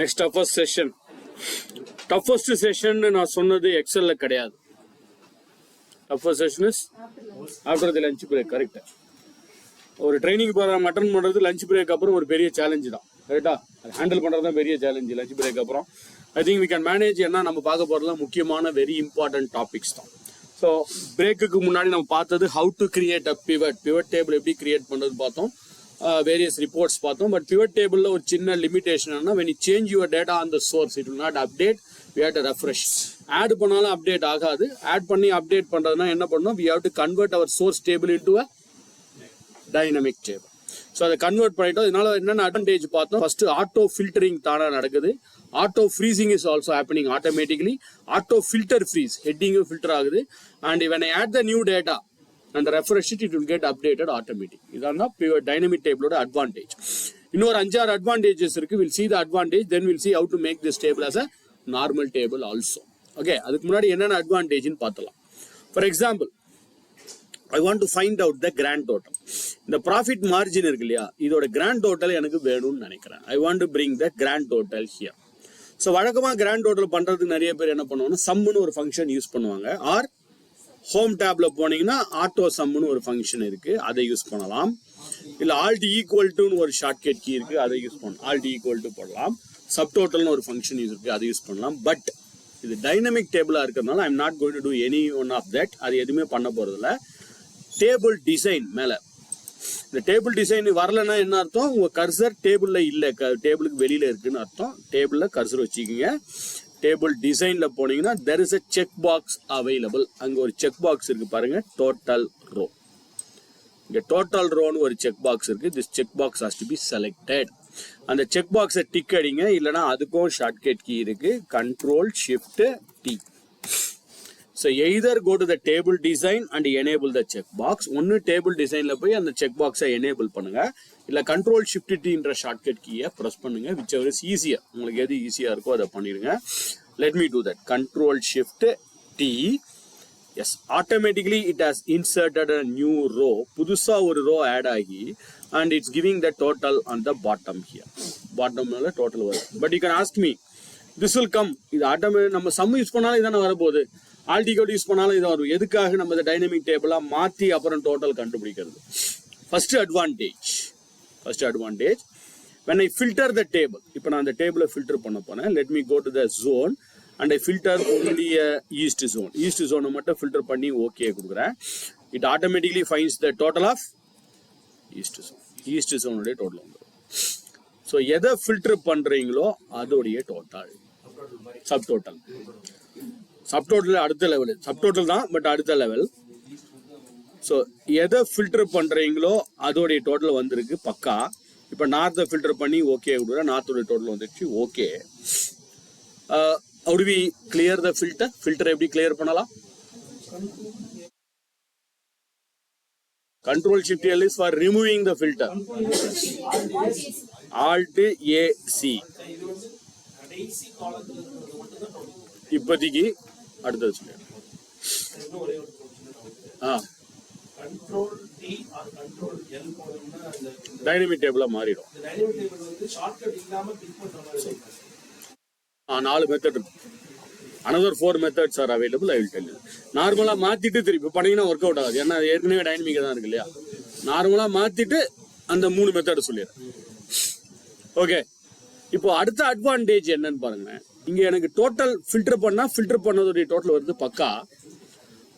Next toughest session. Toughest session நான் சொன்னது எக்ஸல்ல கிடையாது. Toughest session is after the lunch break. Correct. ஒரு training program attend பண்றது lunch break அப்புறம் ஒரு பெரிய சேலஞ்ச் தான். கரெக்டா? அது ஹேண்டில் பண்றது தான் பெரிய சேலஞ்ச் லஞ்ச் பிரேக் அப்புறம். I think we can manage. ஏன்னா நம்ம பார்க்க போறதுலாம் முக்கியமான வெரி இம்பார்ட்டன்ட் டாபிக்ஸ் தான். ஸோ பிரேக்குக்கு முன்னாடி நம்ம பார்த்தது how to create a pivot table எப்படி கிரியேட் பண்றது பார்த்தோம். வேரியஸ் ரிப்போர்ட்ஸ் பார்த்தோம். பட் பிவட் டேபிள்ல ஒரு சின்ன லிமிடேஷன் என்ன, when you change your data on the source it will not update, we have to refresh. Add பண்ணாலும் அப்டேட் ஆகாது. ஆட் பண்ணி அப்டேட் பண்றதுனா என்ன பண்ணணும், we have to convert our source table into a dynamic table. So அதை convert பண்ணிட்டோம். இதனால என்னென்ன அட்வான்டேஜ் பார்த்தோம். ஃபர்ஸ்ட் ஆட்டோ ஃபில்டரிங் தானா நடக்குது. Auto freezing is also happening automatically. Auto filter freeze, ஹெட்டிங்கும் ஃபில்டர் ஆகுது. And when I add the new data and refresh it, it will get updated automatic. இதான் பியூர் டைனமிக் டேபிளோட அட்வான்டேஜ். இன்னொரு 5-6 advantages இருக்கு. Will see the advantage, then we'll see how to make this table as a normal table also. Okay, அதுக்கு முன்னாடி என்னென்ன அட்வான்டேஜ்னு பார்த்தலாம். For example, I want to find out the grand total. இந்த profit margin இருக்கு இல்லையா, இதோட grand total எனக்கு வேணும்னு நினைக்கிறேன். I want to bring the grand total here. So வழக்கமாக கிராண்ட் டோட்டல் பண்றதுக்கு நிறைய பேர் என்ன பண்ணுவாங்கன்னா சம்னு ஒரு ஃபங்க்ஷன் யூஸ் பண்ணுவாங்க. ஆர் ஹோம் டேப்ல போனீங்கன்னா ஆட்டோ சம்னு ஒரு ஃபங்க்ஷன் இருக்கு, அதை யூஸ் பண்ணலாம். இல்ல ஆல்ட் ஈக்குவல் டுன்னு ஒரு ஷார்ட்கட் கீ இருக்கு, அதை யூஸ் பண்ணலாம். ஆல்ட் ஈக்குவல் டு போடலாம். சப் டோட்டல்னு ஒரு ஃபங்க்ஷன் யூஸ் இருக்கு, அதை யூஸ் பண்ணலாம். பட் இது டைனமிக் டேபிளா இருக்கிறதுனால I am not going to do any one of that. அது எதுவுமே பண்ண போறதில்ல. டேபிள் டிசைன் மேல இந்த டேபிள் டிசைன் வரலன்னா என்ன அர்த்தம், உங்க கர்சர் டேபிள்ல இல்ல, டேபிளுக்கு வெளியில இருக்குன்னு அர்த்தம். டேபிள்ல கர்சர் வச்சுக்கோங்க. டேபிள் டிசைன்ல போனீங்கன்னா there is a check box available. அங்க ஒரு செக் பாக்ஸ் இருக்கு பாருங்க, டோட்டல் ரோ. இங்க டோட்டல் ரோன்னு ஒரு செக் பாக்ஸ் இருக்கு. This check box has to be selected. அந்த செக் பாக்ஸை டிக் அடிங்க. இல்லைன்னா அதுக்கும் ஷார்ட்கட் கீ இருக்கு, control shift T. So either go to the table design and enable the checkbox. ஒன்னு டேபிள் டிசைன்ல போய் அந்த செக் பாக்ஸை எனேபிள் பண்ணுங்க. இல்ல கண்ட்ரோல் ஷிஃப்ட் டின்ற ஷார்ட்கட் கீயை பிரஸ் பண்ணுங்க. whichever is easier. உங்களுக்கு எது ஈஸியா இருக்கோ அதை பண்ணிடுங்க. Let me do that. Control shift T. Yes, automatically it has inserted a new row. புதுசா ஒரு row add ஆகி and it's giving the total on the bottom here. பாட்டம்ல டோட்டல் வரும். But you can ask me, this will come. இது automatic நம்ம some use பண்ணாலும் இதான வரப்போகுது. ஆல்டிகோட் யூஸ் பண்ணாலும் இது வரும். எதுக்காக நம்ம இந்த டைனமிக் டேபிளா மாத்தி அப்புறம் டோட்டல் கண்டுபிடிக்கிறது. First advantage when I filter the table. இப்போ நான் அந்த டேபிளை ஃபில்டர் பண்ண போனேன். let me go to the zone and I filter only east zone. East zone மட்டும் ஃபில்டர் பண்ணி ஓகே கொடுக்குறேன். it automatically finds the total of east zone உடைய டோட்டல் வந்துடும். ஸோ எதை ஃபில்டர் பண்றீங்களோ அதோடைய டோட்டல் சப்டோட்டல் அடுத்த லெவல். சப்டோட்டல் தான், பட் அடுத்த லெவல். ஸோ எதை ஃபில்டர் பண்றீங்களோ அதோடைய டோட்டல் வந்திருக்கு பக்கா. இப்போ நார்த்தை ஃபில்டர் பண்ணி ஓகே கொடுக்குறேன். நார்த்தோடைய டோட்டல் வந்துருச்சு okay. how do we clear the filter? Filter எப்படி கிளியர் பண்ணலாம்? Control Shift L is for removing the filter. Alt AC. இப்போதைக்கு அடுத்தது சொல்லுங்க. டைனமிக் டேபிளா மாறிடும். 4 மெத்தட் இருக்கு. another 4 methods are available. I will tell you. நார்மலா மாத்திட்டு திருப்பி பண்ணீங்கன்னா ஒர்க் அவுட் ஆகாது. ஏன்னா ஏற்கனவே டைனமிக் தான் இருக்கு இல்லையா. நார்மலா மாத்திட்டு அந்த 3 மெத்தட் சொல்லிடுறேன். ஓகே, இப்போ அடுத்த அட்வான்டேஜ் என்னன்னு பாருங்க. இங்க எனக்கு டோட்டல் ஃபில்டர் பண்ணதோடைய டோட்டல் வருது பக்கா.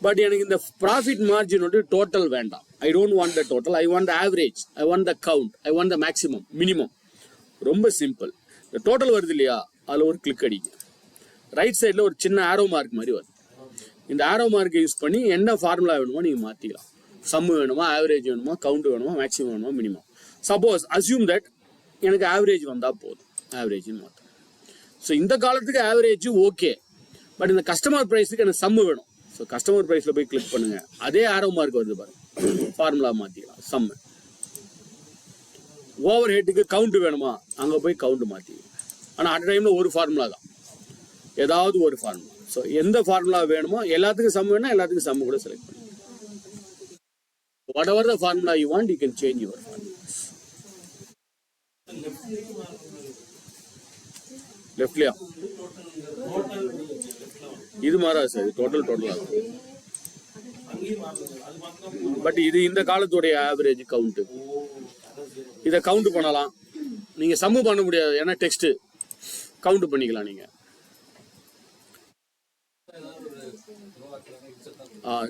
பட் எனக்கு இந்த ப்ராஃபிட் மார்ஜினோட டோட்டல் வேண்டாம். I don't want the total, I want the average, I want the count, I want the maximum, minimum. ரொம்ப சிம்பிள். இந்த டோட்டல் வருது இல்லையா, அதில் ஒரு கிளிக் அடிங்க. ரைட் சைடில் ஒரு சின்ன ஆரோ மார்க் மாதிரி வருது. இந்த ஆரோ மார்க்கை யூஸ் பண்ணி என்ன ஃபார்முலா வேணுமோ நீங்கள் மாற்றிக்கலாம். சம்மு வேணுமா, ஆவரேஜ் வேணுமா, கவுண்ட் வேணுமா, மேக்ஸிமம் வேணுமா, மினிமம். சப்போஸ் அசியூம் தட் எனக்கு ஆவரேஜ் வந்தால் போதும், ஆவரேஜ்னு மாற்ற. ஸோ இந்த காலத்துக்கு ஆவரேஜ் ஓகே. பட் இந்த கஸ்டமர் ப்ரைஸுக்கு எனக்கு சம்மு வேணும். ஸோ கஸ்டமர் ப்ரைஸில் போய் கிளிக் பண்ணுங்க. அதே ஆரோ மார்க் வருது பாருங்க, ஃபார்முலா மாற்றிக்கலாம். சம்மு. ஓவர் ஹெட்டுக்கு கவுண்ட் வேணுமா, அங்கே போய் கவுண்ட் மாற்றிக்கலாம். ஆனால் அட் டைமில் ஒரு ஃபார்முலா தான், ஏதாவது ஒரு ஃபார்முலா. ஸோ எந்த ஃபார்முலா வேணுமோ எல்லாத்துக்கும் சம் வேணும், எல்லாத்துக்கும் சம் கூட செலக்ட் பண்ணுங்க. whatever the formula you want, you can change your formulas. லெஃப்ட்லயா? இது மாறாது சார், டோட்டல் பட் இது இந்த காலத்துடைய ஆவரேஜ் கவுண்ட். இதை கவுண்ட் பண்ணலாம், நீங்க சம்மு பண்ண முடியாது, ஏன்னா டெக்ஸ்ட் கவுண்ட் பண்ணிக்கலாம் நீங்க.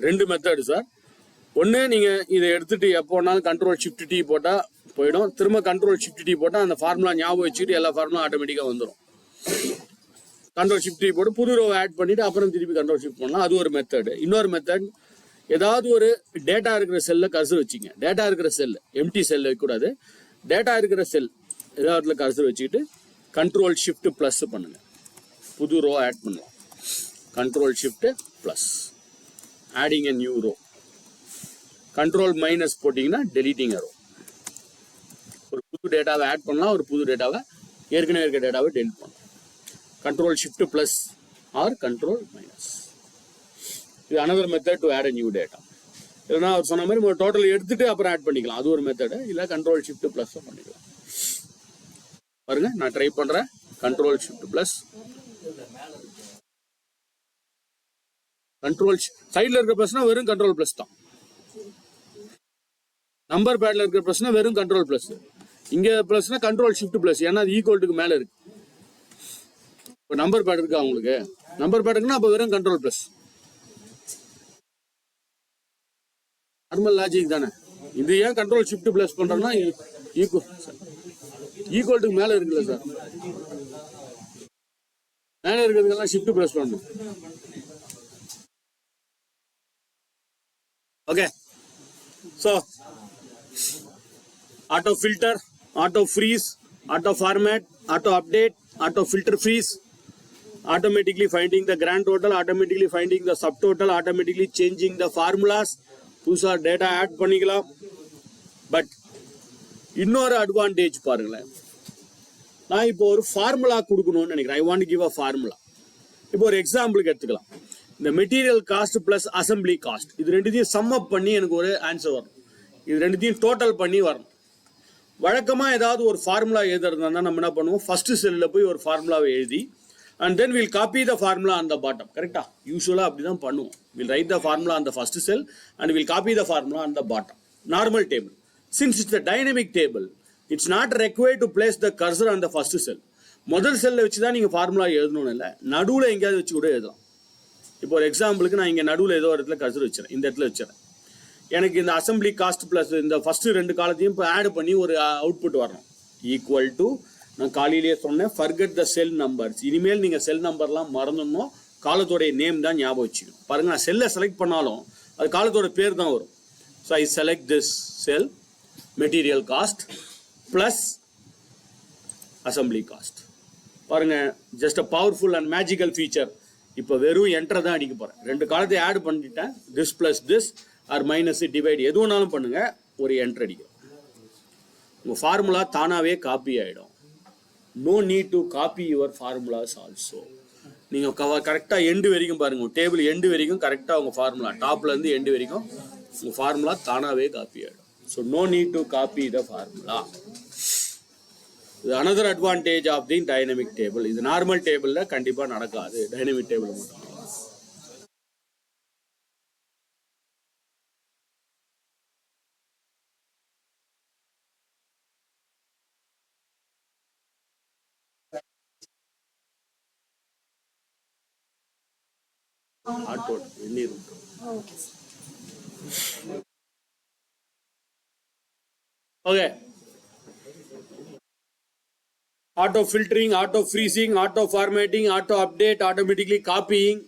ரெண்டு மெத்தடு சார். ஒன்று நீங்கள் இதை எடுத்துட்டு எப்போ வேணாலும் கண்ட்ரோல் ஷிஃப்ட் டி போட்டால் போயிடும், திரும்ப கண்ட்ரோல் ஷிஃப்ட் டி போட்டால் அந்த ஃபார்முலா ஞாபகம் வச்சுக்கிட்டு எல்லா ஃபார்முலா ஆட்டோமேட்டிக்காக வந்துடும். கண்ட்ரோல் ஷிஃப்ட் டி போட்டு புது ரோவை ஆட் பண்ணிட்டு அப்புறம் திருப்பி கண்ட்ரோல் ஷிஃப்ட் பண்ணலாம், அது ஒரு மெத்தடு. இன்னொரு மெத்தட், ஏதாவது ஒரு டேட்டா இருக்கிற செல்ல கர்சர் வச்சுங்க. டேட்டா இருக்கிற செல், எம்டி செல் வைக்கக்கூடாது, டேட்டா இருக்கிற செல் ஏதாவது கர்சர் வச்சுக்கிட்டு கண்ட்ரோல் ஷிஃப்ட் ப்ளஸ் பண்ணுங்க, புது ரோ ஆட் பண்ணலாம். Control shift plus, adding a new row. Control minus போட்டிங்கன்னா டெலிட்டிங் ரோ. ஒரு புது டேட்டாவை ஆட் பண்ணலாம், ஒரு புது டேட்டாவை ஏற்கனவே இருக்க டேட்டாவை டெலிட் பண்ணலாம். Control shift plus or control minus. இது another method to add a new data. இல்லைனா அவர் சொன்ன மாதிரி டோட்டல் எடுத்துட்டு அப்புறம் ஆட் பண்ணிக்கலாம், அது ஒரு மெத்தடு. இல்லை கண்ட்ரோல் ஷிஃப்ட் ப்ளஸ் பண்ணிக்கலாம். பாருங்க, நான் ட்ரை பண்றேன். கண்ட்ரோல் ஷிஃப்ட் ப்ளஸ், கண்ட்ரோல் சைட்ல இருக்கிற ப்ளஸ்னா வெறும் கண்ட்ரோல் ப்ளஸ் தான். நம்பர் பேட்ல இருக்கிற ப்ளஸ்னா வெறும் கண்ட்ரோல் ப்ளஸ். இங்க ப்ளஸ்னா கண்ட்ரோல் ஷிஃப்ட் ப்ளஸ், ஏன்னா அது ஈக்குவல்ட்டுக்கு மேல இருக்கு. இப்போ நம்பர் பேட் இருக்கா உங்களுக்கு? நம்பர் பேட் இருக்குன்னா அப்போ வெறும் கண்ட்ரோல் ப்ளஸ். நார்மல் லாஜிக் தானே. இது ஏன் கண்ட்ரோல் ஷிஃப்ட் ப்ளஸ் பண்றோம்னா ஈக்குவல்ட்டுக்கு மேல இருக்குல்ல சார், மேல இருக்கிறதுக்கெல்லாம் ஷிஃப்ட் ப்ளஸ் பண்ணணும். Okay, so auto filter, auto freeze, auto format, auto update, auto filter freeze, automatically finding the grand total, automatically finding the subtotal, automatically changing the formulas, புதுசா data add பண்ணிக்கலாம். But இன்னொரு advantage பாருங்களேன், நான் இப்போ ஒரு formula கொடுக்கணும்னு நினைக்கிறேன். I want give a formula. இப்போ ஒரு எக்ஸாம்பிளுக்கு எடுத்துக்கலாம். இந்த material cost plus assembly cost, இது ரெண்டுத்தையும் சம் அப் பண்ணி எனக்கு ஒரு ஆன்சர் வரும். இது ரெண்டுத்தையும் டோட்டல் பண்ணி வரணும். வழக்கமாக ஏதாவது ஒரு ஃபார்முலா எழுதுறதா நம்ம என்ன பண்ணுவோம், ஃபர்ஸ்ட் செல்லில் போய் ஒரு ஃபார்முலாவை எழுதி and then will copy the formula on the bottom. கரெக்டாக யூஸ்வலாக அப்படி தான் பண்ணுவோம். Will write the formula on the first cell and will copy the formula on the bottom. Normal table. Since it's the dynamic table, it's not required to place the cursor on the first cell. முதல் செல்லை வச்சு தான் நீங்கள் formula எழுதணும்னு இல்லை, நடுவில் எங்கேயாவது வச்சு கூட எழுதலாம். இப்போ ஒரு எக்ஸாம்பிளுக்கு நான் இங்கே நடுவில் ஏதோ ஒரு இடத்துல கர்சர் வச்சுறேன், இந்த இடத்துல வச்சுறேன். எனக்கு இந்த அசம்பிளி காஸ்ட் பிளஸ் இந்த ஃபர்ஸ்ட் ரெண்டு காலத்தையும் இப்போ ஆட் பண்ணி ஒரு அவுட்புட் வரணும். ஈக்குவல் டு, நான் காலையிலேயே சொன்னேன், ஃபர்கெட் த செல் நம்பர்ஸ். இனிமேல் நீங்கள் செல் நம்பர்லாம் மறந்துடணும், காலத்தோடைய நேம் தான் ஞாபகம் வச்சுக்கணும். பாருங்க, நான் செல்லை செலக்ட் பண்ணாலும் அது காலத்தோட பேர் தான் வரும். So I select this cell, material cost plus assembly cost. பாருங்க, just a powerful and magical feature. இப்போ வெறும் என்டர் தான் அடிக்க போகிறேன். ரெண்டு காலத்தை ஆட் பண்ணிட்டேன், this plus this or minus divide எது வேணாலும் பண்ணுங்க, ஒரு என்டர் அடிக்கும். உங்கள் ஃபார்முலா தானாகவே காப்பி ஆகிடும். No need to copy your formulas also. நீங்கள் கரெக்டாக எண்டு வரைக்கும் பாருங்கள், டேபிள் எண்டு வரைக்கும் கரெக்டாக உங்கள் ஃபார்முலா டாப்லேருந்து எண்டு வரைக்கும் உங்கள் ஃபார்முலா தானாகவே காப்பி ஆகிடும். So no need to copy the formula. இது another advantage of the dynamic table. இது நார்மல் டேபிளில் கண்டிப்பாக நடக்காது, டைனமிக் டேபிள் மட்டும். Okay, auto filtering, auto freezing, auto formatting, auto update, automatically copying.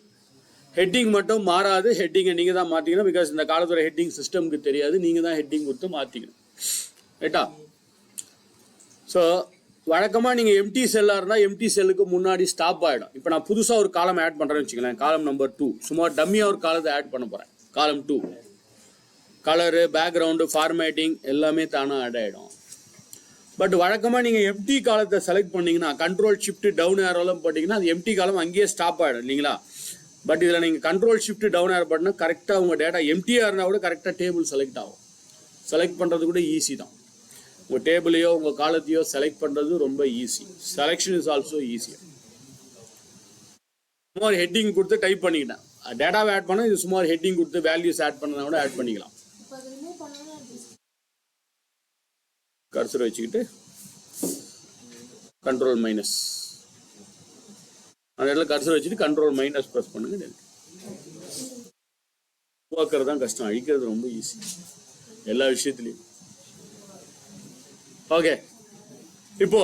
Heading மட்டும் மாறாது, ஹெட்டிங்கை நீங்கள் தான் மாற்றிக்கணும். பிகாஸ் இந்த காலத்தோட ஹெட்டிங் சிஸ்டம்க்கு தெரியாது, நீங்கள் தான் ஹெட்டிங் கொடுத்து மாற்றிக்கணும். ரைட்டா? ஸோ வழக்கமாக நீங்கள் எம்டி செல்லாக இருந்தால் எம்டி செல்லுக்கு முன்னாடி ஸ்டாப் ஆகிடும். இப்போ நான் புதுசாக ஒரு காலம் ஆட் பண்ணுறேன்னு வச்சுக்கலாம், காலம் நம்பர் 2. சும்மா டம்மியாக ஒரு காலத்தை ஆட் பண்ண போகிறேன், காலம் 2. கலரு, பேக்ரவுண்டு, ஃபார்மேட்டிங் எல்லாமே தானாக ஆட் ஆகிடும். பட் வழக்கமாக நீங்கள் எம்டி காலத்தை செலக்ட் பண்ணிங்கன்னா, கண்ட்ரோல் ஷிஃப்ட் டவுன் ஏரோலாம் போட்டிங்கன்னா அது எம்டி காலம் அங்கேயே ஸ்டாப் ஆகிடும் இல்லைங்களா? பட் இதில் நீங்கள் கண்ட்ரோல் ஷிஃப்ட் டவுன் ஏரோ பண்ணால் கரெக்டாக உங்கள் டேட்டா எம்டியாக இருந்தால் கூட கரெக்டாக டேபிள் செலக்ட் ஆகும். செலக்ட் பண்ணுறது கூட ஈஸி தான். உங்கள் டேபிளையோ உங்கள் காலத்தையோ செலக்ட் பண்ணுறது ரொம்ப ஈஸி. செலெக்ஷன் இஸ் ஆல்சோ ஈஸியாக. சும்மா ஒரு ஹெட்டிங் கொடுத்து டைப் பண்ணிக்கிட்டேன். டேட்டாவை ஆட் பண்ணால் இது சும்மா ஒரு ஹெட்டிங் கொடுத்து வேல்யூஸ் ஆட் பண்ணதை கூட ஆட் பண்ணிக்கலாம். கர்சர் வச்சுக்கிட்டு கண்ட்ரோல் மைனஸ் அந்த இடத்துல கர்சர் வச்சுட்டு கண்ட்ரோல் மைனஸ் ப்ரெஸ் பண்ணுங்க. உருவாக்குறது தான் கஷ்டம், அழிக்கிறது ரொம்ப ஈஸி எல்லா விஷயத்துலையும். ஓகே, இப்போ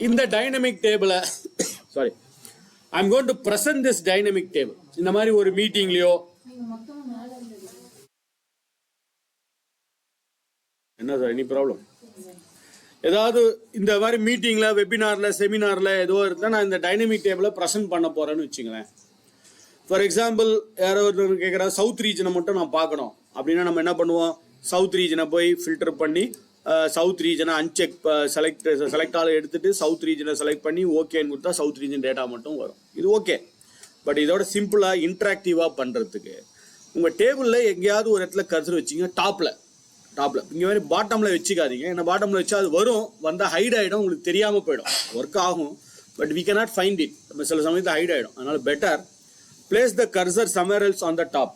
இந்த டைனமிக் டேபிளை sorry I am going to present this dynamic table. இந்த மாதிரி ஒரு மீட்டிங்லயோ என்ன சார் எனி ப்ராப்ளம், ஏதாவது இந்த மாதிரி மீட்டிங்ல வெபினார்ல செமினார்ல ஏதோ இருந்தால் நான் இந்த டைனமிக் டேபிளை ப்ரெசென்ட் பண்ண போறேன்னு வச்சுங்களேன். ஃபார் எக்ஸாம்பிள் யாரோ ஒருத்தர் கேட்குறா சவுத் ரீஜனை மட்டும் நான் பார்க்கணும் அப்படின்னா நம்ம என்ன பண்ணுவோம், சவுத் ரீஜனை போய் ஃபில்டர் பண்ணி சவுத் ரீஜனை அன்செக் செலக்ட் ஆள் எடுத்துட்டு சவுத் ரீஜனை செலக்ட் பண்ணி ஓகேன்னு கொடுத்தா சவுத் ரீஜன் டேட்டா மட்டும் வரும். இது ஓகே. பட் இதோட சிம்பிளாக இன்ட்ராக்டிவாக பண்ணுறதுக்கு உங்கள் டேபிளில் எங்கேயாவது ஒரு இடத்துல கர்சர் வச்சிங்க, டாப்பில் இங்கே மாதிரி பாட்டமில் வச்சுக்காதீங்க. ஏன்னா பாட்டமில் வச்சா அது வரும், வந்தால் ஹைட் ஆகிடும், உங்களுக்கு தெரியாமல் போயிடும். ஒர்க் ஆகும் but we cannot find it. நம்ம சில சமயத்தில் ஹைட் ஆகிடும். அதனால better place the cursor somewhere else on the top.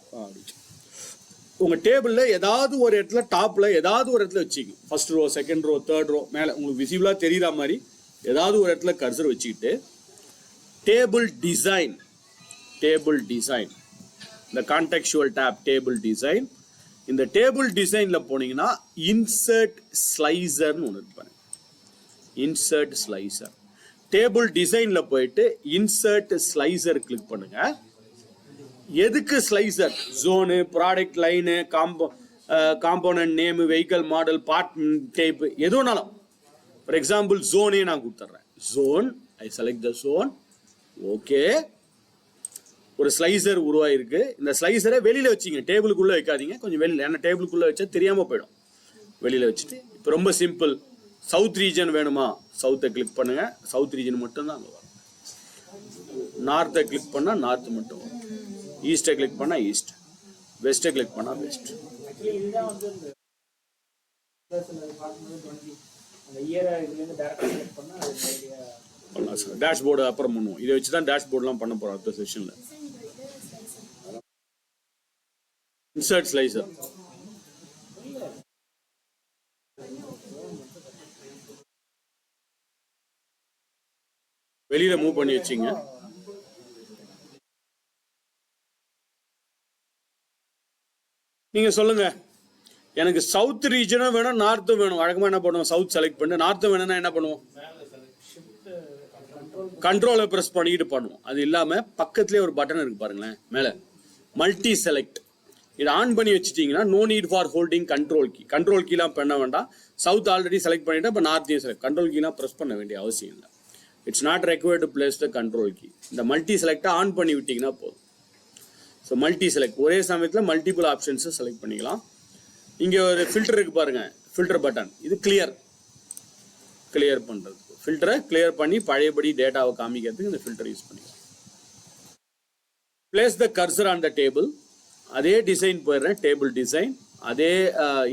உங்கள் டேபிளில் ஏதாவது ஒரு இடத்துல டாப்பில் ஏதாவது ஒரு இடத்துல வச்சுங்க. First row, second row, third row, மேலே உங்களுக்கு விசிபிளாக தெரிகிற மாதிரி ஏதாவது ஒரு இடத்துல கர்சர் வச்சுக்கிட்டு டேபிள் டிசைன் இந்த கான்டெக்சுவல் டேப் டேபிள் டிசைன். இந்த டேபிள் டிசைன்ல போனீங்கன்னா இன்சர்ட் ஸ்லைசர்னு ஒன்று இருப்பாங்க. இன்சர்ட் ஸ்லைசர் டேபிள் டிசைன்ல போயிட்டு இன்சர்ட் ஸ்லைசர் கிளிக் பண்ணுங்க. எதுக்கு slicer? Zone, product line, component name, vehicle model, part type, எதுனாலும். ஃபார் எக்ஸாம்பிள் ஜோனே நான் கொடுத்துட்றேன். Zone, I select the zone. Okay, ஒரு ஸ்லைசர் உருவாயிருக்கு. இந்த ஸ்லைசரை வெளியில வச்சிங்க, டேபிளுக்குள்ள வைக்காதீங்க, கொஞ்சம் வெளியில. ஏன்னா டேபிளுக்குள்ள வச்சா தெரியாம போயிடும். வெளியில வச்சுட்டு இப்போ ரொம்ப சிம்பிள். சவுத் ரீஜன் வேணுமா, சவுத்தை கிளிக் பண்ணுங்க. சவுத் ரீஜன் மட்டும் தான் அங்கே வரும். நார்த்தை கிளிக் பண்ணா நார்த் மட்டும் வரும். ஈஸ்ட்டை கிளிக் பண்ணா ஈஸ்ட், வெஸ்ட்டை கிளிக் பண்ணா வெஸ்ட். டேஷ்போர்டு அப்புறம் பண்ணுவோம். இதை வச்சு தான் டேஷ்போர்ட்லாம் பண்ண போறோம் அடுத்த செஷன்ல. இன்சர்ட் ஸ்லைசர் வெளியில மூவ் பண்ணி வச்சிங்க. நீங்க சொல்லுங்க, எனக்கு சவுத் ரீஜனும் வேணும், நார்த்தும் வேணும். வழக்கமா என்ன பண்ணுவோம், சவுத் செலக்ட் பண்ணி நார்த்தும் வேணும்னா என்ன பண்ணுவோம், கண்ட்ரோலை பிரஸ் பண்ணிட்டு பண்ணுவோம். அது இல்லாம பக்கத்துலேயே ஒரு பட்டன் இருக்கு பாருங்களேன், மேல மல்டி செலக்ட். இதை ஆன் பண்ணி வச்சுட்டீங்கன்னா no need for holding control key. Control கீலாம் பண்ண வேண்டாம். சவுத் ஆல்ரெடி செலக்ட் பண்ணிட்டு இப்போ நார்த்தையும் செலக்ட். கண்ட்ரோல் கீலாம் ப்ரெஸ் பண்ண வேண்டிய அவசியம் இல்லை. It's not required to place the control key. இந்த மல்டி செலக்டை ஆன் பண்ணி விட்டீங்கன்னா போதும். ஸோ மல்டி செலக்ட், ஒரே சமயத்தில் மல்டிபிள் ஆப்ஷன்ஸை செலக்ட் பண்ணிக்கலாம். இங்கே ஒரு ஃபில்டர் இருக்கு பாருங்க, ஃபில்டர் பட்டன். இது கிளியர் பண்ணுறது. ஃபில்டரை கிளியர் பண்ணி பழையபடி டேட்டாவை காமிக்கிறதுக்கு இந்த ஃபில்டர் யூஸ் பண்ணிக்கலாம். Place the cursor on the table. அதே டிசைன் போயிடுறேன், டேபிள் டிசைன். அதே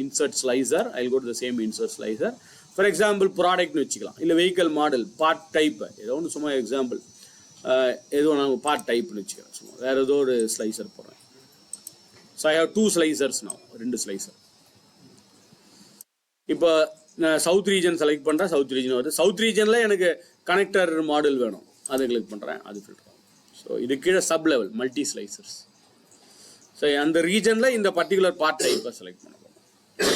insert slicer, I will go to the same insert slicer. For example ப்ராடக்ட்னு வச்சுக்கலாம், இல்லை வெஹிக்கல் மாடல், பார்ட் டைப், ஏதோ ஒன்று சும்மா எக்ஸாம்பிள் ஏதோ நான் பார்ட் டைப்னு வச்சுக்கிறேன். சும்மா வேற ஏதோ ஒரு ஸ்லைசர் போடுறேன். ஸோ ஐ ஹவ் 2 ஸ்லைசர்ஸ் நான், 2 ஸ்லைசர். இப்போ நான் சவுத் ரீஜன் செலக்ட் பண்ணுறேன், சவுத் ரீஜன் வருது. சவுத் ரீஜனில் எனக்கு கனெக்டர் மாடல் வேணும், அதை கிளிக் பண்ணுறேன், அது ஃபில்டர் ஆகும். ஸோ இது கீழே சப் லெவல் மல்டி ஸ்லைசர்ஸ். ஸோ அந்த ரீஜனில் இந்த பர்டிகுலர் பார்ட் டைப்பை செலக்ட் பண்ண போகிறோம்.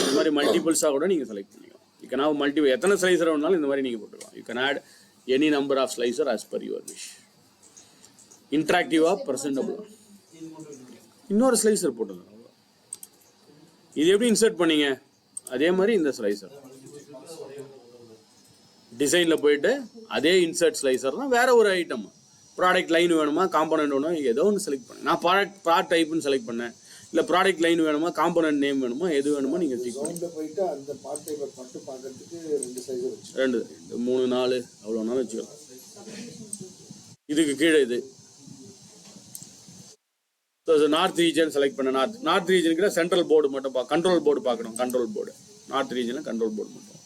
இந்த மாதிரி மல்டிபிள்ஸாக கூட நீங்கள் செலக்ட் பண்ணிக்கலாம். யூ கேன் ஹவ் மல்டிபிள், எத்தனை ஸ்லைசர் வேணாலும் இந்த மாதிரி நீங்கள் போட்டுக்கலாம். You can add any number of slicer as per your wish. இன்ட்ராக்டிவாக ப்ரெசென்டபுள். இன்னொரு ஸ்லைசர் போட்டுக்கலாம். இது எப்படி இன்சர்ட் பண்ணீங்க, அதே மாதிரி இந்த ஸ்லைசர் டிசைனில் போயிட்டு அதே இன்சர்ட் ஸ்லைசர் தான், வேற ஒரு ஐட்டம். ப்ராடக்ட் லைன் வேணுமா, காம்போனன்ட் வேணுமா, ஏதோ ஒன்று செலக்ட் பண்ணேன். நான் ப்ராடக்ட் டைப்னு செலக்ட் பண்ணேன். இல்லை ப்ராடக்ட் லைன் வேணுமா, காம்போனன்ட் நேம் வேணுமா, எது வேணுமோ நீங்கள் போயிட்டு அந்த பார்ட் டைப்பை மட்டும் பார்க்கறதுக்கு 2 ஸ்லைசர் வச்சு 2, 3, 4 அவ்வளோ நாள் வச்சுக்கலாம். இதுக்கு கீழே இது நார்த் ரீஜன் செலக்ட் பண்ண. நார்த் ரீஜனுக்கு சென்ட்ரல் போர்டு மட்டும் கண்ட்ரோல் போர்டு பார்க்கணும். கண்ட்ரோல் போர்டு நார்த் ரீஜனில் கண்ட்ரோல் போர்டு பண்ணுறோம்.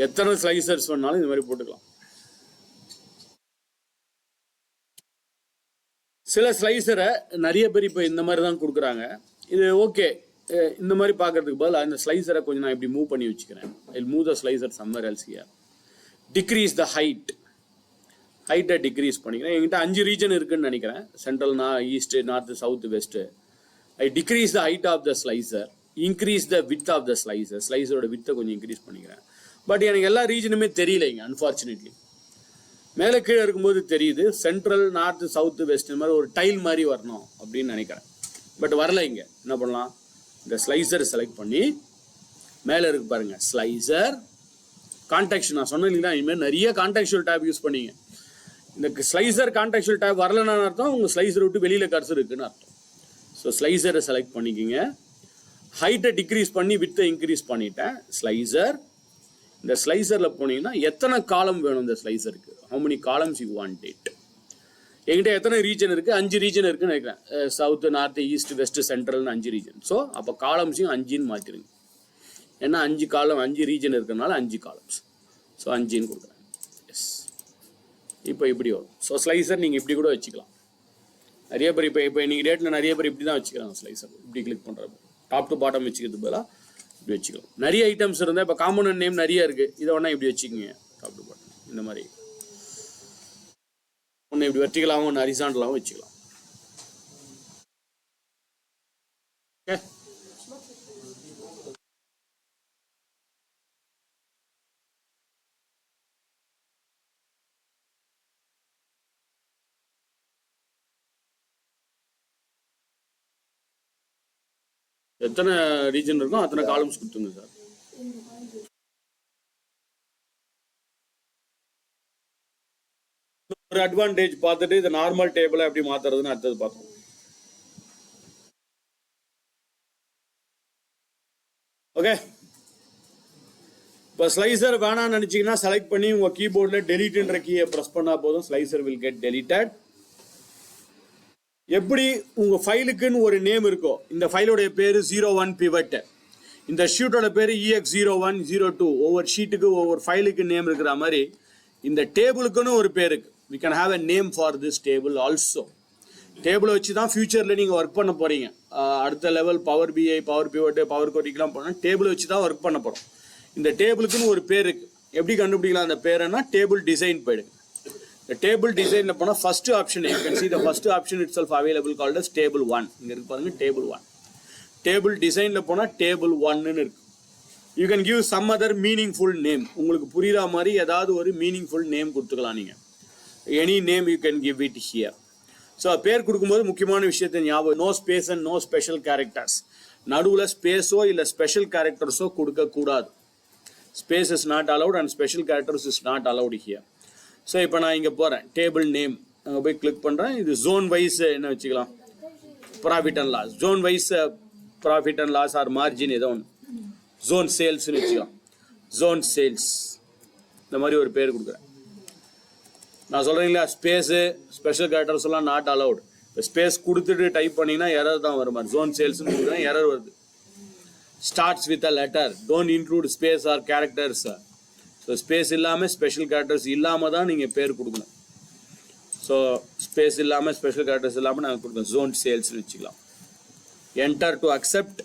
எத்தனை ஸ்லைசர்ஸ் வேணாலும் இந்த மாதிரி போட்டுக்கலாம். சில ஸ்லைசரை நிறைய பேர் இப்போ இந்த மாதிரி தான் கொடுக்குறாங்க. இது ஓகே, இந்த மாதிரி பார்க்கறதுக்கு பதில் இந்த ஸ்லைசரை கொஞ்சம் நான் இப்படி மூவ் பண்ணி வச்சுக்கிறேன். I move the slicer somewhere else here. Decrease the ஹைட்டை டிக்ரீஸ் பண்ணிக்கிறேன். என்கிட்ட 5 ரீஜன் இருக்குன்னு நினைக்கிறேன். Central, east, north, south, west. I decrease the height of the slicer, increase the width of the slicer. ஸ்லைசரோட வித்தை கொஞ்சம் இன்க்ரீஸ் பண்ணிக்கிறேன். பட் எனக்கு எல்லா ரீஜனுமே தெரியலைங்க, அன்ஃபார்ச்சுனேட்லி. மேலே கீழே இருக்கும்போது தெரியுது சென்ட்ரல், நார்த், சவுத், வெஸ்ட் இந்த மாதிரி ஒரு டைல் மாதிரி வரணும் அப்படின்னு நினைக்கிறேன். பட் வரல. இங்கே என்ன பண்ணலாம், இந்த ஸ்லைசர் செலக்ட் பண்ணி மேலே இருக்கு பாருங்க, ஸ்லைசர் கான்டெக்ஸ்ட். நான் சொன்னேன் இல்லைங்களா, இனிமேல் நிறைய கான்டெக்சுவல் டேப் யூஸ் பண்ணீங்க. இந்த ஸ்லைசர் கான்டெக்சுவல் டேப் வரலன்னு அர்த்தம் உங்கள் ஸ்லைசர் விட்டு வெளியில் கர்சர் இருக்குன்னு அர்த்தம். ஸோ ஸ்லைசரை செலக்ட் பண்ணிக்கிங்க. ஹைட்டை டிக்ரீஸ் பண்ணி வித்தை இன்க்ரீஸ் பண்ணிட்டேன். ஸ்லைசர், இந்த ஸ்லைசரில் போனீங்கன்னா எத்தனை காலம் வேணும் இந்த ஸ்லைசருக்கு, how many columns you want it. என்கிட்ட எத்தனை ரீஜன் இருக்குது, 5 ரீஜன் இருக்குன்னு நினைக்கிறேன். சவுத்து, நார்த், ஈஸ்ட், வெஸ்ட், சென்ட்ரல்னு 5 ரீஜன். ஸோ அப்போ காலம்ஸையும் 5ன்னு மாற்றிடுங்க. ஏன்னா 5 காலம் 5 ரீஜன் இருக்கிறதுனால 5 காலம்ஸ். ஸோ 5ன்னு கொடுக்குறேன். எஸ், இப்போ இப்படி வரும். ஸோ ஸ்லைசர் நீங்கள் இப்படி கூட வச்சுக்கலாம். நிறைய பேர் இப்போ நீங்கள் டேட்டில் நிறைய பேர் இப்படி தான் வச்சுக்கிறாங்க ஸ்லைசர். இப்படி கிளிக் பண்ணுறது, டாப் டு பாட்டம் வச்சுக்கிறது பதிலாக இப்படி வச்சுக்கலாம். நிறைய ஐட்டம்ஸ் இருந்தால் இப்போ காம்பனன்ட் நேம் நிறைய இருக்குது, இதை வேணால் இப்படி வச்சுக்கோங்க. டாப் டு பாட்டம் இந்த மாதிரி ஒன்று இப்படி வெர்டிகலாகவும் ஒன்று ஹரிசாண்டலாகவும் வச்சுக்கலாம். ஓகே, எத்தனை ரீஜன் இருக்கும் அத்தனை காலம்ஸ் கொடுத்துங்க சார். ஒரு அட்வான்டேஜ் பார்த்துட்டு இந்த நார்மல் டேபிளை எப்படி மாத்துறதுன்னு அடுத்தது பார்த்தோம். ஓகே, இப்போ ஸ்லைசர் வேணாம்னு நினைச்சீங்கன்னா செலக்ட் பண்ணி உங்க கீபோர்டில் டெலீட்ன்ற கீயை ப்ரெஸ் பண்ணா போதும், ஸ்லைசர் வில் கெட் டெலீட்டட். எப்படி உங்க ஃபைலுக்குன்னு ஒரு நேம் இருக்கோ, இந்த ஃபைலோடைய பேரு 01 pivot, இந்த ஷீட்டோட பேரு EX01 02, ஒவ்வொரு ஷீட்டுக்கு ஒவ்வொரு ஃபைலுக்கு நேம் இருக்கிற மாதிரி இந்த டேபிளுக்குன்னு ஒரு பேர் இருக்கு. we can have a name for this table also. டேபிளை வச்சு தான் ஃபியூச்சரில் நீங்கள் ஒர்க் பண்ண போறீங்க. அடுத்த லெவல் பவர் பிஐ, பவர் பிவோட், பவர் கோட்டிக்கெலாம் போனால் டேபிளை வச்சு தான் ஒர்க் பண்ண போகிறோம். இந்த டேபிளுக்குன்னு ஒரு பேர் இருக்கு. எப்படி கண்டுபிடிக்கலாம் அந்த பேரைன்னா, டேபிள் டிசைன் போயிடுங்க. இந்த டேபிள் டிசைனில் போனால் first option, you can see the first option itself available called as table 1. இங்கே இருக்கு பாருங்க, table 1. டேபிள் டிசைனில் போனால் table 1ன்னு இருக்கு. You can give some other meaningful name. உங்களுக்கு புரியுற மாதிரி ஏதாவது ஒரு மீனிங்ஃபுல் நேம் கொடுத்துக்கலாம் நீங்கள். Any name you can give it here. So பேர் கொடுக்கும்போது முக்கியமான விஷயத்தை ஞாபகம், no space and no special characters. நடுவில் ஸ்பேஸோ இல்லை ஸ்பெஷல் கேரக்டர்ஸோ கொடுக்கக்கூடாது. Space is not allowed and special characters is not allowed here. So இப்போ நான் இங்கே போகிறேன், டேபிள் நேம் அங்கே போய் கிளிக் பண்ணுறேன். இது ஜோன் வைஸ் என்ன வச்சுக்கலாம், profit and loss. Zone wise profit and loss or margin ஏதோ ஒன்று. ஜோன் சேல்ஸ்ன்னு வச்சுக்கலாம், ஜோன் சேல்ஸ் இந்த மாதிரி ஒரு பேர் கொடுக்குறேன். நான் சொல்கிறீங்களா, ஸ்பேஸு ஸ்பெஷல் கேரக்டர்ஸ் எல்லாம் நாட் அலவுட். இப்போ ஸ்பேஸ் கொடுத்துட்டு டைப் பண்ணிங்கன்னா எரர் தான் வரும். ஜோன் சேல்ஸ்னு கொடுக்குறேன், எரர் வருது. Starts with a letter, don't include space or characters. So space இல்லாமல் ஸ்பெஷல் கேரக்டர்ஸ் இல்லாமல் தான் நீங்கள் பேர் கொடுக்கணும். ஸோ ஸ்பேஸ் இல்லாமல் ஸ்பெஷல் கேரக்டர்ஸ் இல்லாமல் நாங்கள் கொடுக்கணும். ஜோன் சேல்ஸ்னு வச்சுக்கலாம். என்டர் டு அக்செப்ட்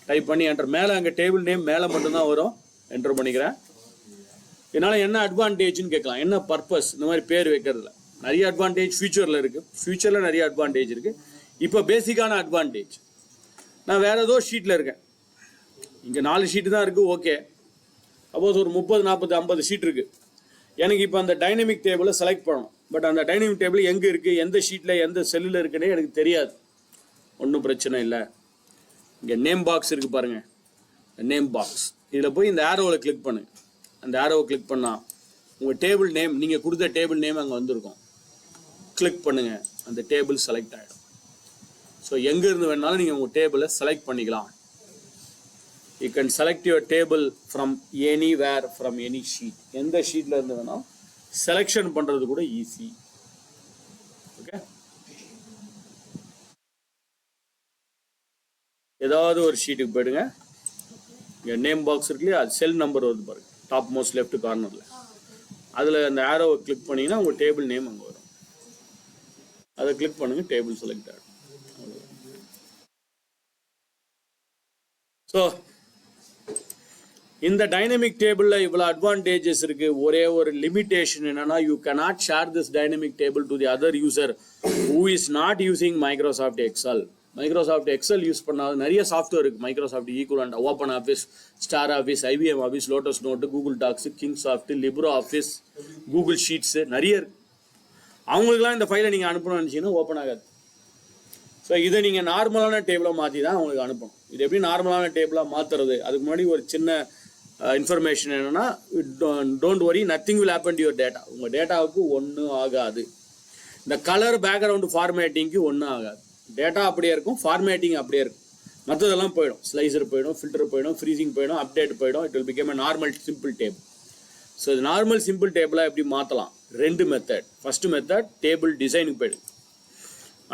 டைப் பண்ணி என்டர். மேலே அங்கே டேபிள் நேம் மேலே மட்டும்தான் வரும், என்டர் பண்ணிக்கிறேன். இதனால் என்ன அட்வான்டேஜ்னு கேட்கலாம், என்ன பர்பஸ் இந்த மாதிரி பேர் வைக்கிறதுல. நிறைய அட்வான்டேஜ் ஃபியூச்சரில் இருக்குது, ஃபியூச்சரில் நிறைய அட்வான்டேஜ் இருக்குது. இப்போ பேசிக்கான அட்வான்டேஜ், நான் வேறு ஏதோ ஷீட்டில் இருக்கேன், இங்கே 4 ஷீட்டு தான் இருக்குது. ஓகே, சப்போஸ் ஒரு 30, 40, 50 ஷீட் இருக்குது. எனக்கு இப்போ அந்த டைனமிக் டேபிளை செலக்ட் பண்ணணும். பட் அந்த டைனமிக் டேபிள் எங்கே இருக்குது, எந்த ஷீட்டில் எந்த செல்லில் இருக்குன்னே எனக்கு தெரியாது. ஒன்றும் பிரச்சனை இல்லை. இங்கே நேம் பாக்ஸ் இருக்குது பாருங்கள், நேம் பாக்ஸ். இதில் போய் இந்த ஆரோவில் கிளிக் பண்ணுங்கள். அந்த ஆரோவை கிளிக் பண்ணால் உங்கள் டேபிள் நேம், நீங்கள் கொடுத்த டேபிள் நேம் அங்கே வந்திருக்கும். கிளிக் பண்ணுங்கள், அந்த டேபிள் செலக்ட் ஆகிடும். ஸோ எங்கேருந்து வேணாலும் நீங்கள் உங்கள் டேபிளை செலக்ட் பண்ணிக்கலாம். You can select your table from anywhere, from any sheet. எந்த ஷீட்டில் இருந்து வேணாலும் செலெக்ஷன் பண்ணுறது கூட ஈஸி. ஓகே. ஏதாவது ஒரு ஷீட்டுக்கு போயிடுங்க. இங்கே நேம் பாக்ஸ் இருக்கு இல்லையா, அது செல் நம்பர் வருது பாருங்க, டாப் மோஸ்ட் லெஃப்ட் கார்னரில். அதில் அந்த ஆரோவை கிளிக் பண்ணிங்கன்னா உங்கள் டேபிள் நேம் அங்கே வரும். அதை கிளிக் பண்ணுங்க, டேபிள் செலக்ட் ஆகும். ஸோ இந்த டைனமிக் டேபிளில் இவ்வளோ அட்வான்டேஜஸ் இருக்கு. ஒரே ஒரு லிமிடேஷன் என்னன்னா, you cannot share this dynamic table to the other user who is not using Microsoft Excel. Microsoft Excel use பண்ணாத நிறைய சாஃப்ட்வேர் இருக்கு. Microsoft equivalent, open office, star office, IBM office, Lotus notes, Google Docs, Kingsoft, Libre office, Google Sheets நிறைய இருக்கு. அவங்களுக்குலாம் இந்த ஃபைலை நீங்கள் அனுப்பணும்னு நினச்சிங்கன்னா ஓப்பன் ஆகாது. ஸோ இதை நீங்கள் நார்மலான டேபிளாக மாற்றி தான் அவங்களுக்கு அனுப்பணும். இது எப்படி நார்மலான டேபிளாக மாற்றுறது? அதுக்கு முன்னாடி ஒரு சின்ன இன்ஃபர்மேஷன் என்னென்னா, don't worry, nothing will happen to your data. உங்கள் டேட்டாவுக்கு ஒன்றும் ஆகாது. இந்த கலர் பேக்ரவுண்டு ஃபார்மேட்டிங்க்கு ஒன்றும் ஆகாது. டேட்டா அப்படியே இருக்கும், ஃபார்மேட்டிங் அப்படியே இருக்கும். மற்றதெல்லாம் போயிடும். ஸ்லைசர் போயிடும், ஃபில்டர் போயிடும், ஃப்ரீசிங் போயிடும், அப்டேட் போயிடும். It will become a normal simple table. So இது நார்மல் சிம்பிள் டேபிளாக எப்படி மாற்றலாம்? ரெண்டு மெத்தட். ஃபர்ஸ்ட் மெத்தட், டேபிள் டிசைனுக்கு போயிடும்.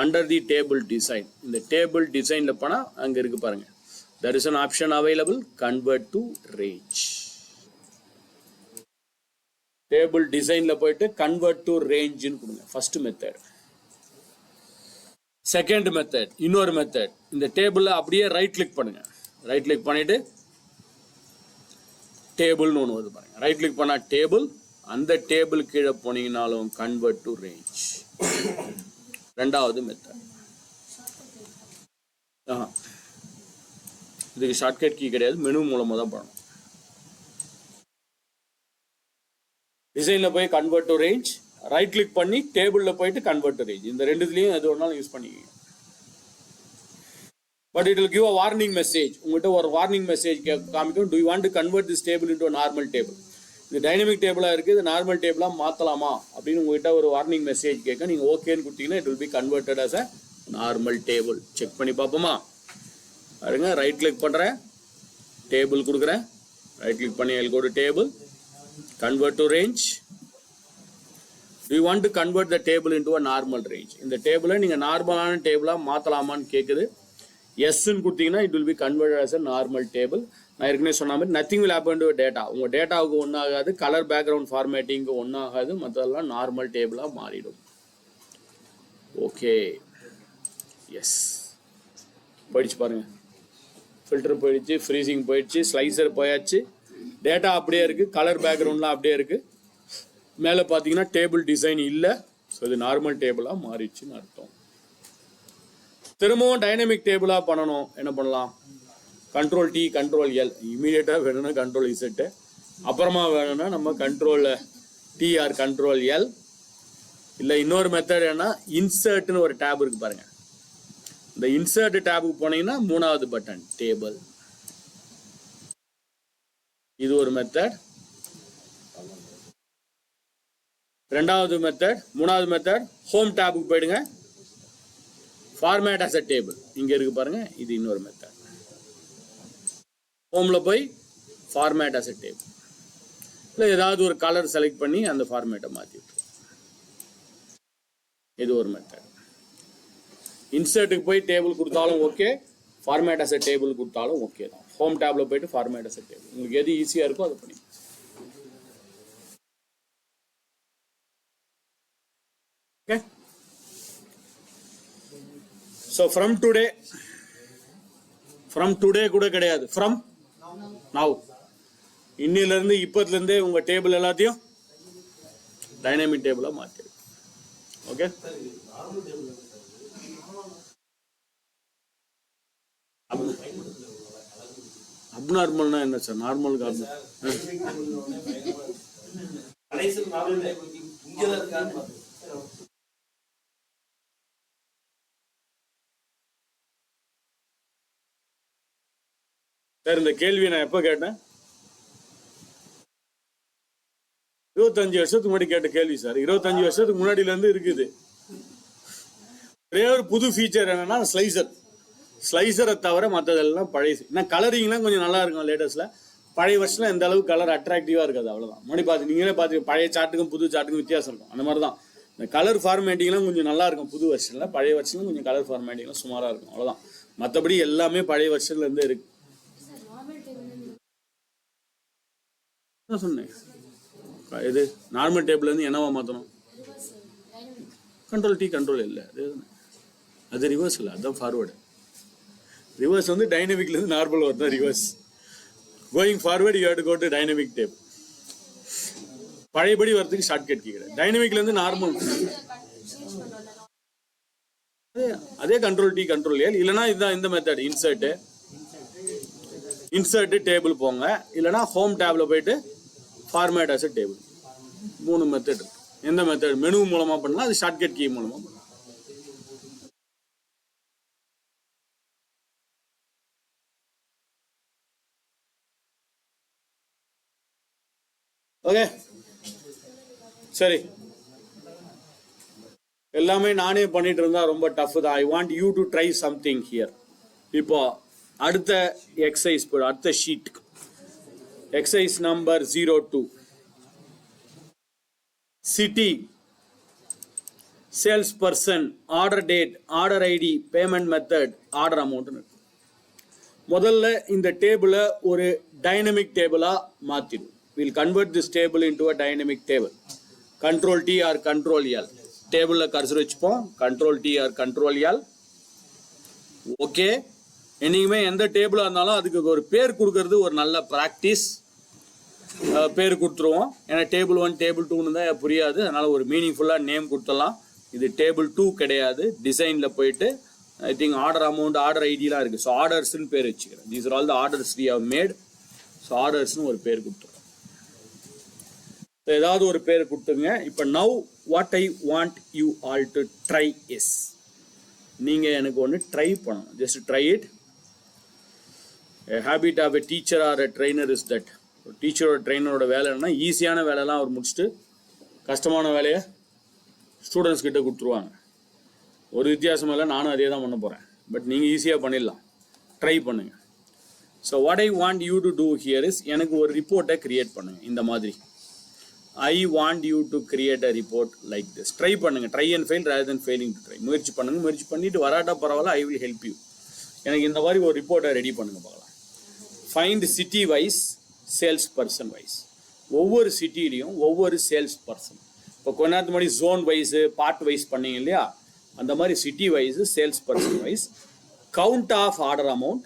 அண்டர் தி டேபிள் டிசைன், இந்த டேபிள் டிசைனில் போனால் அங்கே இருக்கு பாருங்க, there is an option available, convert to range. Table டிசைனில் போயிட்டு convert to range ன்னு கொடுங்க. First method. செகண்ட் மெத்தட், இன்னொரு மெத்தட், இந்த டேபிளில் அப்படியே ரைட் கிளிக் பண்ணுங்க. ரைட் கிளிக் பண்ணிட்டு டேபிள்னு ஒன்று வருது பாருங்க. ரைட் கிளிக் பண்ணால் டேபிள், அந்த டேபிள் கீழே போனீங்கனாலும் convert to range. ரெண்டாவது மெத்தட். இதுக்கு ஷார்ட்கட் கீ கிடையாது, மெனு மூலமாக தான் பண்ணணும். டிசைனில் போய் convert to range, right click பண்ணி டேபிளில் போயிட்டு கன்வெர்ட் டு ரேஞ்ச். இந்த ரெண்டுத்துலையும் எது ஒன்றாலும் யூஸ் பண்ணிக்கோங்க. But it will give a warning message. உங்கள்கிட்ட ஒரு வார்னிங் மெசேஜ் காமிக்கும், to you want to convert this table into normal table. இது டைனமிக் டேபிளாக இருக்குது, இது நார்மல் டேபிளாக மாற்றலாமா அப்படின்னு உங்கள்கிட்ட ஒரு வார்னிங் மெசேஜ் கேட்க, நீங்கள் ஓகேன்னு கொடுத்தீங்கன்னா it will be converted as a normal table. Check பண்ணி பார்ப்போமா? பாருங்க, ரைட் கிளிக் பண்ணுறேன், டேபிள் கொடுக்குறேன், ரைட் கிளிக் பண்ணி I'll go to table, convert to range. Do you want to convert the table into a normal range? இந்த டேபிளை நீங்கள் நார்மலான டேபிளாக மாற்றலாமான்னு கேட்குது. எஸ்ன்னு கொடுத்தீங்கன்னா it will be converted as a normal table. நான் ஏற்கனவே சொன்ன மாதிரி nothing will happen to data. உங்கள் டேட்டாவுக்கு ஒன்றும் ஆகாது, கலர் பேக்ரவுண்ட் ஃபார்மேட்டிங்கு ஒன்றும் ஆகாது, மற்றதெல்லாம் நார்மல் டேபிளாக மாறிடும். ஓகே, எஸ், போயிடுச்சு பாருங்கள். ஃபில்டர் போயிடுச்சு, ஃப்ரீசிங் போயிடுச்சு, ஸ்லைசர் போயாச்சு, டேட்டா அப்படியே இருக்குது, கலர் பேக்ரவுண்ட்லாம் அப்படியே இருக்குது. மேலே பார்த்தீங்கன்னா டேபிள் டிசைன் இல்லை. ஸோ இது நார்மல் டேபிளாக மாறிடுச்சுன்னு அர்த்தம். திரும்பவும் டைனமிக் டேபிளாக பண்ணணும், என்ன பண்ணலாம்? Control D, control L. இமீடியட்டாக வேணும்னா கண்ட்ரோல் இசட்டு, அப்புறமா வேணும்னா நம்ம control T R control L. இல்லை இன்னொரு மெத்தட் என்ன, இன்சர்ட்னு ஒரு டேப் இருக்கு பாருங்க. இந்த இன்சர்ட் டேபுக்கு போனீங்கன்னா மூணாவது பட்டன் டேபிள். இது ஒரு மெத்தட். ரெண்டாவது மெத்தட். மூணாவது மெத்தட், ஹோம் டேபுக்கு போயிடுங்க, ஃபார்மேட் அஸ் அ டேபிள் இங்க இருக்கு பாருங்க. இது இன்னொரு மெத்தட். ஹோம்ல போய் ஃபார்மேட் அஸ் அ டேபிள், இல்லை ஏதாவது ஒரு கலர் செலக்ட் பண்ணி அந்த ஃபார்மேட்டை மாற்றி விட்டுருவோம். இது ஒரு மெத்தட். இன்சர்ட்டுக்கு போய் டேபிள் கொடுத்தாலும் okay, format as a table கொடுத்தாலும் ஓகே தான். ஹோம் டேப்ல போயிட்டு ஃபார்மேட் அஸ் அ டேபிள், உங்களுக்கு எது ஈஸியாக இருக்கோ அதை பண்ணி. ஓகே, ஸோ ஃப்ரம் டுடே கூட கிடையாது, ஃப்ரம் நவ், இன்னிலிருந்து இப்பத்துலேருந்தே உங்கள் டேபிள் எல்லாத்தையும் டைனமிக் டேபிளாக மாற்றிடு. ஓகே, அப்நார்மல்னா என்ன சார்? நார்மலுக்கு சார் இந்த கேள்வியை நான் எப்போ கேட்டேன்? 25 வருஷத்துக்கு முன்னாடி கேட்ட கேள்வி சார். 25 வருஷத்துக்கு முன்னாடியிலேருந்து இருக்குது. ஒரே ஒரு புது ஃபீச்சர் என்னன்னா ஸ்லைசரை தவிர மற்றதெல்லாம் பழைய. ஏன்னா கலரிங்லாம் கொஞ்சம் நல்லா இருக்கும் லேட்டஸ்ட்ல. பழைய வருஷத்துல எந்த அளவுக்கு கலர் அட்ராக்டிவாக இருக்காது, அவ்வளோதான். முன்னாடி பார்த்து நீங்களே பார்த்து பழைய சார்ட்டுக்கும் புது சார்ட்டுக்கும் வித்தியாசம் இருக்கும். அந்த மாதிரி தான் இந்த கலர் ஃபார்மேட்டிங்லாம் கொஞ்சம் நல்லா இருக்கும் புது வருஷத்தில். பழைய வருஷத்துல கொஞ்சம் கலர் ஃபார்மேட்டிங்லாம் சுமாராக இருக்கும், அவ்வளோதான். மற்றபடி எல்லாமே பழைய வருஷன்ல இருந்து இருக்கு. என்ன சொன்னேன்? இது நார்மல் டேபிள்ல இருந்து என்னவா மாற்றணும்? கண்ட்ரோல் டி கண்ட்ரோல் இல்லை, அது ரிவர்ஸ் இல்லை, அதுதான் ஃபார்வேர்டு. ரிவர்ஸ் வந்து டைனமிக்ல இருந்து நார்மல் வருது reverse. Going forward you have to go to dynamic table. பழையபடி வரதுக்கு ஷார்ட்கட் கீ கிடையாது. டைனமிக்ல இருந்து நார்மல் அதே கண்ட்ரோல் டி கண்ட்ரோல் எல். இல்லைனா இதுதான் இந்த மெத்தட், இன்சர்ட் டேபிள் போங்க, இல்லைனா ஹோம் டேப்ல போயிட்டு ஃபார்மேட் அஸ் டேபிள். 3 மெத்தட். எந்த மெத்தட் மெனு மூலமா பண்ணலாம், அது ஷார்ட்கட் கீ மூலமா பண்ணலாம். ஓகே சரி, எல்லாமே நானே பண்ணிட்டு இருந்தா ரொம்ப டஃப் தான். I want you to try something here. இப்போ அடுத்த எக்ஸசைஸ் போடு, அடுத்த sheet. Exercise number 02. City, sales person, order date, order ID, payment method, order amount. முதல்ல இந்த டேபிளை ஒரு டைனமிக் டேபிளா மாத்திடும். Will convert this table into a dynamic table. Control T R control L. டேபிளில் கர்சர் வச்சுப்போம். Control T R control L. Okay, என்னைக்குமே எந்த டேபிளாக இருந்தாலும் அதுக்கு ஒரு பேர் கொடுக்கறது ஒரு நல்ல ப்ராக்டிஸ். பேர் கொடுத்துருவோம். ஏன்னா டேபிள் 1 டேபிள் 2ன்னு தான் புரியாது, அதனால் ஒரு மீனிங்ஃபுல்லாக நேம் கொடுத்துடலாம். இது டேபிள் 2 கிடையாது. டிசைனில் போயிட்டு I think order amount, order ஐடிலாம் இருக்குது. ஸோ ஆர்டர்ஸ்ன்னு பேர் வச்சுக்கிறேன். These are all the orders we have made. So ஆர்டர்ஸ்னு ஒரு பேர் கொடுத்துருவோம். ஏதாவது ஒரு பேர் கொடுத்துருங்க. இப்போ now what I want you all to try is, நீங்கள் எனக்கு ஒன்று ட்ரை பண்ணணும். Just try it. A habit of a teacher or a trainer is that. டீச்சரோட ட்ரெயினரோட வேலை என்னன்னா, ஈஸியான வேலையெல்லாம் அவர் முடிச்சுட்டு கஷ்டமான வேலையை ஸ்டூடெண்ட்ஸ் கிட்ட கொடுத்துருவாங்க. ஒரு வித்தியாசம் இல்லை, நானும் அதே தான் பண்ண போகிறேன். பட் நீங்கள் ஈஸியாக பண்ணிடலாம். ட்ரை பண்ணுங்கள். So what I want you to do here is, எனக்கு ஒரு ரிப்போர்ட்டை கிரியேட் பண்ணுங்கள். இந்த மாதிரி I want you to create a report like this. Try பண்ணுங்கள். Try and fail rather then failing to try. முயற்சி பண்ணுங்கள். முயற்சி பண்ணிட்டு வராட்டா பரவாயில்ல, ஐ வில் ஹெல்ப் யூ. எனக்கு இந்த மாதிரி ஒரு ரிப்போர்ட்டை ரெடி பண்ணுங்க பார்க்கலாம். Find city wise, sales person wise. ஒவ்வொரு சிட்டிலையும் ஒவ்வொரு சேல்ஸ் பர்சன். இப்போ கொஞ்ச நேரத்துக்கு முன்னாடி ஜோன் வைஸு, பார்ட் வைஸ் பண்ணீங்க இல்லையா, அந்த மாதிரி city wise, sales person wise. Count of order amount,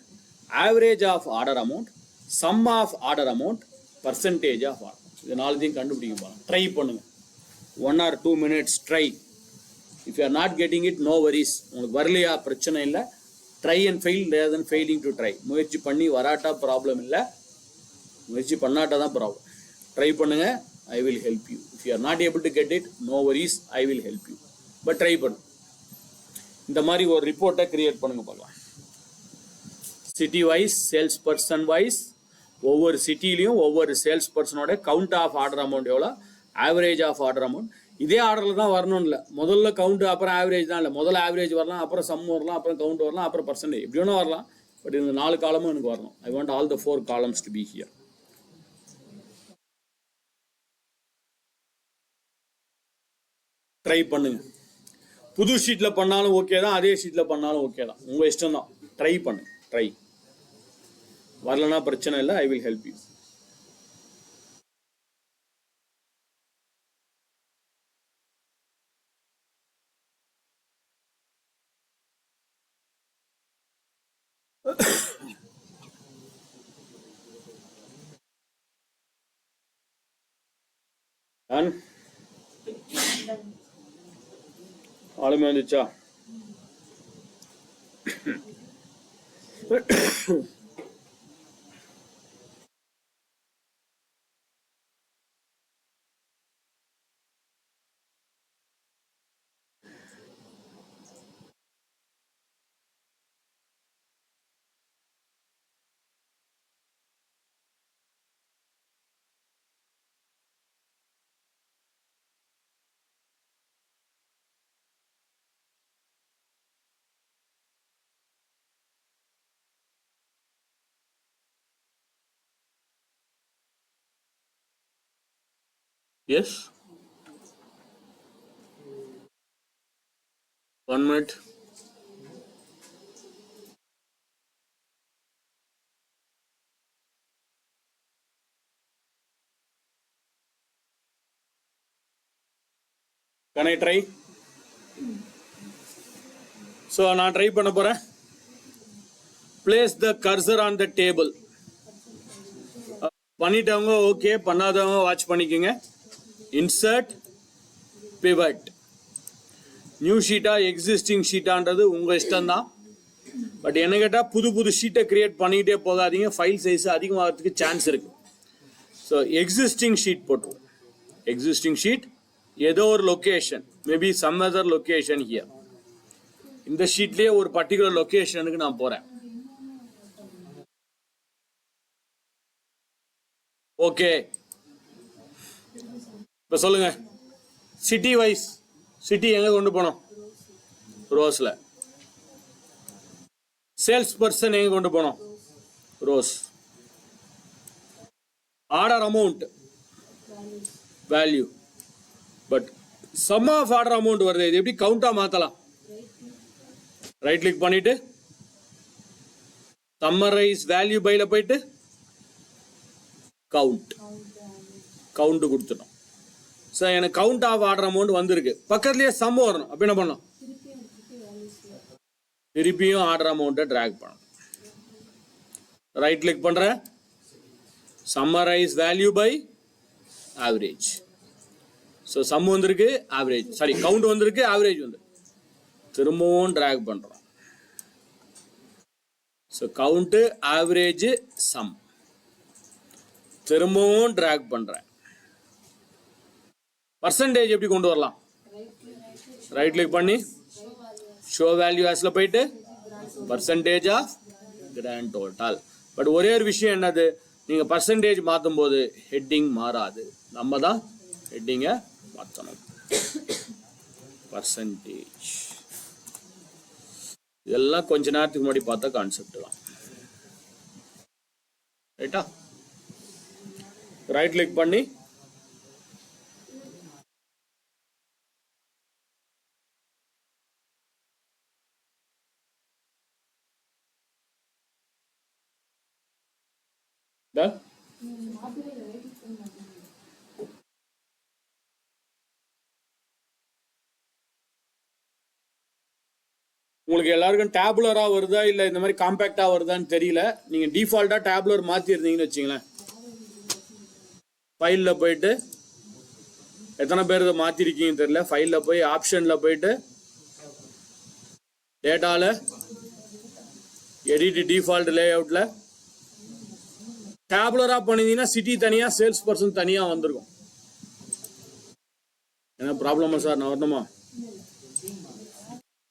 average of order amount, sum of order amount, percentage of order. இது 4 கண்டுபிடிக்க பாருங்க. ட்ரை பண்ணுங்க. 1 or 2 minutes try. If you are not getting it, no worries. உங்களுக்கு வரலையா பிரச்சனை இல்லை. Try and fail rather then failing to try. முயற்சி பண்ணி வராட்டா ப்ராப்ளம் இல்லை, முயற்சி பண்ணாட்டா தான் ப்ராப்ளம். ட்ரை பண்ணுங்க. I will help you. If you are not able to get it, no worries, I will help you. But try பண்ணு. இந்த மாதிரி ஒரு ரிப்போர்ட்டை கிரியேட் பண்ணுங்க பார்க்கலாம். City wise, sales person wise. ஒவ்வொரு சிட்டிலையும் ஒவ்வொரு சேல்ஸ் பர்சனோட கவுண்ட் ஆஃப் ஆர்டர் அமௌண்ட் எவ்வளோ, ஆவரேஜ் ஆஃப் ஆர்டர் அமௌண்ட். இதே ஆர்டரில் தான் வரணும் இல்லை, முதல்ல கவுண்ட் அப்புறம் ஆவரேஜ் தான் இல்லை. முதல்ல ஆவரேஜ் வரலாம், அப்புறம் சம் வரலாம், அப்புறம் கவுண்ட் வரலாம், அப்புறம் பர்சன்டேஜ், எப்படி வேணா வரலாம். பட் இந்த 4 காலமும் எனக்கு வரணும். I want all the 4 columns to be here. Try பண்ணுங்க. புது ஷீட்டில் பண்ணாலும் ஓகே தான், அதே ஷீட்டில் பண்ணாலும் ஓகே தான், உங்கள் இஷ்டம் தான். ட்ரை பண்ணுங்க. ட்ரை வரலன்னா பிரச்சனை இல்லை, ஐ வில் ஹெல்ப் யூ. ஆளுமே வந்துச்சா? Yes. 1 minute. Can I try? So நான் ட்ரை பண்ண போறேன். Place the cursor on the table. பண்ணிட்டவங்க ஓகே, பண்ணாதவங்க வாட்ச் பண்ணிக்கோங்க. Insert pivot. நியூ ஷீட்டா எக்ஸிஸ்டிங் ஷீட்டான்றது உங்க இஷ்டம் தான். பட் என்ன கேட்டால் புது ஷீட்டை கிரியேட் பண்ணிக்கிட்டே போகாதீங்க, ஃபைல் சைஸ் அதிகமாகிறதுக்கு சான்ஸ் இருக்கு. ஸோ எக்ஸிஸ்டிங் ஷீட் போட்டுருவோம். எக்ஸிஸ்டிங் ஷீட் ஏதோ ஒரு location, maybe some other location here. இந்த ஷீட்லேயே ஒரு பர்டிகுலர் லொக்கேஷனுக்கு நான் போறேன். ஓகே, இப்போ சொல்லுங்க, சிட்டி வைஸ் சிட்டி எங்க கொண்டு போனோம்? ரோஸ்ல. சேல்ஸ் பர்சன் எங்க கொண்டு போனோம்? Rows. Order amount value. But sum of order amount வருது, இது எப்படி கவுண்டா மாத்தலாம்? ரைட் கிளிக் பண்ணிட்டு சம்மரைஸ் வேல்யூ பைல போயிட்டு கவுண்ட் கொடுத்துட்டோம். ஸோ எனக்கு கவுண்ட் ஆஃப் ஆர்டர் அமௌண்ட் வந்திருக்கு, பக்கத்துலேயே சம் வரணும். அப்போ என்ன பண்ணலாம்? திருப்பியும் ஆர்டர் அமௌண்ட்டை ட்ராக் பண்ணணும். ரைட் கிளிக் பண்ணுறேன், summarize value by average. So sum வந்திருக்கு, ஆவரேஜ் சாரி கவுண்ட் வந்திருக்கு, ஆவரேஜ் வந்து திரும்பவும் ட்ராக் பண்ணுறோம். ஸோ கவுண்ட்டு, ஆவரேஜ், சம் திரும்பவும் ட்ராக் பண்றேன். பர்சன்டேஜ் எப்படி கொண்டு வரலாம்? ரைட் கிளிக் பண்ணி ஷோ வேல்யூ ஆஸ்ல போயிட்டு percentage of grand total. But ஒரே ஒரு விஷயம் என்னது, நீங்க பர்சன்டேஜ் மாற்றும் போது ஹெட்டிங் மாறாது, நம்ம தான் ஹெட்டிங்கை மாற்றணும். பர்சன்டேஜ் இதெல்லாம் கொஞ்ச நேரத்துக்கு முன்னாடி பார்த்த கான்செப்ட் தான். ரைட்டா? ரைட் கிளிக் பண்ணி உங்களுக்கு எல்லாருக்கும் டேபுலரா வருதா இல்ல இந்த மாதிரி காம்பாக்டா வருதான்னு தெரியல. நீங்க டிஃபால்ட்டா டேபுலர் மாத்தி இருந்தீங்கன்னு வச்சுங்களேன், ஃபைல்ல போயிட்டு எத்தனை பேர் இதை மாத்திருக்கீங்கன்னு தெரியல, ஃபைல்ல போய் ஆப்ஷன்ல போயிட்டு டேட்டால எடிட் டிஃபால்ட் லே அவுட்ல டேபுலரா பண்ணிருந்தீங்கன்னா சிட்டி தனியா சேல்ஸ் பர்சன் தனியா வந்திருக்கும். என்ன ப்ராப்ளமா சார்? நான் வரணுமா?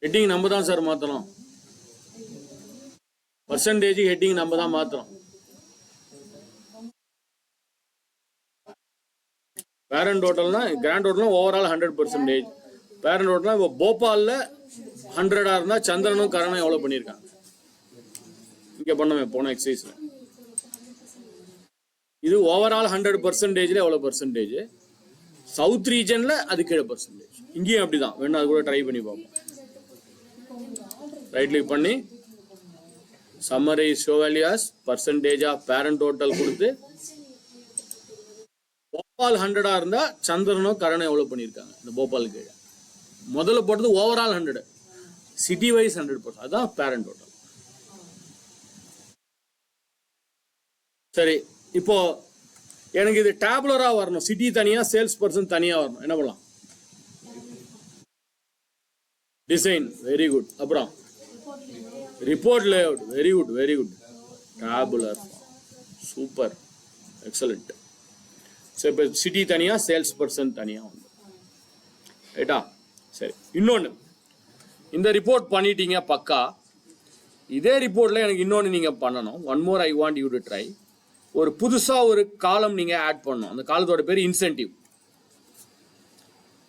ஹெட்டிங் நம்ம தான் சார் மாத்தணும். பர்சன்டேஜ் ஹெட்டிங் நம்ம தான் மாத்தணும். பேரண்ட் டோட்டல்னா கிராண்ட் டோட்டல்னா ஓவரால் 100%. பேரண்ட் டோட்டல்னா இப்போ போபாலில் 100 இருந்தால் சந்திரனும் கரணும் எவ்வளோ பண்ணியிருக்காங்க இங்கே பண்ணவே போன எக்ஸசைஸில். இது ஓவரால் 100%ல எவ்வளோ பர்சன்டேஜ், சவுத் ரீஜனில் அது கீழே பர்சன்டேஜ். இங்கேயும் அப்படி தான், வேணும் அது கூட ட்ரை பண்ணி பார்ப்போம். ரைட் கிளிக் பண்ணி summarize show value as percentage of parent total கொடுத்து போபால் 100 இருந்தா சந்திரனும் கரணும் எவ்வளவு பண்ணியிருக்காங்க இந்த போபாலுக்கு. முதல்ல போட்டது ஓவரால் 100, சிட்டி வைஸ் 100%, அதான் பேரண்ட் டோட்டல். சரி, இப்போ எனக்கு இது டேபுலரா வரணும், சிட்டி தனியா சேல்ஸ் பர்சன் தனியா வரணும். என்ன பண்ணலாம்? Design, very good. அப்புறம் report layout, very good very good. Tabular, super, excellent. So இப்போ சிட்டி தனியா சேல்ஸ் பர்சன் தனியா வந்து ரைட்டா? சரி, இன்னொன்று, இந்த ரிப்போர்ட் பண்ணிட்டீங்க பக்கா. இதே ரிப்போர்ட்ல எனக்கு இன்னொன்று நீங்க பண்ணணும். One more I want you to try. ஒரு புதுசா ஒரு காலம் நீங்க ஆட் பண்ணணும். அந்த காலத்தோட பேர் incentive.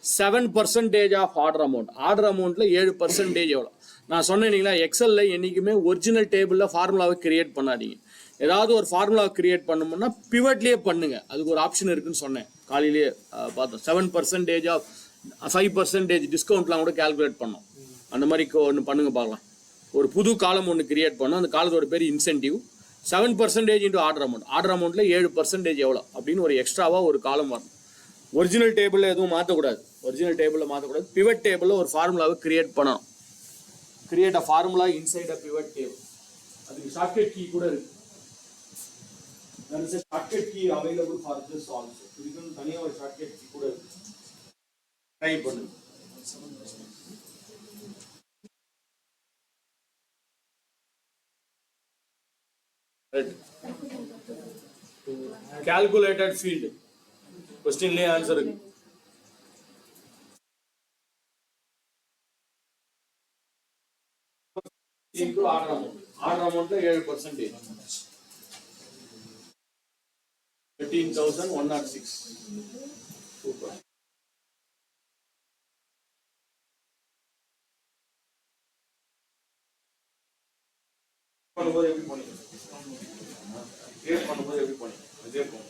7% of order amount. Order அமௌண்ட்ல 7% எவ்வளோ? நான் சொன்னீங்களா, எக்ஸல்ல என்னைக்குமே ஒரிஜினல் டேபிள்ல ஃபார்முலாவை கிரியேட் பண்ணாதீங்க. ஏதாவது ஒரு ஃபார்முலாவை கிரியேட் பண்ணணும்னா பிவட்லேயே பண்ணுங்க. அதுக்கு ஒரு ஆப்ஷன் இருக்குன்னு சொன்னேன் காலையிலேயே பார்த்தோம். 7% ஆஃப் 5% டிஸ்கவுண்ட்லாம் கூட கால்குலேட் பண்ணோம். அந்த மாதிரி ஒன்று பண்ணுங்க பார்க்கலாம். ஒரு புது காலம் ஒன்று கிரியேட் பண்ணோம். அந்த காலத்தோட பேர் incentive. 7% into order amount. Order அமௌண்ட்ல 7% எவ்வளோ அப்படின்னு ஒரு எக்ஸ்ட்ராவா ஒரு காலம் வரணும். ஒரிஜினல் டேபிள்ல எதுவும் மாற்றக்கூடாது. ஒரிஜினல் டேபிளில் மாற்றக்கூடாது. பிவட் டேபிளில் ஒரு ஃபார்முலாவை கிரியேட் பண்ணணும். Create a formula inside a pivot table. அதுக்கு ஷார்ட்கட் கீ கூட இருக்கு. there is a shortcut key available for this also. இதுக்கு தனியா ஒரு ஷார்ட்கட் கீ கூட இருக்கு. ட்ரை பண்ணுங்க. calculated field question le answer இருக்கு. into order amount 7%. 13,106. Super. பண்ணும்போது எப்படி பண்ணீங்க? கிரியேட் பண்ணும்போது எப்படி பண்ணீங்க? அதே போங்க.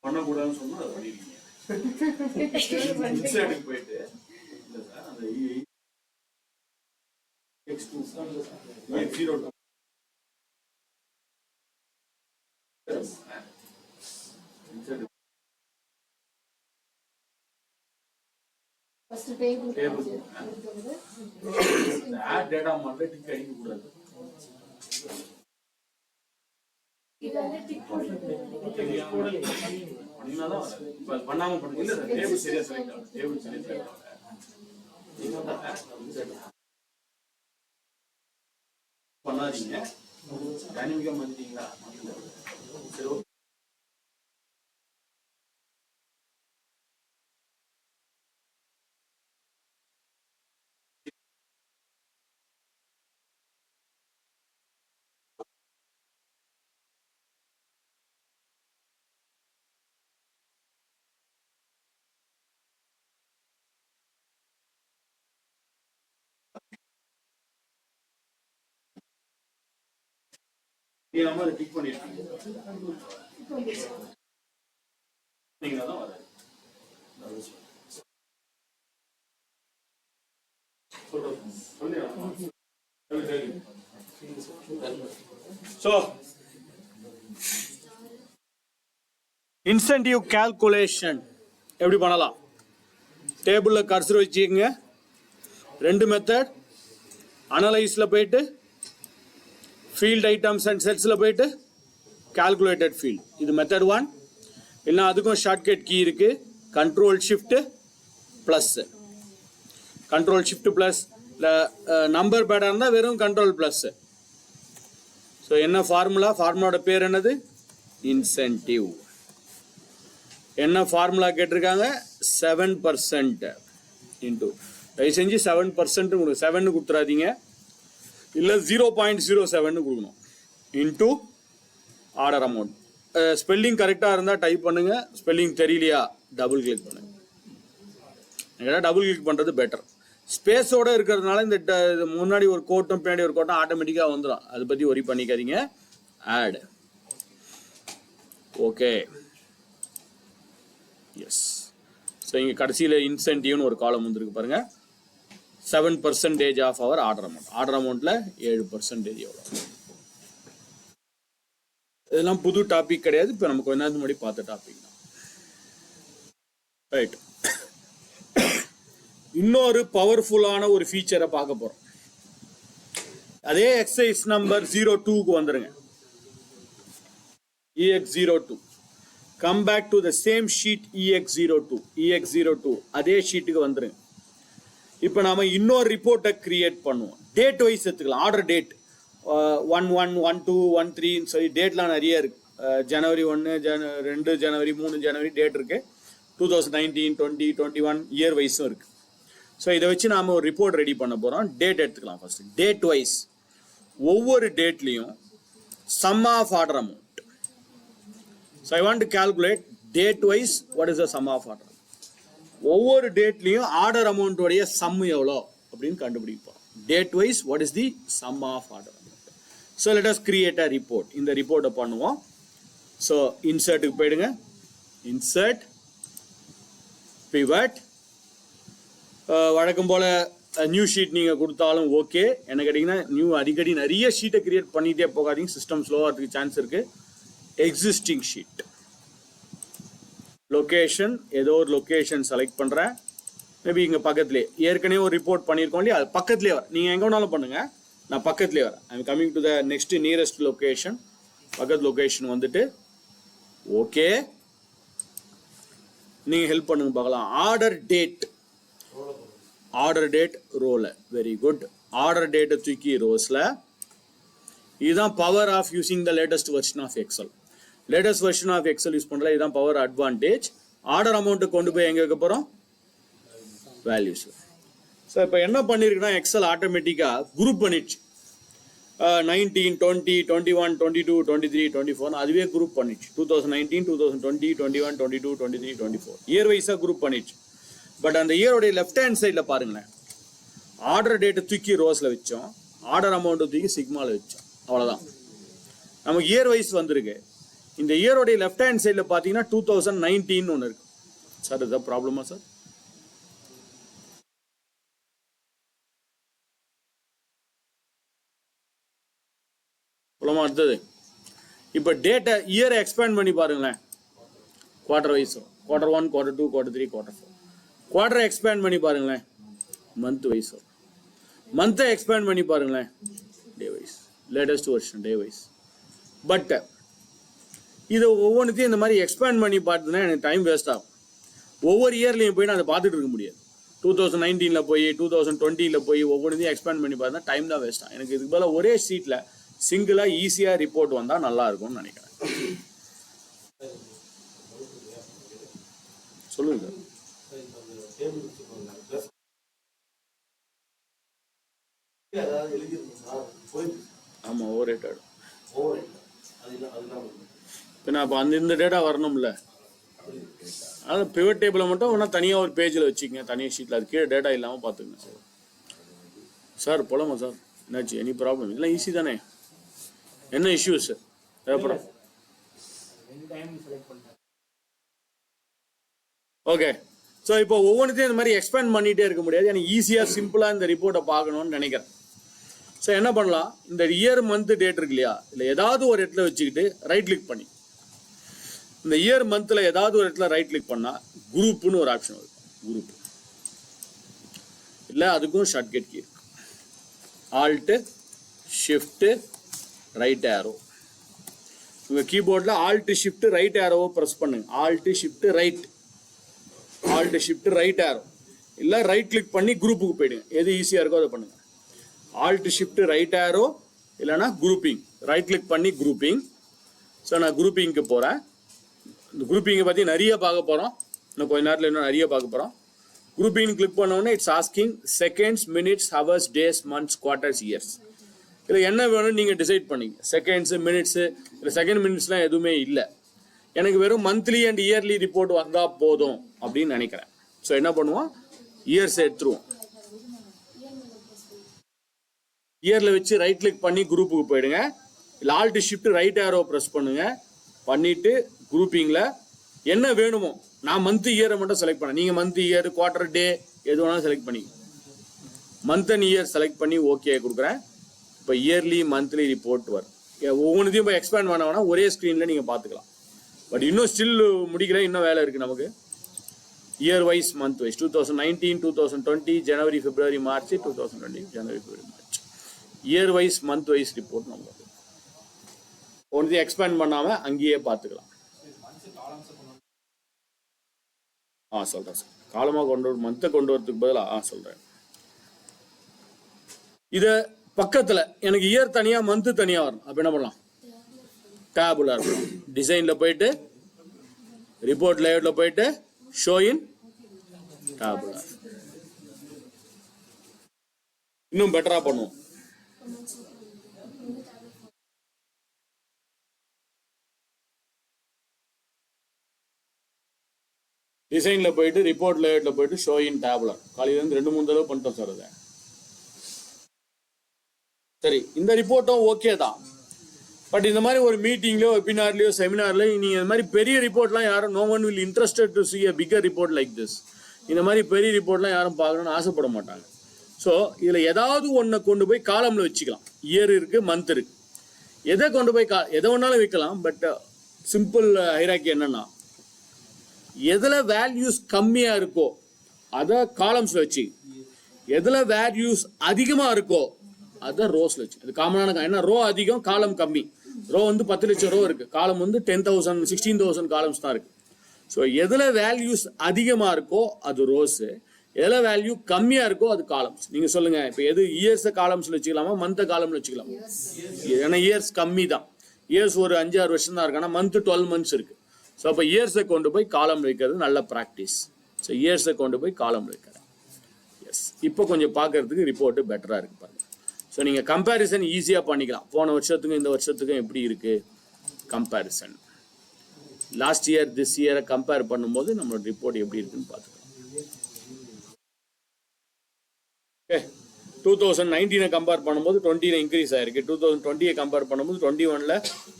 பண்ணக்கூடாதுன்னு சொன்னா அதை பண்ணிருக்கீங்க. இன்சைடுக்கு போயிட்டு இல்ல சார் அந்த x2 x0 first table add data மட்டும் டிக் அடிக்க கூடாது. இதெல்லாம் டிக் போடுறது பண்ணாம பண்ணுங்க. இல்ல சார் டேபிள் சரியா செலக்ட் ஆகும். டேபிள் சரியா செலக்ட் ஆகும். பண்ணாதீங்க. டைனமிக்கா மாத்திட்டீங்களா? சரி ஓகே. நீங்க டிக் பண்ணிருக்கீங்க. நீங்க தான் வராது. So, incentive calculation எப்படி பண்ணலாம்? டேபிள்ல கர்சர் வச்சுக்கங்க. ரெண்டு மெத்தட். அனலைஸ்ல போயிட்டு ஃபீல்ட் ஐட்டம்ஸ் அண்ட் செட்ஸ்ல போயிட்டு கால்குலேட்டட் ஃபீல்ட். இது மெத்தட் 1. இல்லைனா அதுக்கும் ஷார்ட்கட் கீ இருக்கு, control shift plus. Control shift plus இல்லை நம்பர் பேடாக இருந்தால் வெறும் கண்ட்ரோல் ப்ளஸ். ஸோ என்ன ஃபார்முலாவோட பேர் என்னது? இன்சென்டிவ். என்ன ஃபார்முலா கேட்டிருக்காங்க? 7% இன்டூ, தயவு செஞ்சு 7% கொடுங்க, 7 கொடுத்துறாதீங்க, இல்லை 0.07 கொடுக்கணும், இன்டூ ஆர்டர் அமௌண்ட். ஸ்பெல்லிங் கரெக்டாக இருந்தால் டைப் பண்ணுங்க, ஸ்பெல்லிங் தெரியலையா டபுள் கிளிக் பண்ணுங்க. டபுள் கிளிக் பண்ணுறது பெட்டர். ஸ்பேஸோடு இருக்கிறதுனால இந்த முன்னாடி ஒரு கோட்டும் பின்னாடி ஒரு கோட்டும் ஆட்டோமேட்டிக்காக வந்துடும், அதை பற்றி ஒரி பண்ணிக்காதீங்க. ஆட். Okay, S. ஸோ இங்கே கடைசியில் இன்சென்டிவ்னு ஒரு காலம் வந்துருக்கு பாருங்கள். 7% of our order amount. Order அமௌண்ட்டில் 7% எவ்வளோ? இதெல்லாம் புது டாபிக் கிடையாது, இப்போ நமக்கு கொஞ்ச நேரத்துக்கு முன்னாடி பார்த்த டாபிக் தான். ரைட். இன்னொரு பவர்ஃபுல்லான ஒரு ஃபீச்சரை பார்க்க போகிறோம். அதே எக்ஸசைஸ் நம்பர் 02க்கு வந்துருங்க. EX02. Come back to the same sheet EX02. அதே ஷீட்டுக்கு வந்துருங்க. இப்போ நாம இன்னொரு ரிப்போர்ட்டை கிரியேட் பண்ணுவோம். டேட் வைஸ் எடுத்துக்கலாம். ஆர்டர் டேட் 1/1, 1/2, 1/3 சொல்லி டேட்லாம் நிறைய இருக்கு. ஜனவரி 1, 2 ஜனவரி, 3 ஜனவரி டேட் இருக்கு. 2019, 20, 21 இயர் வைஸும் இருக்கு. ஸோ இதை வச்சு நாம ஒரு ரிப்போர்ட் ரெடி பண்ண போறோம். டேட் எடுத்துக்கலாம். ஃபர்ஸ்ட் டேட் வைஸ் ஒவ்வொரு டேட்லையும் sum of order amount. So I want to calculate date wise what is the sum of order. ஒவ்வொரு டேட்லையும் ஆர்டர் அமௌண்ட் உடைய சம் எவ்வளோ அப்படின்னு கண்டுபிடிப்போம். Date wise what is the sum of order amount. So let us create a report. இந்த ரிப்போர்ட்டை பண்ணுவோம். So இன்சர்ட்டுக்கு போயிடுங்க. Insert, pivot. வழக்கம் போல் நியூ ஷீட் நீங்கள் கொடுத்தாலும் ஓகே. என்ன கேட்டிங்கன்னா அடிக்கடி நிறைய ஷீட்டை கிரியேட் பண்ணிகிட்டே போகாதீங்க, சிஸ்டம் ஸ்லோவாக இருக்கிறதுக்கு சான்ஸ் இருக்குது. எக்ஸிஸ்டிங் ஷீட் லொக்கேஷன், ஏதோ ஒரு லொக்கேஷன் செலக்ட் பண்ணுறேன். மேபி இங்கே பக்கத்துலேயே ஏற்கனவே ஒரு ரிப்போர்ட் பண்ணியிருக்கோம் இல்லையா, அது பக்கத்துலேயே வர. நீங்கள் எங்கே வேணாலும் பண்ணுங்கள், நான் பக்கத்துலேயே வரேன். I am coming to the next nearest location. பக்கத்து லொக்கேஷன் வந்துட்டு ஓகே. நீங்கள் ஹெல்ப் பண்ணுங்க பார்க்கலாம். ஆர்டர் டேட் ரோல. Very good. ஆர்டர் டேட்டை தூக்கி ரோஸில். இதுதான் power of using the latest version of Excel. Latest version of Excel use பண்ணுற இதுதான் பவர் அட்வான்டேஜ். ஆர்டர் அமௌண்ட்டு கொண்டு போய் எங்கே வைக்க போகிறோம்? வேல்யூஸ். ஸோ இப்போ என்ன பண்ணியிருக்குன்னா எக்ஸல் ஆட்டோமேட்டிக்காக குரூப் பண்ணிடுச்சு. 19, 20, 21, 22, 23, 24 அதுவே குரூப் பண்ணிடுச்சு. 2019, 2020, 21, 22, 23, 24 இயர் வைஸாக குரூப் பண்ணிடுச்சு. பட் அந்த இயரோடைய லெஃப்ட் ஹேண்ட் சைடில் பாருங்களேன், ஆர்டர் டேட்டை தூக்கி ரோஸில் வச்சோம், ஆர்டர் அமௌண்ட்டை தூக்கி சிக்மாவில் வச்சோம். அவ்வளோதான். நமக்கு இயர் வைஸ் வந்திருக்கு. இந்த இயரோடைய லெஃப்ட் ஹேண்ட் சைடில் பார்த்தீங்கன்னா 2019 ஒன்று இருக்கு. சார் இதுதான் ப்ராப்ளமா சார்? அடுத்தது இப்போ டேட்டா இயரை எக்ஸ்பேண்ட் பண்ணி பாருங்களேன். Quarter wise, quarter 1, quarter 2, quarter 3, quarter 4. குவார்டரை எக்ஸ்பேண்ட் பண்ணி பாருங்களேன், மந்த் வைஸ். மந்த்தை எக்ஸ்பேண்ட் பண்ணி பாருங்களேன், day wise. Latest version day wise. But இதை ஒவ்வொன்றுத்தையும் இந்த மாதிரி எக்ஸ்பேண்ட் பண்ணி பார்த்ததுன்னா எனக்கு டைம் வேஸ்ட் ஆகும். ஒவ்வொரு இயர்லையும் போய் நான் அதை பார்த்துட்டு இருக்க முடியாது. 2019 போய் 2020 போய் ஒவ்வொன்றையும் எக்ஸ்பேண்ட் பண்ணி பார்த்தா டைம் தான் வேஸ்ட் ஆகும். எனக்கு இதுக்கு பதிலாக ஒரே ஷீட்டில் சிங்கிளாக ஈஸியாக ரிப்போர்ட் வந்தால் நல்லா இருக்கும்னு நினைக்கிறேன். சொல்லுங்க சார். ஆமாம், ஓவர் ரேட் ஆகிடும். பின்ன அப்போ இந்த டேட்டா வரணும்ல. அதான் பிவட் டேபிளை மட்டும் ஒன்றா தனியாக ஒரு பேஜில் வச்சுக்கங்க, தனியாக ஷீட்டில். அது கீழே டேட்டா இல்லாமல் பார்த்துங்க சார். சார் போலாமா சார்? என்னாச்சு? Any problem? இதெல்லாம் ஈஸி தானே. என்ன இஷ்யூஸ் சார்? தேவைப்படும். ஓகே. ஸோ இப்போ ஒவ்வொன்றுத்தையும் இந்த மாதிரி எக்ஸ்பேண்ட் பண்ணிகிட்டே இருக்க முடியாது. எனக்கு ஈஸியாக சிம்பிளாக இந்த ரிப்போர்ட்டை பார்க்கணும்னு நினைக்கிறேன். ஸோ என்ன பண்ணலாம், இந்த இயர் மந்த் டேட் இருக்கு இல்லையா, இல்லை ஏதாவது ஒரு இடத்துல வச்சுக்கிட்டு ரைட் கிளிக் பண்ணி இந்த இயர் மந்த்தில் ஏதாவது ஒரு இடத்துல ரைட் கிளிக் பண்ணால் குரூப்னு ஒரு ஆப்ஷன் இருக்கும். குரூப் இல்லை, அதுக்கும் ஷார்ட்கட் கீ இருக்கு. Alt shift right aero. உங்கள் கீபோர்டில் ஆல்ட் ஷிஃப்ட் ரைட் ஏரோவை ப்ரெஸ் பண்ணுங்க. ஆல்ட் ஷிஃப்ட் ரைட் ஏரோ இல்லை ரைட் கிளிக் பண்ணி குரூப்புக்கு போயிடுங்க. எது ஈஸியாக இருக்கோ அதை பண்ணுங்க. ஆல்ட் ஷிஃப்ட் ரைட் ஏரோ இல்லைனா குரூப்பிங். ரைட் கிளிக் பண்ணி குரூப்பிங். ஸோ நான் குரூப்பிங்க்கு போகிறேன். இந்த குரூப்பிங்கை பற்றி நிறைய பார்க்க போகிறோம். இன்னும் கொஞ்ச நேரத்தில் இன்னும் நிறைய பார்க்க போகிறோம். குரூப்பிங் கிளிக் பண்ணோன்னே it's asking seconds, minutes, hours, days, months, quarters, years. இதில் என்ன வேணும்னு நீங்கள் டிசைட் பண்ணிங்க. செகண்ட்ஸு, மினிட்ஸு, இல்லை செகண்ட் மினிட்ஸ்லாம் எதுவுமே இல்லை. எனக்கு வெறும் மந்த்லி அண்ட் இயர்லி ரிப்போர்ட் வந்தால் போதும் அப்படின்னு நினைக்கிறேன். ஸோ என்ன பண்ணுவோம், இயர்ஸ் எடுத்துருவோம். இயரில் வச்சு ரைட் கிளிக் பண்ணி குரூப்புக்கு போயிடுங்க. இல்லை alt shift right aero press பண்ணுங்க. பண்ணிவிட்டு குரூப்பிங்கில் என்ன வேணுமோ, நான் மந்த் இயரை மட்டும் செலக்ட் பண்ணேன். நீங்கள் மந்த், இயர், குவார்ட்டர், டே எது வேணாலும் செலக்ட் பண்ணி மந்த் அண்ட் இயர் செலக்ட் பண்ணி ஓகே கொடுக்குறேன். இப்போ இயர்லி மந்த்லி ரிப்போர்ட் வரும். ஒவ்வொன்றையும் இப்போ எக்ஸ்பேண்ட் பண்ண வேணா ஒரே ஸ்க்ரீனில் நீங்கள் பார்த்துக்கலாம். பட் இன்னும் ஸ்டில் முடிக்கல, இன்னும் வேலை இருக்குது நமக்கு. Year wise, month wise 2019, 2020, January, February, March, 2020, January, February, March. Year wise, month wise report நம்ம ஒன்றையும் எக்ஸ்பேண்ட் பண்ணாமல் அங்கேயே பார்த்துக்கலாம். சொல்கிறேன் சார். காலமாக கொண்டு வர மந்த்தை கொண்டு வரதுக்கு பதிலாக சொல்கிறேன். இதை பக்கத்தில் எனக்கு இயர் தனியாக மந்த்து தனியாக வரணும். அப்போ என்ன பண்ணலாம், டேபுலர் டிசைனில் போயிட்டு ரிப்போர்ட் லேஅவுட்டில் போயிட்டு ஷோ இன் டேபுலர். இன்னும் பெட்டராக பண்ணுவோம். டிசைனில் போயிட்டு ரிப்போர்ட் லேஅவுட்டில் போயிட்டு ஷோ இன் டேபுலர். காலையிலேருந்து 2-3 தடவை பண்ணிட்டோம் சார் அதை. சரி, இந்த ரிப்போர்ட்டும் ஓகே தான். பட் இந்த மாதிரி ஒரு மீட்டிங்லையோ, வெபினார்லையோ, செமினார்லையோ நீங்கள் இந்த மாதிரி பெரிய ரிப்போர்ட்லாம் யாரும், no one will interested to see a bigger report like this. இந்த மாதிரி பெரிய ரிப்போர்ட்லாம் யாரும் பார்க்கணும்னு ஆசைப்பட மாட்டாங்க. ஸோ இதில் ஏதாவது ஒன்றை கொண்டு போய் காலமில் வச்சுக்கலாம். இயர் இருக்குது, மந்த் இருக்குது, எதை கொண்டு போய் எதை ஒன்றாலும் வைக்கலாம். பட் சிம்பிள் ஹைராக்கி என்னன்னா, எதில் வேல்யூஸ் கம்மியாக இருக்கோ அதை காலம்ஸில் வச்சு, எதில் வேல்யூஸ் அதிகமாக இருக்கோ அதை ரோஸில் வச்சு. அது காமனான ஏன்னா ரோ அதிகம், காலம் கம்மி. ரோ வந்து 10 லட்சம் ரோ இருக்குது, காலம் வந்து 10,000, 16,000 காலம்ஸ் தான் இருக்குது. ஸோ எதில் வேல்யூஸ் அதிகமாக இருக்கோ அது ரோஸு, எதில் வேல்யூ கம்மியாக இருக்கோ அது காலம்ஸ். நீங்கள் சொல்லுங்கள், இப்போ எது இயர்ஸை காலம்ஸில் வச்சுக்கலாமா, மந்த்தை காலமில் வச்சுக்கலாமா? ஏன்னா இயர்ஸ் கம்மி தான். இயர்ஸ் ஒரு 5-6 வருஷம் தான் இருக்கு. ஆனால் மந்த்து 12 months இருக்குது. ஸோ அப்போ இயர்ஸை கொண்டு போய் காலம் வைக்கிறது நல்ல ப்ராக்டிஸ். ஸோ இயர்ஸை கொண்டு போய் காலம் வைக்கிறேன். எஸ், இப்போ கொஞ்சம் பார்க்கறதுக்கு ரிப்போர்ட்டு பெட்டராக இருக்குது பாருங்கள். ஸோ நீங்கள் கம்பேரிசன் ஈஸியாக பண்ணிக்கலாம். போன வருஷத்துக்கும் இந்த வருஷத்துக்கும் எப்படி இருக்குது கம்பேரிசன், லாஸ்ட் இயர் திஸ் இயரை கம்பேர் பண்ணும்போது நம்மளோட ரிப்போர்ட் எப்படி இருக்குன்னு பார்த்துக்கலாம். ஓகே, 2019 கம்பேர் பண்ணும்போது 20 இன்க்ரீஸ் ஆயிருக்கு. 2020 கம்பேர் பண்ணும்போது 21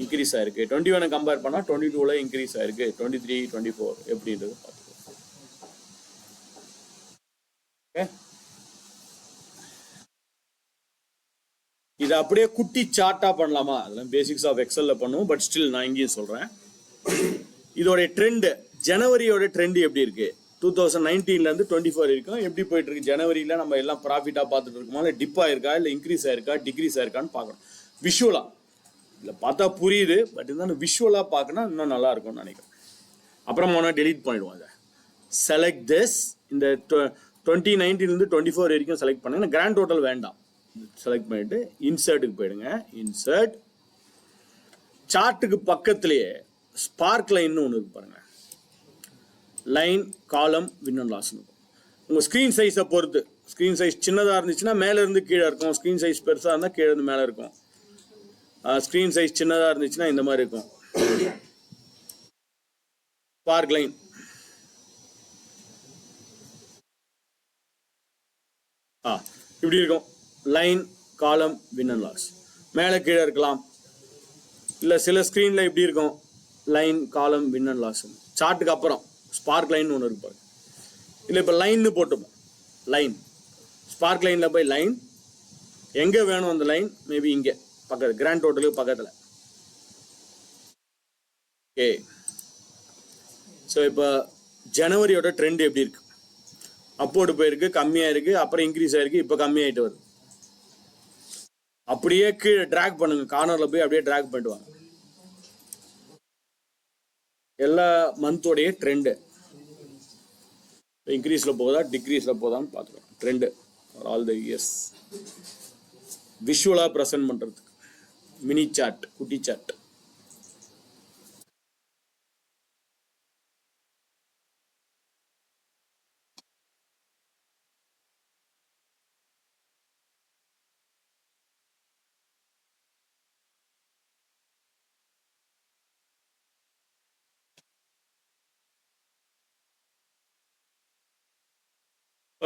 இன்க்ரீஸ் ஆயிருக்கு. 21 கம்பேர் பண்ணால் 22 இன்க்ரீஸ் ஆயிருக்கு. 23, 24 எப்படின்றது பார்த்துக்கலாம். ஓகே, இதை அப்படியே குட்டி சார்ட்டா பண்ணலாமா? அதெல்லாம் பேசிக்ஸ் ஆஃப் எக்ஸல்ல பண்ணுவோம். பட் ஸ்டில் நான் இங்கேயும் சொல்றேன். இதோட ட்ரெண்ட், ஜனவரியோட ட்ரெண்ட் எப்படி இருக்கு, 2019 24 வரைக்கும் எப்படி போயிட்டு இருக்கு. ஜனவரியில நம்ம எல்லாம் ப்ராஃபிட்டா பார்த்துட்டு இருக்கோமா, இல்லை டிப் ஆயிருக்கா, இல்லை இன்க்ரீஸ் ஆயிருக்கா, டிக்ரீஸ் ஆயிருக்கான்னு பார்க்கணும். விஷுவலா இல்லை பார்த்தா புரியுது, பட் இருந்தாலும் விஷுவலா பார்க்கணும் இன்னும் நல்லா இருக்கும்னு நினைக்கிறேன். அப்புறம் போனால் டெலீட் பண்ணிடுவோம். அதை செலக்ட் திஸ், இந்த 2019 24 வரைக்கும் செலக்ட் பண்ணுங்க. கிராண்ட் டோட்டல் வேண்டாம், செலக்ட் பண்ணிட்டு இன்சர்ட்டுக்கு போயிடுங்க. இன்சர்ட், சார்ட்டுக்கு பக்கத்திலேயே ஸ்பார்க் லைன் ஒன்று இருக்கு பாருங்க. லைன், காலம், வின் அண்ட் லாஸ். உங்கள் ஸ்க்ரீன் சைஸை பொறுத்து, ஸ்க்ரீன் சைஸ் சின்னதாக இருந்துச்சுன்னா மேலே இருந்து கீழே இருக்கும். ஸ்க்ரீன் சைஸ் பெருசாக இருந்தால் கீழே இருந்து மேலே இருக்கும். ஸ்க்ரீன் சைஸ் சின்னதாக இருந்துச்சுன்னா இந்த மாதிரி இருக்கும். ஸ்பார்க் லைன் இப்படி இருக்கும். லைன், காலம், வின் அண்ட் லாஸ். மேலே கீழே இருக்கலாம். இல்லை சில ஸ்க்ரீனில் இப்படி இருக்கும், லைன், காலம், வின் அண்ட் லாஸ். சார்ட்டுக்கு அப்புறம் ஸ்பார்க் லைன் ஒன்று இருப்பாரு. இல்லை இப்போ லைன்னு போட்டுப்போம். லைன், ஸ்பார்க் லைனில் போய் லைன், எங்கே வேணும் அந்த லைன், மேபி இங்கே பக்கத்தில் கிராண்ட் டோட்டலுக்கு பக்கத்தில். ஓகே, ஸோ இப்போ ஜனவரியோட ட்ரெண்ட் எப்படி இருக்கு? அப்போடு போயிருக்கு, கம்மியாக இருக்கு, அப்புறம் இன்க்ரீஸ் ஆயிருக்கு, இப்போ கம்மியாயிட்டு வருது. அப்படியே கீழே ட்ராக் பண்ணுங்க, கார்னரில் போய் அப்படியே ட்ராக் பண்ணிட்டு வாங்க. எல்லா மந்தோடைய ட்ரெண்டு இன்க்ரீஸில் போகுதா டிக்ரீஸில் போகுதான்னு பார்த்துக்கலாம். ட்ரெண்டு ஆல் த இயர்ஸ் விஷுவலாக ப்ரெசென்ட் பண்ணுறதுக்கு மினி சார்ட், குட்டி சார்ட்.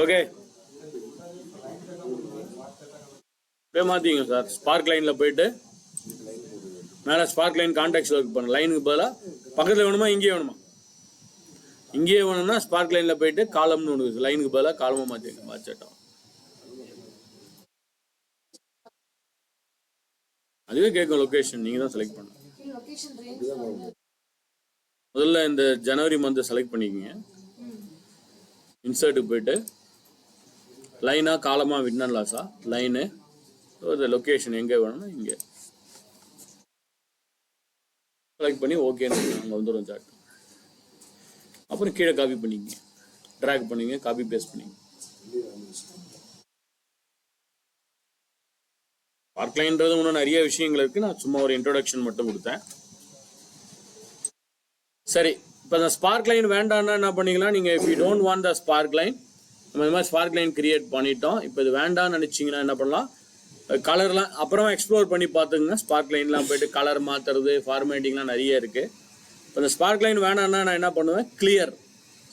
ஓகே, போய் மாற்றிங்க சார். ஸ்பார்க் லைனில் போயிட்டு மேலே ஸ்பார்க் லைன் கான்டாக்ட்ஸில் ஒர்க் பண்ண லைனுக்கு பதிலாக பக்கத்தில் வேணுமா இங்கேயே வேணுமா? இங்கேயே வேணும்னா ஸ்பார்க் லைனில் போயிட்டு காலம்னு ஒன்று லைனுக்கு பதிலாக காலமாக மாற்றிங்க. மாற்றிட்டோம். அதுவே கேட்கும் லொக்கேஷன், நீங்கள் தான் செலக்ட் பண்ணணும். லொகேஷன் ரேஞ்ச் முதல்ல இந்த ஜனவரி மந்த் செலக்ட் பண்ணிக்கோங்க. இன்சர்ட்டுக்கு போயிட்டு லைனா காலமா விட்னன் லாஸா லைனு இந்த லொக்கேஷன் எங்கே வேணும்னா இங்கே செலக்ட் பண்ணி ஓகேன்னு அங்கே வந்துடும் சார்ட். அப்புறம் கீழே காப்பி பண்ணிக்கங்க, ட்ராக் பண்ணிங்க, காப்பி பேஸ்ட் பண்ணிங்க. ஸ்பார்க் லைன்றது இன்னும் நிறைய விஷயங்கள் இருக்கு. நான் சும்மா ஒரு இன்ட்ரோடக்ஷன் மட்டும் கொடுத்தேன். சரி, இப்போ இந்த ஸ்பார்க் லைன் வேண்டாம்னா என்ன பண்ணிக்கலாம் நீங்கள்? If you don't want the spark line, நம்ம இந்த மாதிரி ஸ்பார்க் லைன் கிரியேட் பண்ணிட்டோம். இப்போ இது வேண்டாம்னு நினச்சிங்கன்னா என்ன பண்ணலாம்? கலர்லாம் அப்புறமா எக்ஸ்ப்ளோர் பண்ணி பார்த்துங்க. ஸ்பார்க் லைன்லாம் போயிட்டு கலர் மாற்றுறது, ஃபார்மேட்டிங்லாம் நிறைய இருக்குது. இப்போ இந்த ஸ்பார்க் லைன் வேணாம்னா நான் என்ன பண்ணுவேன்? கிளியர்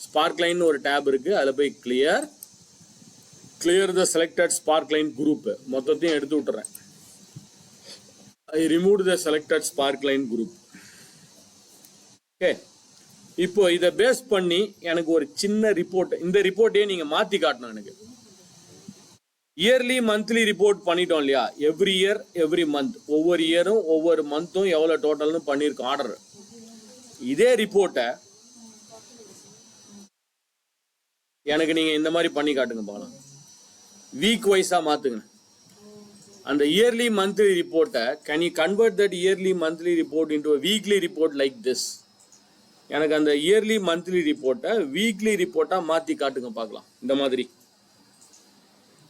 ஸ்பார்க் லைன் ஒரு டேப் இருக்குது, அதில் போய் கிளியர் த செலக்டட் ஸ்பார்க் லைன் குரூப் மொத்தத்தையும் எடுத்து விட்டுறேன். ஐ remove the selected spark line group. Okay, இப்போ இதை பேஸ் பண்ணி எனக்கு ஒரு சின்ன ரிப்போர்ட், இந்த ரிப்போர்ட்டையே நீங்க மாத்தி காட்டணும் எனக்கு. இயர்லி மந்த்லி ரிப்போர்ட் பண்ணிட்டோம் இல்லையா? எவ்ரி இயர் எவ்ரி மந்த், ஒவ்வொரு இயரும் ஒவ்வொரு மந்த்தும் எவ்வளவு டோட்டல்னு பண்ணியிருக்கோம் ஆர்டர். இதே ரிப்போர்ட்டை எனக்கு நீங்க இந்த மாதிரி பண்ணி காட்டுங்க பார்க்கலாம். வீக் வைஸா மாத்துங்க. அந்த இயர்லி மந்த்லி ரிப்போர்ட்டை can you convert that yearly monthly report into a weekly report like this? எனக்கு அந்த இயர்லி மந்த்லி ரிப்போர்ட்டை வீக்லி ரிப்போர்ட்டாக மாற்றி காட்டுங்க பார்க்கலாம். இந்த மாதிரி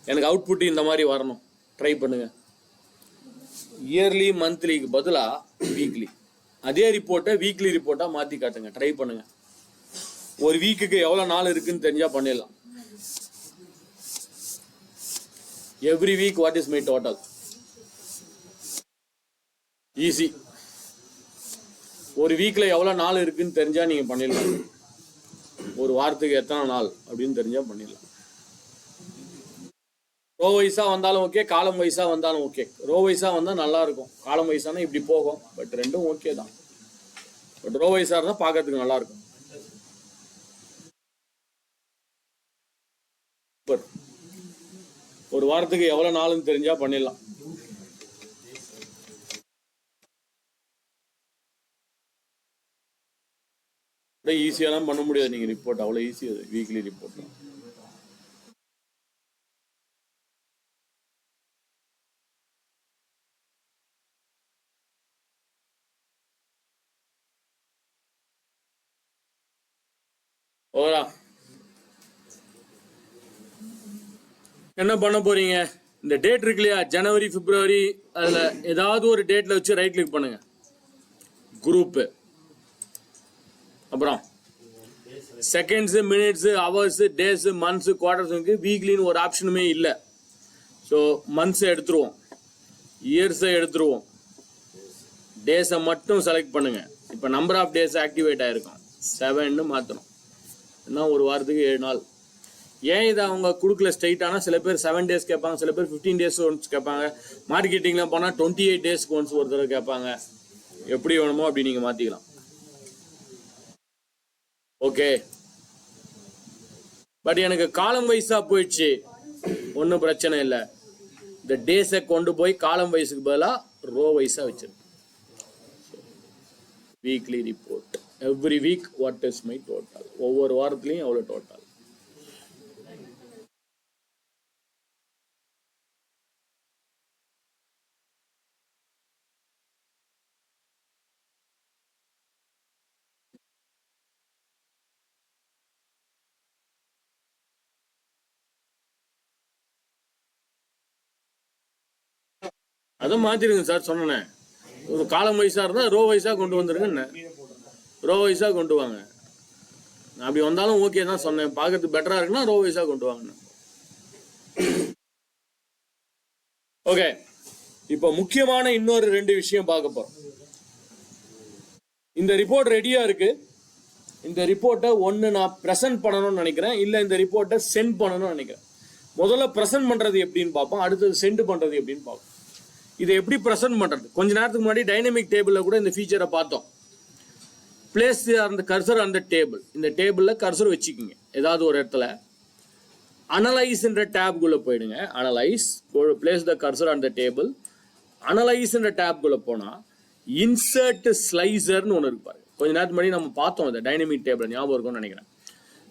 எனக்கு அவுட்புட் இந்த மாதிரி வரணும். ட்ரை பண்ணுங்க. இயர்லி மந்த்லிக்கு பதிலாக வீக்லி, அதே ரிப்போர்ட்டை வீக்லி ரிப்போர்ட்டாக மாற்றி காட்டுங்க. ட்ரை பண்ணுங்க. ஒரு வீக்குக்கு எவ்வளோ நாள் இருக்குன்னு தெரிஞ்சால் பண்ணிடலாம். Every week what is my total? Easy. ஒரு வீக்ல எவ்வளவு நாள் இருக்குன்னு தெரிஞ்சா நீங்க பண்ணிடலாம். ஒரு வாரத்துக்கு எத்தனை நாள் அப்படின்னு தெரிஞ்சா பண்ணிடலாம். ரோ வைஸா வந்தாலும் ஓகே, காலம் வைஸா வந்தாலும் ஓகே. ரோ வைஸா வந்தா நல்லா இருக்கும், காலம் வைஸானா இப்படி போகும். பட் ரெண்டும் ஓகே தான். பட் ரோ வைஸா இருந்தா பார்க்கறதுக்கு நல்லா இருக்கும். ஒரு வாரத்துக்கு எவ்வளவு நாள்னு தெரிஞ்சா பண்ணிடலாம். ஈஸியாலாம் பண்ண முடியாது நீங்க ரிப்போர்ட். அவ்வளவு ஈஸி அது வீக்லி ரிப்போர்ட். ஓரா என்ன பண்ண போறீங்க? இந்த டேட் இருக்கு இல்லையா, ஜனவரி பிப்ரவரி, அதுல ஏதாவது ஒரு டேட்ல வச்சு ரைட் கிளிக் பண்ணுங்க, குரூப். அப்புறம் seconds, minutes, hours, days, months, quarters. வீக்லின்னு ஒரு ஆப்ஷனுமே இல்லை. ஸோ மந்த்ஸை எடுத்துருவோம், இயர்ஸை எடுத்துருவோம், டேஸை மட்டும் செலக்ட் பண்ணுங்க. இப்போ நம்பர் ஆஃப் டேஸ் ஆக்டிவேட் ஆயிருக்கும், 7ன்னு மாற்றணும். என்ன ஒரு வாரத்துக்கு 7 நாள். ஏன் இதை அவங்க கொடுக்கல ஸ்ட்ரைட்டானா? சில பேர் 7 days கேட்பாங்க, சில பேர் 15 days ஒன்ஸ் கேட்பாங்க. மார்க்கெட்டிங்லாம் போனால் 28 days ஒன்ஸ் ஒரு தடவை கேட்பாங்க. எப்படி வேணுமோ அப்படி நீங்கள் மாற்றிக்கலாம். ஓகே, பட் எனக்கு காலம் வைஸாக போயிடுச்சு, ஒன்றும் பிரச்சனை இல்லை. இந்த டேஸை கொண்டு போய் காலம் வைஸுக்கு பதிலாக ரோ வைஸாக வச்சிருக்கேன். Weekly report, every week what is my total. ஒவ்வொரு வாரத்துலையும் எவ்வளோ டோட்டல். அதை மாற்றிடுங்க சார் சொன்னேன். ஒரு காலம் வைஸாக இருந்தால் ரோ வைஸாக கொண்டு வந்துருங்க. ரோ வைஸாக கொண்டு வாங்க. அப்படி வந்தாலும் ஓகே தான் சொன்னேன். பார்க்கறதுக்கு பெட்டராக இருக்குன்னா ரோ வைஸாக கொண்டு வாங்க. ஓகே, இப்போ முக்கியமான இன்னொரு 2 விஷயம் பார்க்க போறோம். இந்த ரிப்போர்ட் ரெடியா இருக்கு. இந்த ரிப்போர்ட்டை ஒன்று நான் ப்ரெசென்ட் பண்ணணும்னு நினைக்கிறேன், இல்லை இந்த ரிப்போர்ட்டை சென்ட் பண்ணணும்னு நினைக்கிறேன். முதல்ல ப்ரெசென்ட் பண்ணுறது எப்படின்னு பார்ப்போம், அடுத்தது சென்ட் பண்ணுறது எப்படின்னு பார்ப்போம். இதை எப்படி ப்ரெசென்ட் பண்ணுறது? கொஞ்ச நேரத்துக்கு முன்னாடி டைனமிக் டேபிளில் கூட இந்த ஃபீச்சரை பார்த்தோம். பிளேஸ் அந்த கர்சர் அந்த டேபிள். இந்த டேபிளில் கர்சர் வச்சுக்கிங்க ஏதாவது ஒரு இடத்துல. அனலைஸ்ன்ற டேப்குள்ளே போயிடுங்க. Analyse, place the cursor on the table. அனலைஸ்ன்ற டேப்குள்ளே போனால் இன்சர்ட் ஸ்லைசர்னு ஒன்று இருப்பாரு. கொஞ்ச நேரத்துக்கு முன்னாடி நம்ம பார்த்தோம் இந்த டைனமிக் டேபிள், ஞாபகம் இருக்கும்னு நினைக்கிறேன்.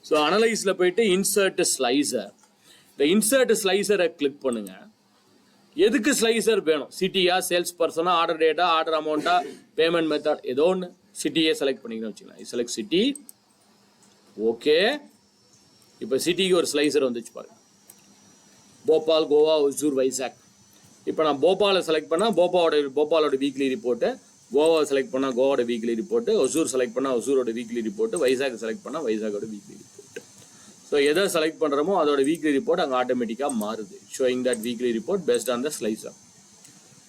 ஸோ அனலைஸில் போயிட்டு இன்சர்ட் ஸ்லைசர். இந்த இன்சர்ட் ஸ்லைசரை கிளிக் பண்ணுங்க. எதுக்கு ஸ்லைசர் வேணும்? சிட்டியா, சேல்ஸ் பர்சனா, ஆர்டர் டேட்டா, ஆர்டர் அமௌண்ட்டா, பேமெண்ட் மெத்தட், ஏதோ ஒன்று. சிட்டியே செலக்ட் பண்ணிக்கணும் வச்சுக்கலாம். Select city. ஓகே, இப்போ சிட்டிக்கு ஒரு ஸ்லைசர் வந்துச்சு பாருங்க. போபால், கோவா, ஒசூர், வைசாக். இப்போ நான் போபாலை செலக்ட் பண்ணால் போபாலோட வீக்லி ரிப்போர்ட்டு, கோவா செலக்ட் பண்ணால் கோவாவோட வீக்லி ரிப்போர்ட்டு, ஒசூர் செலக்ட் பண்ணால் ஒசூரோட வீக்லி ரிப்போர்ட்டு, வைசாக் செலக்ட் பண்ணால் வைசாக்கோட வீக்லி ரிப்போர்ட்டு. ஸோ எதை செலக்ட் பண்ணுறோமோ அதோட வீக்லி ரிப்போர்ட் அங்கே ஆட்டோமேட்டிக்காக மாறுது. Showing that weekly report based on the slicer.